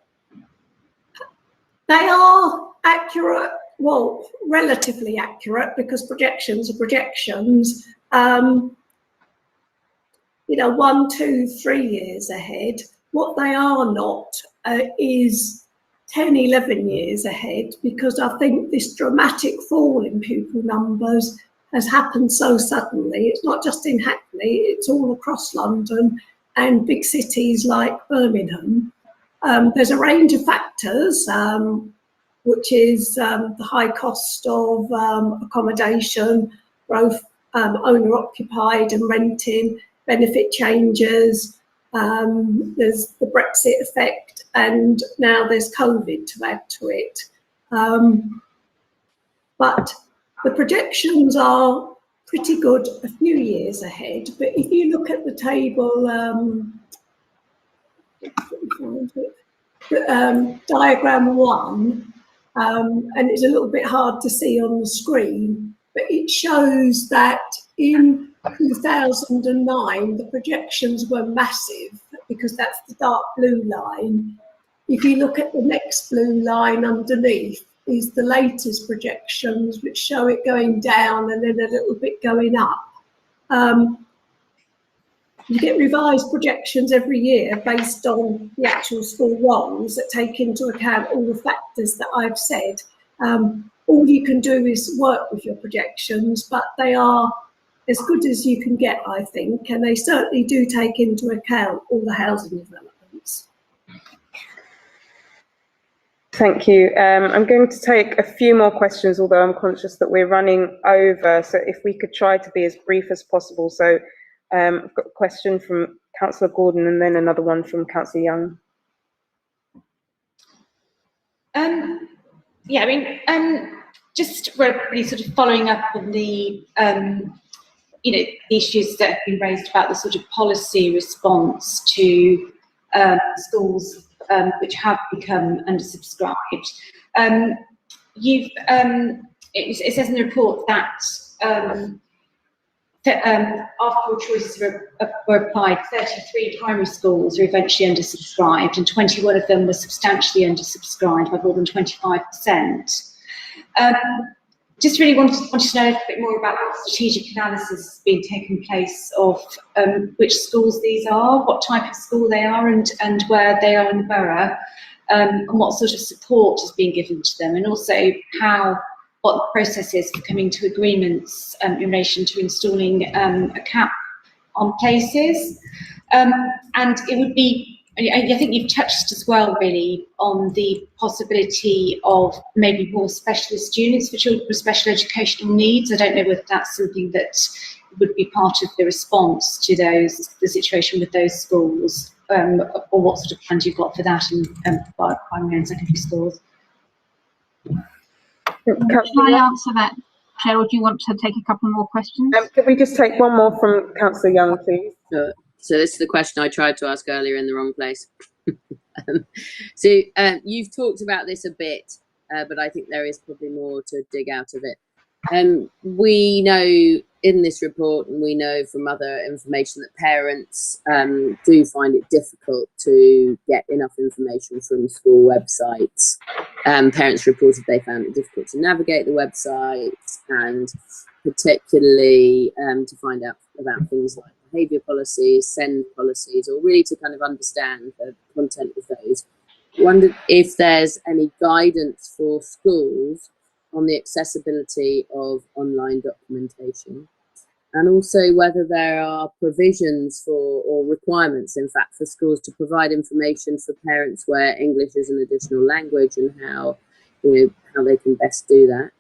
They are accurate, well, relatively accurate, because projections are projections. 1, 2, 3 years ahead. What they are not is 10, 11 years ahead, because I think this dramatic fall in pupil numbers has happened so suddenly. It's not just in Hackney, it's all across London and big cities like Birmingham. There's a range of factors, which is the high cost of accommodation, growth, owner-occupied and renting, benefit changes, there's the Brexit effect, and now there's COVID to add to it. But the projections are pretty good a few years ahead. But if you look at the table, diagram 1, and it's a little bit hard to see on the screen, but it shows that in 2009, the projections were massive, because that's the dark blue line. If you look at the next blue line underneath, is the latest projections, which show it going down and then a little bit going up. You get revised projections every year based on the actual school rolls that take into account all the factors that I've said. All you can do is work with your projections, but they are as good as you can get, I think, and they certainly do take into account all the housing developments. Thank you. I'm going to take a few more questions, although I'm conscious that we're running over. So if we could try to be as brief as possible. So I've got a question from Councillor Gordon and then another one from Councillor Young. Yeah, I mean, just really sort of following up on the, the issues that have been raised about the sort of policy response to schools which have become undersubscribed. It says in the report that after all choices were applied, 33 primary schools are eventually undersubscribed, and 21 of them were substantially undersubscribed by more than 25%. Just really wanted to know a little bit more about what strategic analysis being taken place of which schools these are, what type of school they are, and where they are in the borough, and what sort of support is being given to them, and also what the process is for coming to agreements in relation to installing a cap on places. And it would be, I think you've touched as well, really, on the possibility of maybe more specialist units for children with special educational needs. I don't know whether that's something that would be part of the response to the situation with those schools, or what sort of plans you've got for that in primary and secondary schools. Can I answer that, Chair, or do you want to take a couple more questions? Can we just take one more from Councillor Young, please? Sure. So this is the question I tried to ask earlier in the wrong place. So you've talked about this a bit, but I think there is probably more to dig out of it. We know in this report, and we know from other information, that parents do find it difficult to get enough information from school websites. Parents reported they found it difficult to navigate the websites, and particularly to find out about things like behaviour policies, SEND policies, or really to kind of understand the content of those. Wondered if there's any guidance for schools on the accessibility of online documentation, and also whether there are provisions for, or requirements in fact, for schools to provide information for parents where English is an additional language, and how they can best do that.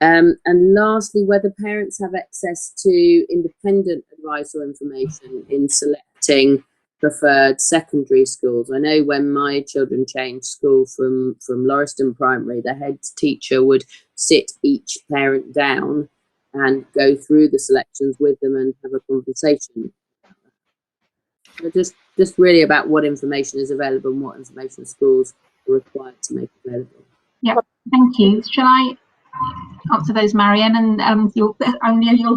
And lastly, whether parents have access to independent advice or information in selecting preferred secondary schools. I know when my children changed school from Lauriston Primary, the head teacher would sit each parent down and go through the selections with them and have a conversation. Just really about what information is available and what information schools are required to make available. Yeah, thank you. Shall I answer those, Marianne, and you'll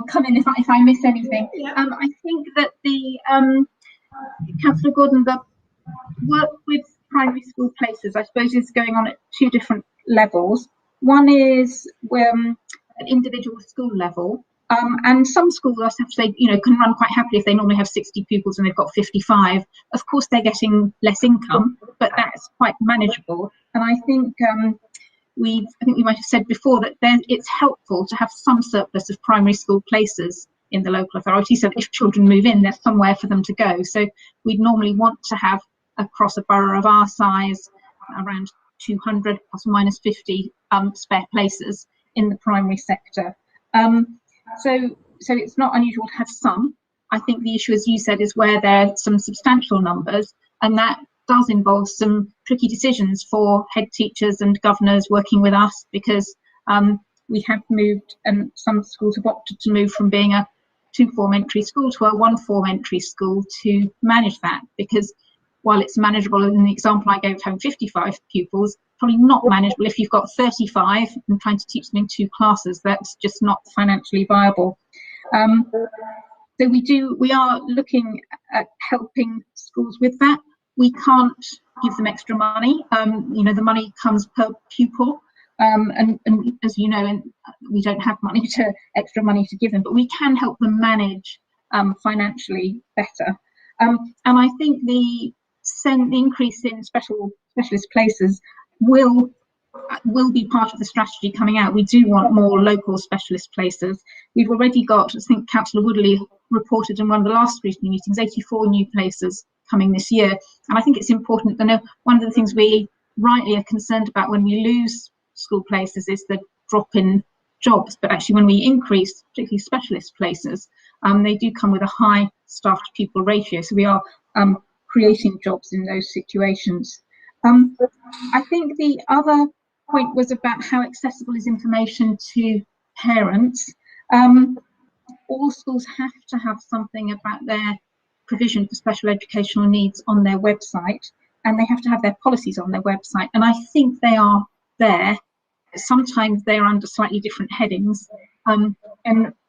come in if I miss anything. Yeah. I think that the Councillor Gordon, the work with primary school places, I suppose, is going on at two different levels. One is at individual school level, and some schools, I have to say, can run quite happily if they normally have 60 pupils and they've got 55. Of course, they're getting less income, but that's quite manageable. And I think we might have said before that it's helpful to have some surplus of primary school places in the local authority, so that if children move in, there's somewhere for them to go. So we'd normally want to have, across a borough of our size, around 200 plus or minus 50 spare places in the primary sector. So it's not unusual to have some. I think the issue, as you said, is where there are some substantial numbers, and that does involve some tricky decisions for head teachers and governors working with us, because we have moved, and some schools have opted to move from being a 2-form entry school to a 1-form entry school to manage that, because while it's manageable in the example I gave of having 55 pupils, probably not manageable if you've got 35 and trying to teach them in 2 classes. That's just not financially viable. So we are looking at helping schools with that. We can't give them extra money. The money comes per pupil, and as you know, and we don't have extra money to give them, but we can help them manage financially better. And I think the increase in specialist places will be part of the strategy coming out. We do want more local specialist places. We've already got, I think Councillor Woodley reported in one of the last scrutiny meetings, 84 new places coming this year. And I think it's important. I know one of the things we rightly are concerned about when we lose school places is the drop in jobs, but actually when we increase, particularly specialist places, they do come with a high staff to pupil ratio. So we are creating jobs in those situations. I think the other point was about how accessible is information to parents. All schools have to have something about their provision for special educational needs on their website, and they have to have their policies on their website. And I think they are there. Sometimes they're under slightly different headings. And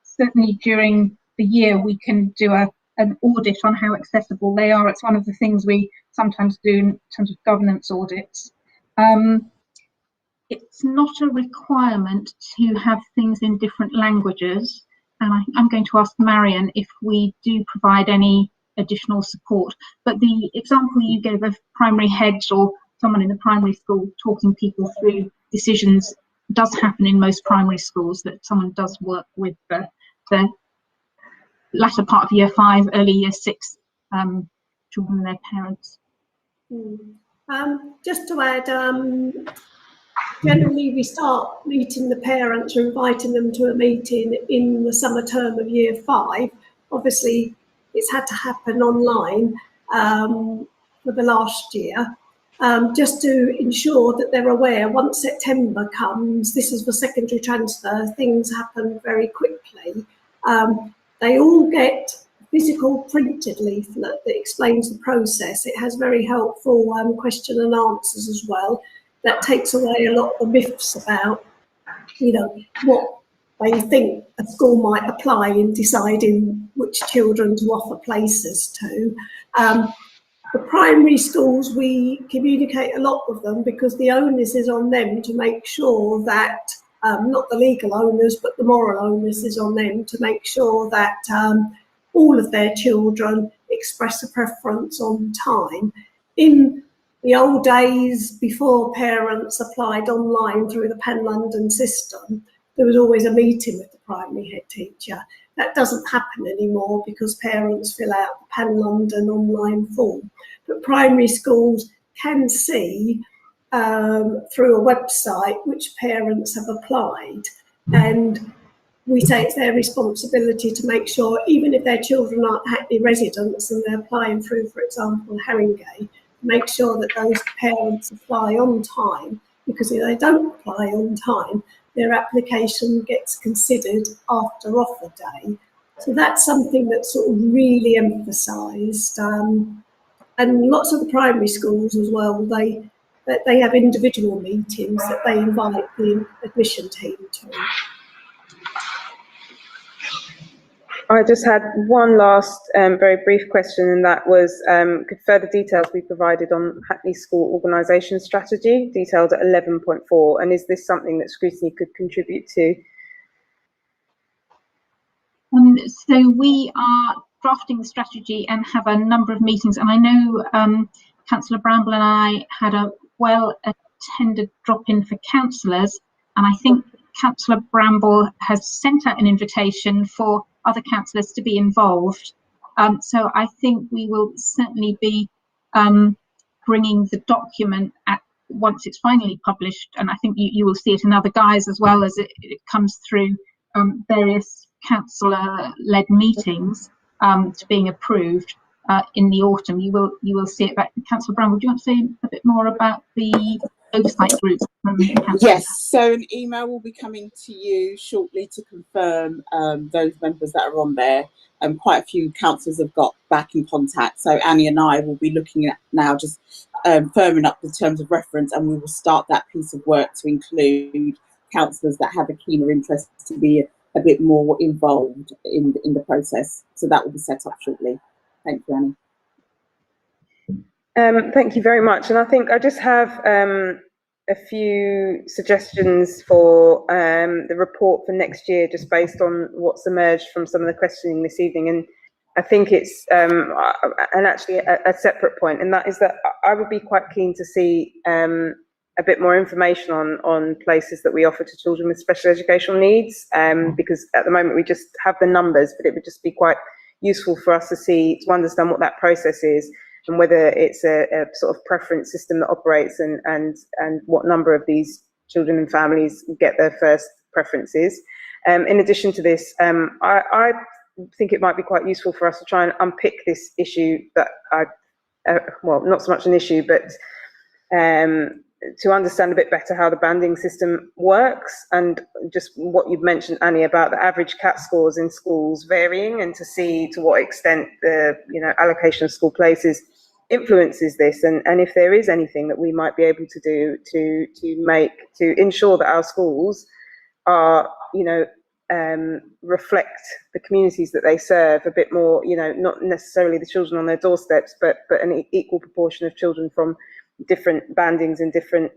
certainly during the year, we can do an audit on how accessible they are. It's one of the things we sometimes do in terms of governance audits. It's not a requirement to have things in different languages. And I'm going to ask Marion if we do provide any additional support. But the example you gave of primary heads or someone in the primary school talking people through decisions does happen in most primary schools, that someone does work with the latter part of year 5, early year 6 children and their parents. Just to add, generally we start meeting the parents or inviting them to a meeting in the summer term of year 5. Obviously, it's had to happen online for the last year, just to ensure that they're aware once September comes, this is for secondary transfer, things happen very quickly. They all get a physical printed leaflet that explains the process. It has very helpful question and answers as well. That takes away a lot of the myths about, what they think a school might apply in deciding which children to offer places to. The primary schools, we communicate a lot with them because the onus is on them to make sure that, not the legal onus, but the moral onus is on them to make sure that all of their children express a preference on time. In the old days, before parents applied online through the Pan London system, there was always a meeting with the primary head teacher. That doesn't happen anymore because parents fill out the Pan London online form. But primary schools can see through a website which parents have applied. And we say it's their responsibility to make sure, even if their children aren't Hackney residents and they're applying through, for example, Haringey, make sure that those parents apply on time, because if they don't apply on time, their application gets considered after offer day. So that's something that's sort of really emphasised. And lots of the primary schools as well, they have individual meetings that they invite the admission team to. I just had one last very brief question, and that was, could further details be provided on Hackney School organisation strategy, detailed at 11.4, and is this something that Scrutiny could contribute to? So we are drafting the strategy and have a number of meetings, and I know Councillor Bramble and I had a well-attended drop-in for councillors, and I think Councillor Bramble has sent out an invitation for other councillors to be involved. So I think we will certainly be bringing the document once it's finally published, and I think you will see it in other guise as well as it comes through various councillor-led meetings to being approved in the autumn. You will see it. But Councillor Bramble, do you want to say a bit more about the oversight group? Yes, so an email will be coming to you shortly to confirm those members that are on there. Quite a few councillors have got back in contact, so Annie and I will be looking at now just firming up the terms of reference, and we will start that piece of work to include councillors that have a keener interest to be a bit more involved in the process. So that will be set up shortly. Thank you, Annie. Thank you very much. And I think I just have a few suggestions for the report for next year, just based on what's emerged from some of the questioning this evening. And I think it's and actually a separate point, and that is that I would be quite keen to see a bit more information on places that we offer to children with special educational needs, because at the moment we just have the numbers, but it would just be quite useful for us to understand what that process is, and whether it's a sort of preference system that operates, and what number of these children and families get their first preferences. In addition to this, I think it might be quite useful for us to try and unpick this issue that well, not so much an issue, but to understand a bit better how the banding system works, and just what you've mentioned, Annie, about the average CAT scores in schools varying, and to see to what extent the allocation of school places influences this, and if there is anything that we might be able to do to ensure that our schools are reflect the communities that they serve a bit more, not necessarily the children on their doorsteps, but an equal proportion of children from different bandings and different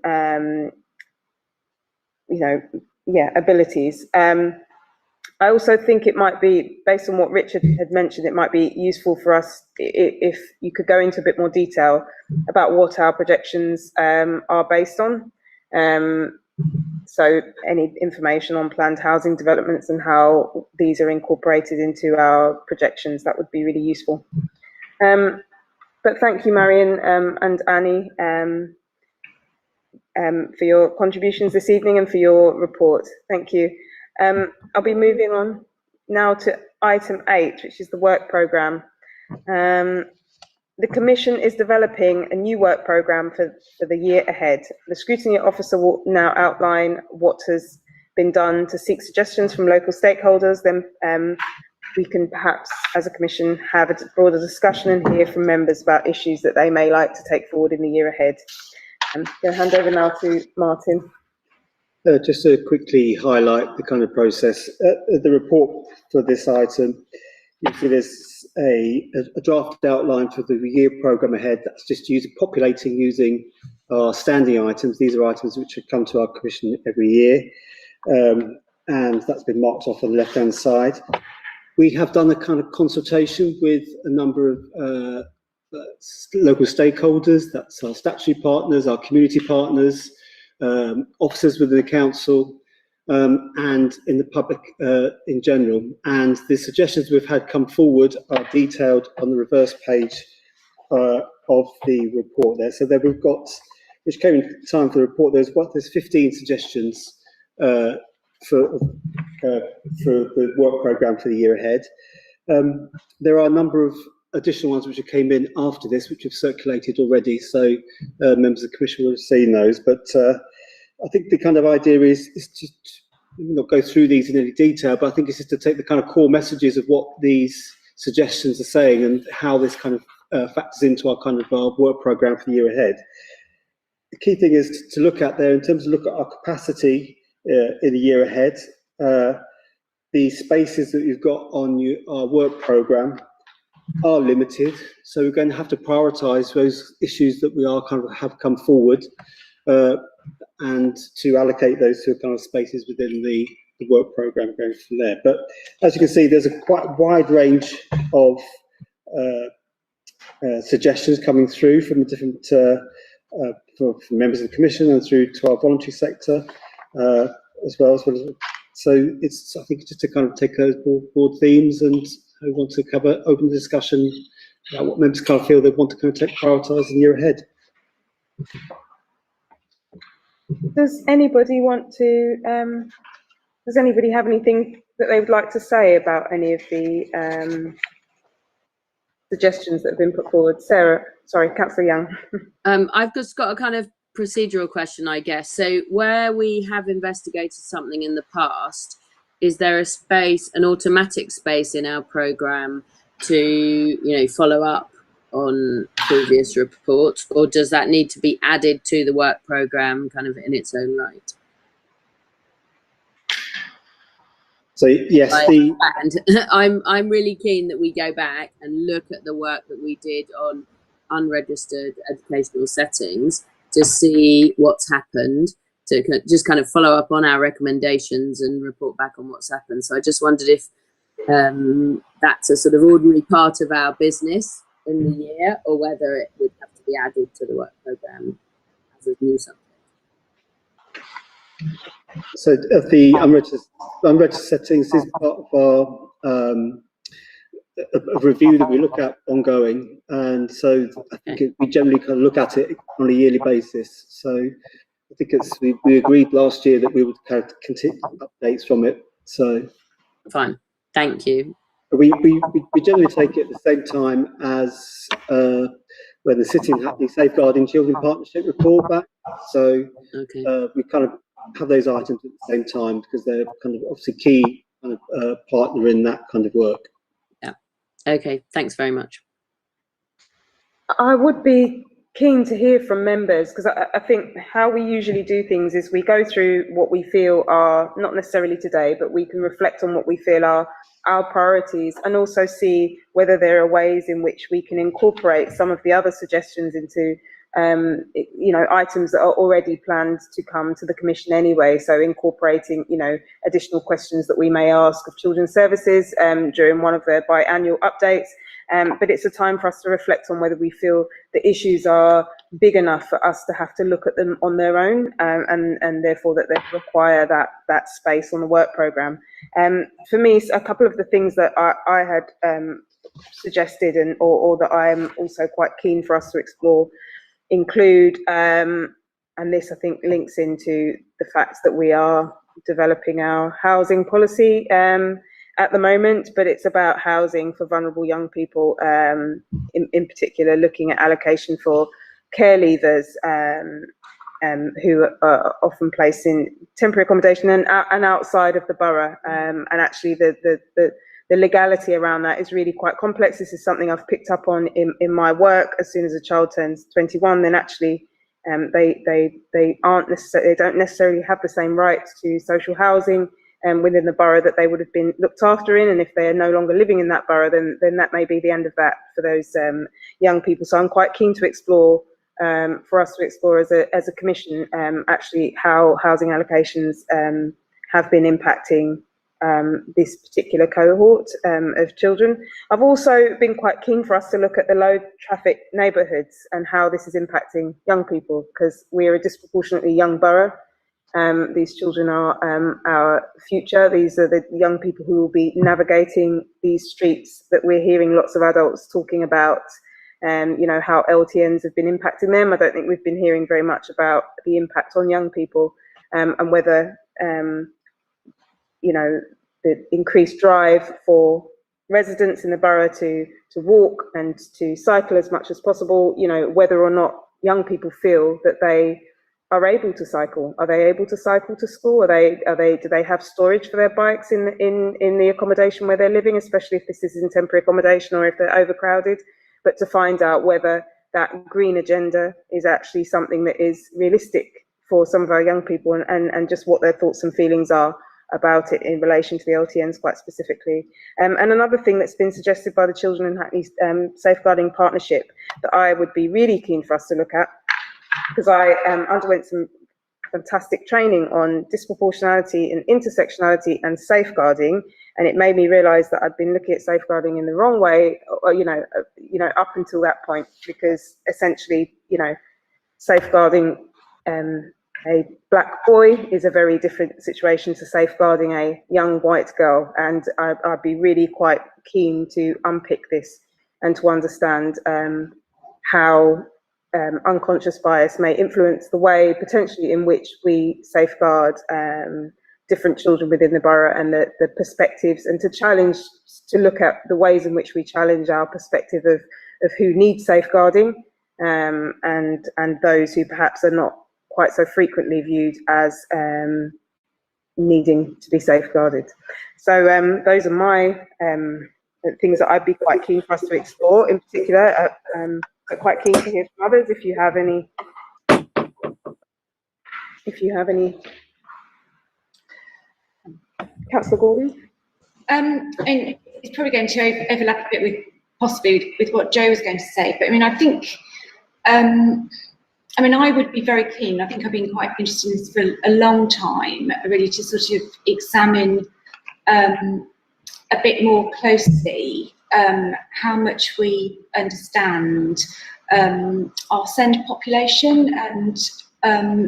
abilities. I also think it might be, based on what Richard had mentioned, it might be useful for us if you could go into a bit more detail about what our projections are based on. So any information on planned housing developments and how these are incorporated into our projections, that would be really useful. But thank you, Marion and Annie, for your contributions this evening and for your report. Thank you. I'll be moving on now to item 8, which is the work programme. The Commission is developing a new work programme for the year ahead. The Scrutiny Officer will now outline what has been done to seek suggestions from local stakeholders. Then we can perhaps, as a Commission, have a broader discussion and hear from members about issues that they may like to take forward in the year ahead. I'm going to hand over now to Martin. Just to quickly highlight the kind of process, the report for this item, you see there's a draft outline for the year programme ahead that's just populating using our standing items. These are items which have come to our Commission every year, and that's been marked off on the left-hand side. We have done a kind of consultation with a number of local stakeholders. That's our statutory partners, our community partners, officers within the council, and in the public in general. And the suggestions we've had come forward are detailed on the reverse page of the report there. So there we've got, which came in time for the report, there's 15 suggestions for the work programme for the year ahead. There are a number of additional ones which came in after this, which have circulated already, so members of the Commission will have seen those. But I think the kind of idea is to not go through these in any detail, but I think it's just to take the kind of core messages of what these suggestions are saying and how this kind of factors into our kind of our work programme for the year ahead. The key thing is to look at there, in terms of look at our capacity in the year ahead, the spaces that you've got on our work programme are limited, so we're going to have to prioritise those issues that we are kind of have come forward, and to allocate those to kind of spaces within the work programme going from there. But as you can see, there's a quite wide range of suggestions coming through from the different from members of the Commission and through to our voluntary sector as well. So it's, I think, just to kind of take those broad themes, and I want to cover open discussion about what members kind of feel they want to kind of prioritise in the year ahead. Does anybody want to? Does anybody have anything that they would like to say about any of the suggestions that have been put forward? Sarah, sorry, Councillor Young. I've just got a kind of procedural question, I guess. So where we have investigated something in the past, is there a space, an automatic space in our programme to, follow up on previous reports, or does that need to be added to the work programme kind of in its own right? So yes, I'm really keen that we go back and look at the work that we did on unregistered educational settings to see what's happened, to just kind of follow up on our recommendations and report back on what's happened. So I just wondered if that's a sort of ordinary part of our business in the year, or whether it would have to be added to the work programme as a new subject. So of the unregistered settings is part of our a review that we look at ongoing, and so I think we generally kind of look at it on a yearly basis. So I think we agreed last year that we would kind of continue updates from it. So fine, thank you. We generally take it at the same time as when the City and Happily Safeguarding Children Partnership report back. So we kind of have those items at the same time because they're kind of obviously key kind of partner in that kind of work. Yeah. Okay. Thanks very much. I would be keen to hear from members, because I think how we usually do things is we go through what we feel are, not necessarily today, but we can reflect on what we feel are our priorities, and also see whether there are ways in which we can incorporate some of the other suggestions into items that are already planned to come to the Commission anyway. So incorporating, additional questions that we may ask of Children's Services during one of their biannual updates. But it's a time for us to reflect on whether we feel the issues are big enough for us to have to look at them on their own, and therefore that they require that space on the work programme. For me, a couple of the things that I had suggested or that I'm also quite keen for us to explore include, and this I think links into the fact that we are developing our housing policy at the moment, but it's about housing for vulnerable young people, in particular looking at allocation for care leavers who are often placed in temporary accommodation and outside of the borough, and actually the legality around that is really quite complex. This is something I've picked up on in my work. As soon as a child turns 21, then actually they don't necessarily have the same rights to social housing within the borough that they would have been looked after in, and if they are no longer living in that borough, then that may be the end of that for those young people. So I'm quite keen to explore, for us to explore as a Commission, actually how housing allocations have been impacting this particular cohort of children. I've also been quite keen for us to look at the low traffic neighbourhoods and how this is impacting young people, because we are a disproportionately young borough. These children are our future. These are the young people who will be navigating these streets that we're hearing lots of adults talking about, how LTNs have been impacting them. I don't think we've been hearing very much about the impact on young people, and whether, the increased drive for residents in the borough to walk and to cycle as much as possible, whether or not young people feel that they are able to cycle? Are they able to cycle to school? Do they have storage for their bikes in the accommodation where they're living, especially if this is in temporary accommodation or if they're overcrowded? But to find out whether that green agenda is actually something that is realistic for some of our young people, and just what their thoughts and feelings are about it in relation to the LTNs quite specifically. And another thing that's been suggested by the Children in Hackney Safeguarding Partnership that I would be really keen for us to look at, because I underwent some fantastic training on disproportionality and intersectionality and safeguarding, and it made me realise that I'd been looking at safeguarding in the wrong way, up until that point, because essentially, safeguarding a black boy is a very different situation to safeguarding a young white girl, and I'd be really quite keen to unpick this and to understand how unconscious bias may influence the way potentially in which we safeguard different children within the borough, and the perspectives, and to look at the ways in which we challenge our perspective of who needs safeguarding, and those who perhaps are not quite so frequently viewed as needing to be safeguarded. So those are my things that I'd be quite keen for us to explore in particular. But quite keen to hear from others if you have any. Councillor Gordon? And it's probably going to overlap a bit with what Jo was going to say, but I mean, I think, I would be very keen. I think I've been quite interested in this for a long time, really, to sort of examine a bit more closely how much we understand our SEND population and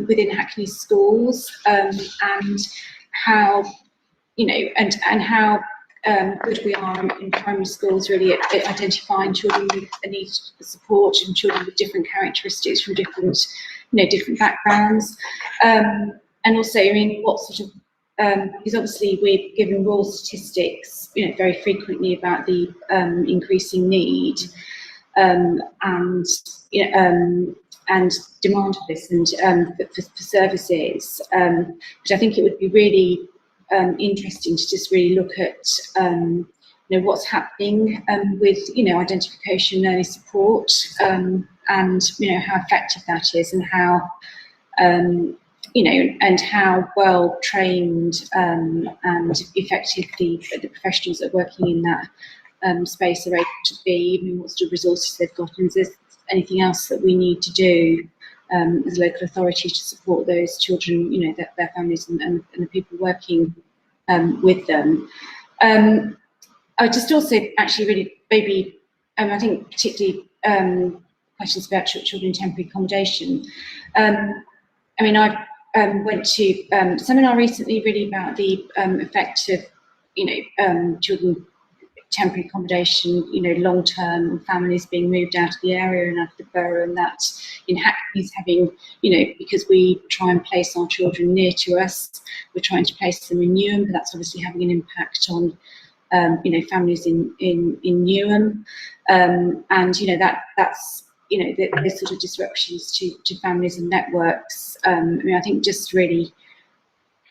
within Hackney schools, and how, and how good we are in primary schools, really, at identifying children with a need for support, and children with different characteristics from different backgrounds, and also, what sort of, because obviously we're given raw statistics, very frequently about the increasing need, and demand for this, and for services, which I think it would be really interesting to just really look at what's happening with identification and early support, and how effective that is, and how and how well trained and effective the professionals that are working in that space are able to be, what sort of resources they've got, and is there anything else that we need to do as local authorities to support those children, their families and the people working with them. I would just also actually really maybe, I think particularly questions about children in temporary accommodation. I went to a seminar recently really about the effect of, children temporary accommodation, long-term families being moved out of the area and out of the borough, and that in Hackney's having, because we try and place our children near to us, we're trying to place them in Newham, but that's obviously having an impact on, families in Newham, and that's there's sort of disruptions to families and networks. I think just really,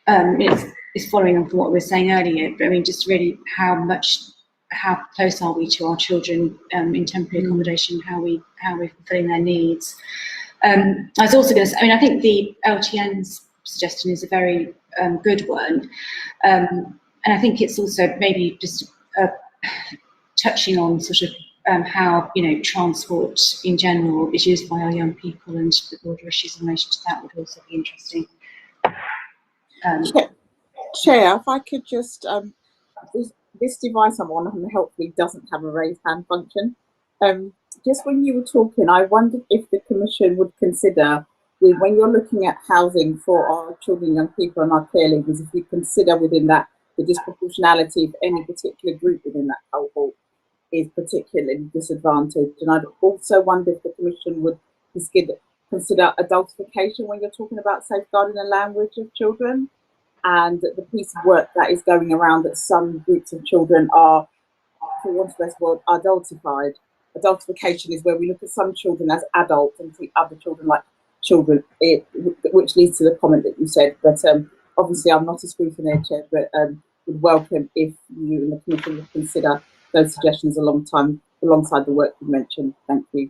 it's following on from what we were saying earlier, but just really how close are we to our children in temporary accommodation, how we're fulfilling their needs. I was also going to say, I think the LTN's suggestion is a very good one, and I think it's also maybe just touching on sort of how transport in general is used by our young people, and the broader issues in relation to that would also be interesting. Chair, if I could just, this device I'm on hopefully doesn't have a raise hand function. Just when you were talking, I wondered if the Commission would consider, when you're looking at housing for our children, young people and our care leavers, if you consider within that the disproportionality of any particular group within that cohort is particularly disadvantaged. And I'd also wonder if the Commission would consider adultification when you're talking about safeguarding the language of children, and the piece of work that is going around that some groups of children are, for want of the best word, adultified. Adultification is where we look at some children as adults and treat other children like children, which leads to the comment that you said. But obviously, I'm not a Scrutiny chair, but would welcome if you and the Commission would consider those suggestions alongside the work you mentioned. Thank you.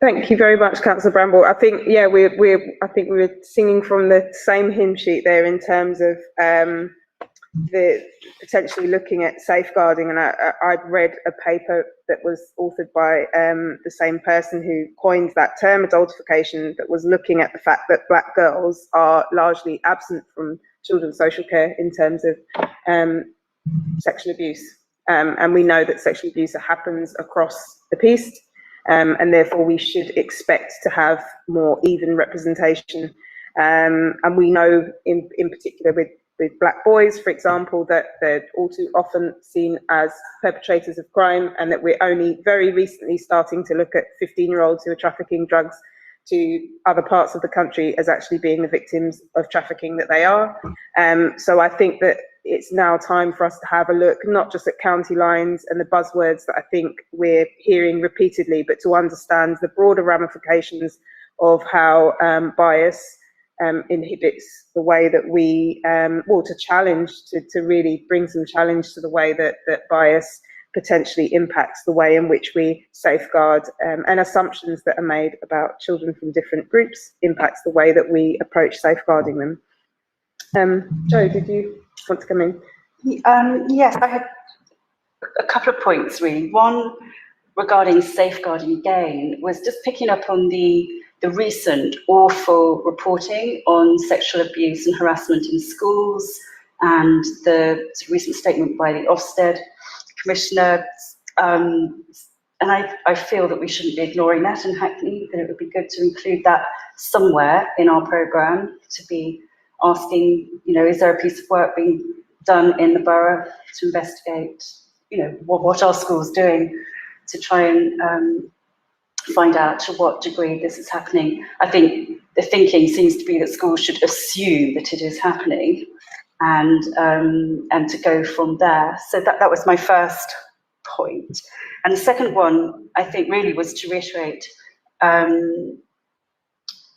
Thank you very much, Councillor Bramble. I think, yeah, I think we were singing from the same hymn sheet there in terms of the potentially looking at safeguarding, and I'd read a paper that was authored by the same person who coined that term, adultification, that was looking at the fact that black girls are largely absent from children's social care in terms of sexual abuse, and we know that sexual abuse happens across the piece, and therefore we should expect to have more even representation, and we know in particular with black boys, for example, that they're all too often seen as perpetrators of crime, and that we're only very recently starting to look at 15-year-olds who are trafficking drugs to other parts of the country as actually being the victims of trafficking that they are. So I think that it's now time for us to have a look, not just at county lines and the buzzwords that I think we're hearing repeatedly, but to understand the broader ramifications of how bias inhibits the way that we, to challenge, to really bring some challenge to the way that bias potentially impacts the way in which we safeguard, and assumptions that are made about children from different groups impacts the way that we approach safeguarding them. Jo, did you want to come in? Yes, I had a couple of points really. One regarding safeguarding again was just picking up on the recent awful reporting on sexual abuse and harassment in schools, and the recent statement by the Ofsted Commissioner. And I feel that we shouldn't be ignoring that in Hackney, that it would be good to include that somewhere in our programme, to be asking, is there a piece of work being done in the borough to investigate, what are schools doing to try and find out to what degree this is happening. I think the thinking seems to be that schools should assume that it is happening, and to go from there. So that was my first point. And the second one, I think, really was to reiterate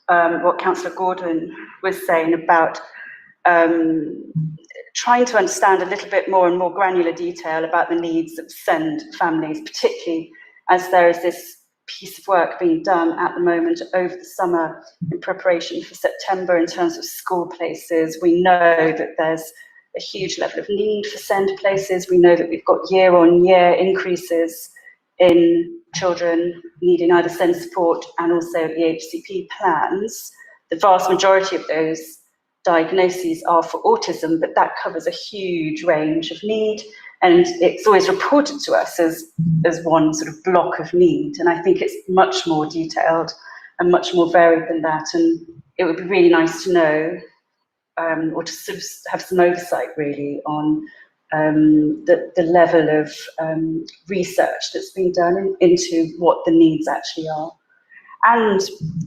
what Councillor Gordon was saying about trying to understand a little bit more and more granular detail about the needs of SEND families, particularly as there is this piece of work being done at the moment over the summer in preparation for September in terms of school places. We know that there's a huge level of need for SEND places. We know that we've got year-on-year increases in children needing either SEND support and also the HCP plans. The vast majority of those diagnoses are for autism, but that covers a huge range of need, and it's always reported to us as one sort of block of need, and I think it's much more detailed and much more varied than that, and it would be really nice to know, or to sort of have some oversight really on the level of research that's been done into what the needs actually are, and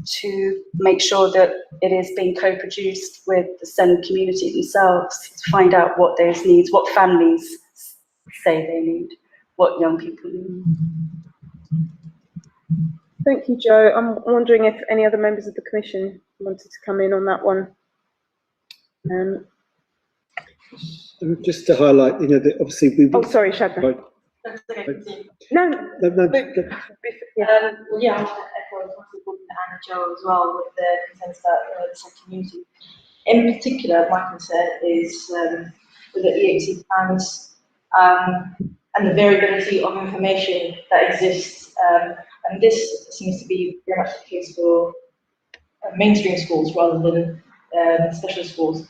to make sure that it is being co-produced with the SEND community themselves to find out what those needs, what families say they need, what young people need. Thank you, Jo. I'm wondering if any other members of the Commission wanted to come in on that one. Just to highlight, that obviously we. Oh, sorry, Shadna. Right. No. Yeah, I want to echo Councillor Gordon and Jo as well with the concerns about the SEND community. In particular, my concern is with the EHC plans and the variability of information that exists, and this seems to be very much the case for mainstream schools rather than special schools.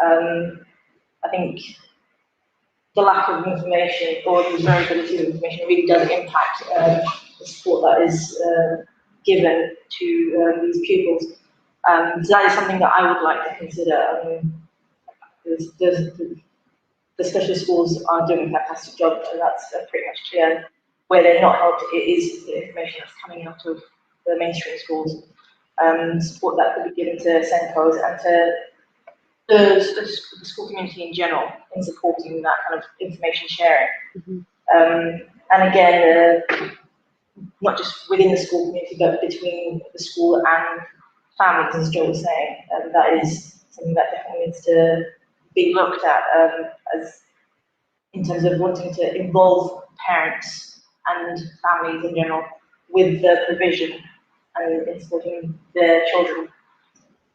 I think the lack of information or the variability of information really does impact the support that is given to these pupils. So that is something that I would like to consider. The special schools are doing a fantastic job, and that's pretty much clear. Where they're not helped, it is the information that's coming out of the mainstream schools. Support that could be given to SENCOs and to the school community in general in supporting that kind of information sharing. And again, not just within the school community, but between the school and families, as Joel was saying, and that is something that definitely needs to be looked at as in terms of wanting to involve parents and families in general with the provision and in supporting their children,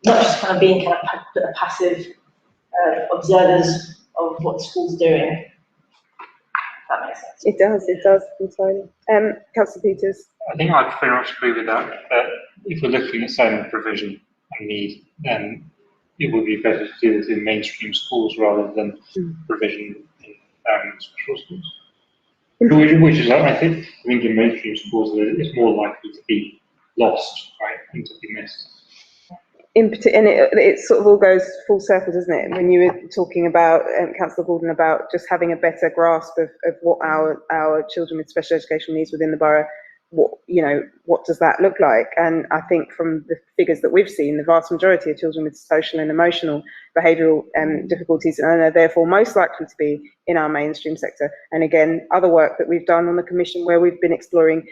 not just kind of being kind of passive observers of what the school's doing. If that makes sense. It does entirely. Councillor Peters. I think I'd very much agree with that. If we're looking at SEND provision and need, then it would be better to do this in mainstream schools rather than provision in special schools. Which is, I think in mainstream schools it's more likely to be lost, right, and to be missed. And it sort of all goes full circle, doesn't it? When you were talking about, Councillor Gordon, about just having a better grasp of what our children with special educational needs within the borough, what does that look like? And I think from the figures that we've seen, the vast majority of children with social and emotional behavioural difficulties are therefore most likely to be in our mainstream sector. And again, other work that we've done on the Commission where we've been exploring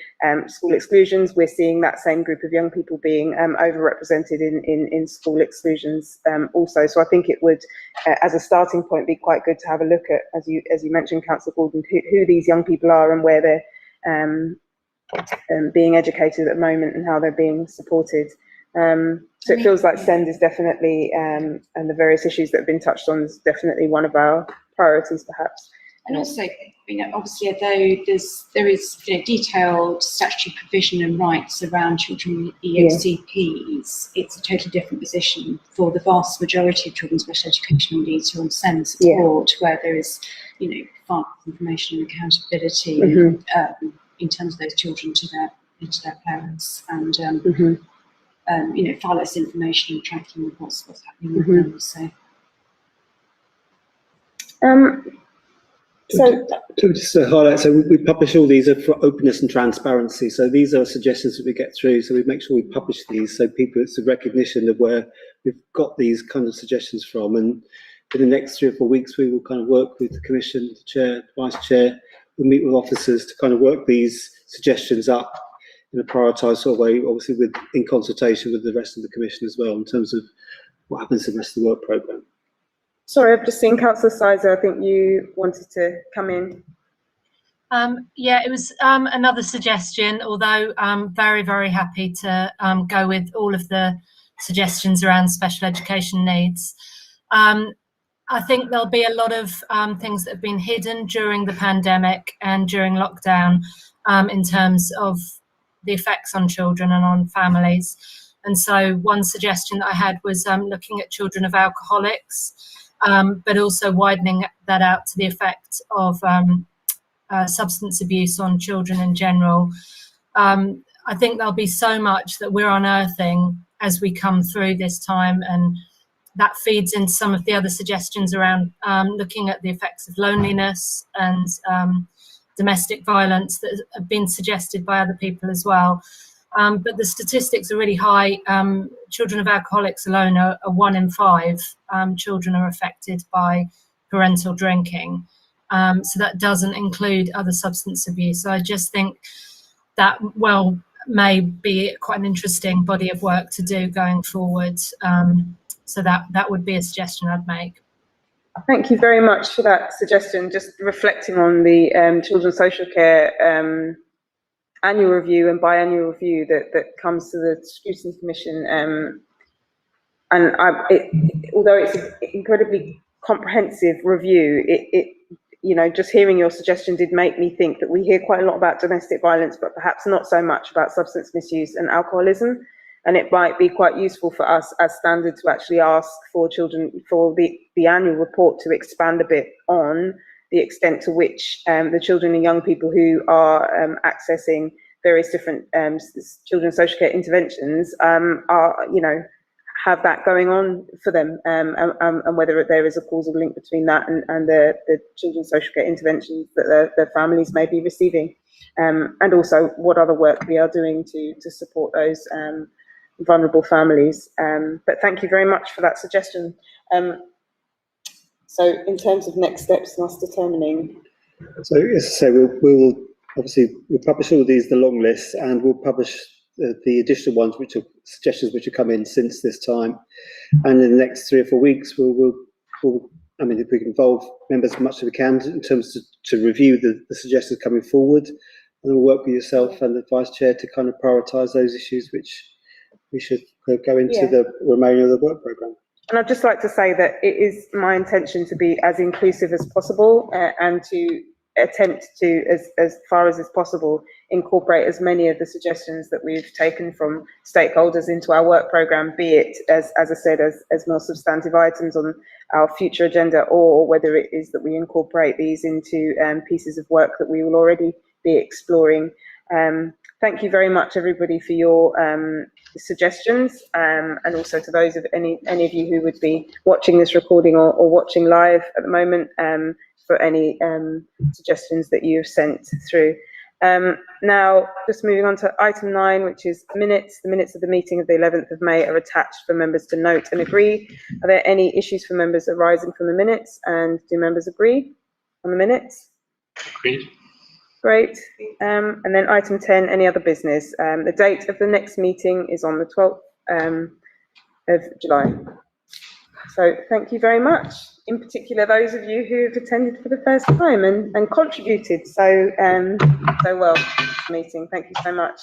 school exclusions, we're seeing that same group of young people being overrepresented in school exclusions also. So I think it would, as a starting point, be quite good to have a look at, as you mentioned, Councillor Gordon, who these young people are and where they're being educated at the moment and how they're being supported. So it feels like SEND is definitely, and the various issues that have been touched on is definitely one of our priorities, perhaps. And also, obviously, although there is detailed statutory provision and rights around children with EHCPs, it's a totally different position for the vast majority of children with special educational needs who are on SEND support, where there is, far more information and accountability in terms of those children to their parents, and far less information and tracking of what's happening with them. So to just highlight, so we publish all these for openness and transparency. So these are suggestions that we get through. So we make sure we publish these so people, it's a recognition of where we've got these kind of suggestions from. And in the next 3 or 4 weeks, we will kind of work with the Commission, the Chair, Vice Chair. We'll meet with officers to kind of work these suggestions up in a prioritised sort of way, obviously in consultation with the rest of the Commission as well, in terms of what happens in the rest of the work programme. Sorry, I've just seen Councillor Sizer. I think you wanted to come in. Yeah, it was another suggestion, although I'm very, very happy to go with all of the suggestions around special education needs. I think there'll be a lot of things that have been hidden during the pandemic and during lockdown in terms of the effects on children and on families. And so one suggestion that I had was looking at children of alcoholics, but also widening that out to the effect of substance abuse on children in general. I think there'll be so much that we're unearthing as we come through this time, and that feeds into some of the other suggestions around looking at the effects of loneliness and domestic violence that have been suggested by other people as well. But the statistics are really high. Children of alcoholics alone are 1 in 5 children are affected by parental drinking. So that doesn't include other substance abuse. So I just think that, may be quite an interesting body of work to do going forward. So that would be a suggestion I'd make. Thank you very much for that suggestion. Just reflecting on the Children's Social Care annual review and biannual review that comes to the Scrutiny Commission, and although it's an incredibly comprehensive review, just hearing your suggestion did make me think that we hear quite a lot about domestic violence, but perhaps not so much about substance misuse and alcoholism. And it might be quite useful for us as standard to actually ask for the annual report to expand a bit on the extent to which the children and young people who are accessing various different children's social care interventions have that going on for them, and whether there is a causal link between that and the children's social care interventions that their families may be receiving, and also what other work we are doing to support those vulnerable families. But thank you very much for that suggestion. So in terms of next steps and us determining. So as I say, we'll obviously publish all of these, the long list, and we'll publish the additional ones, which are suggestions which have come in since this time. And in the next 3 or 4 weeks, we'll I mean, if we can involve members as much as we can in terms to review the suggestions coming forward, and then we'll work with yourself and the Vice Chair to kind of prioritise those issues which we should go into the remainder of the work programme. And I'd just like to say that it is my intention to be as inclusive as possible and to attempt to, as far as is possible, incorporate as many of the suggestions that we've taken from stakeholders into our work programme, be it, as I said, as more substantive items on our future agenda, or whether it is that we incorporate these into pieces of work that we will already be exploring. Thank you very much, everybody, for your suggestions, and also to those of any of you who would be watching this recording or watching live at the moment, for any suggestions that you've sent through. Now, just moving on to item 9, which is minutes. The minutes of the meeting of the 11th of May are attached for members to note and agree. Are there any issues for members arising from the minutes? And do members agree on the minutes? Agreed. Great. And then item 10, any other business? The date of the next meeting is on the 12th of July. So thank you very much. In particular, those of you who have attended for the first time and contributed so well to the meeting. Thank you so much.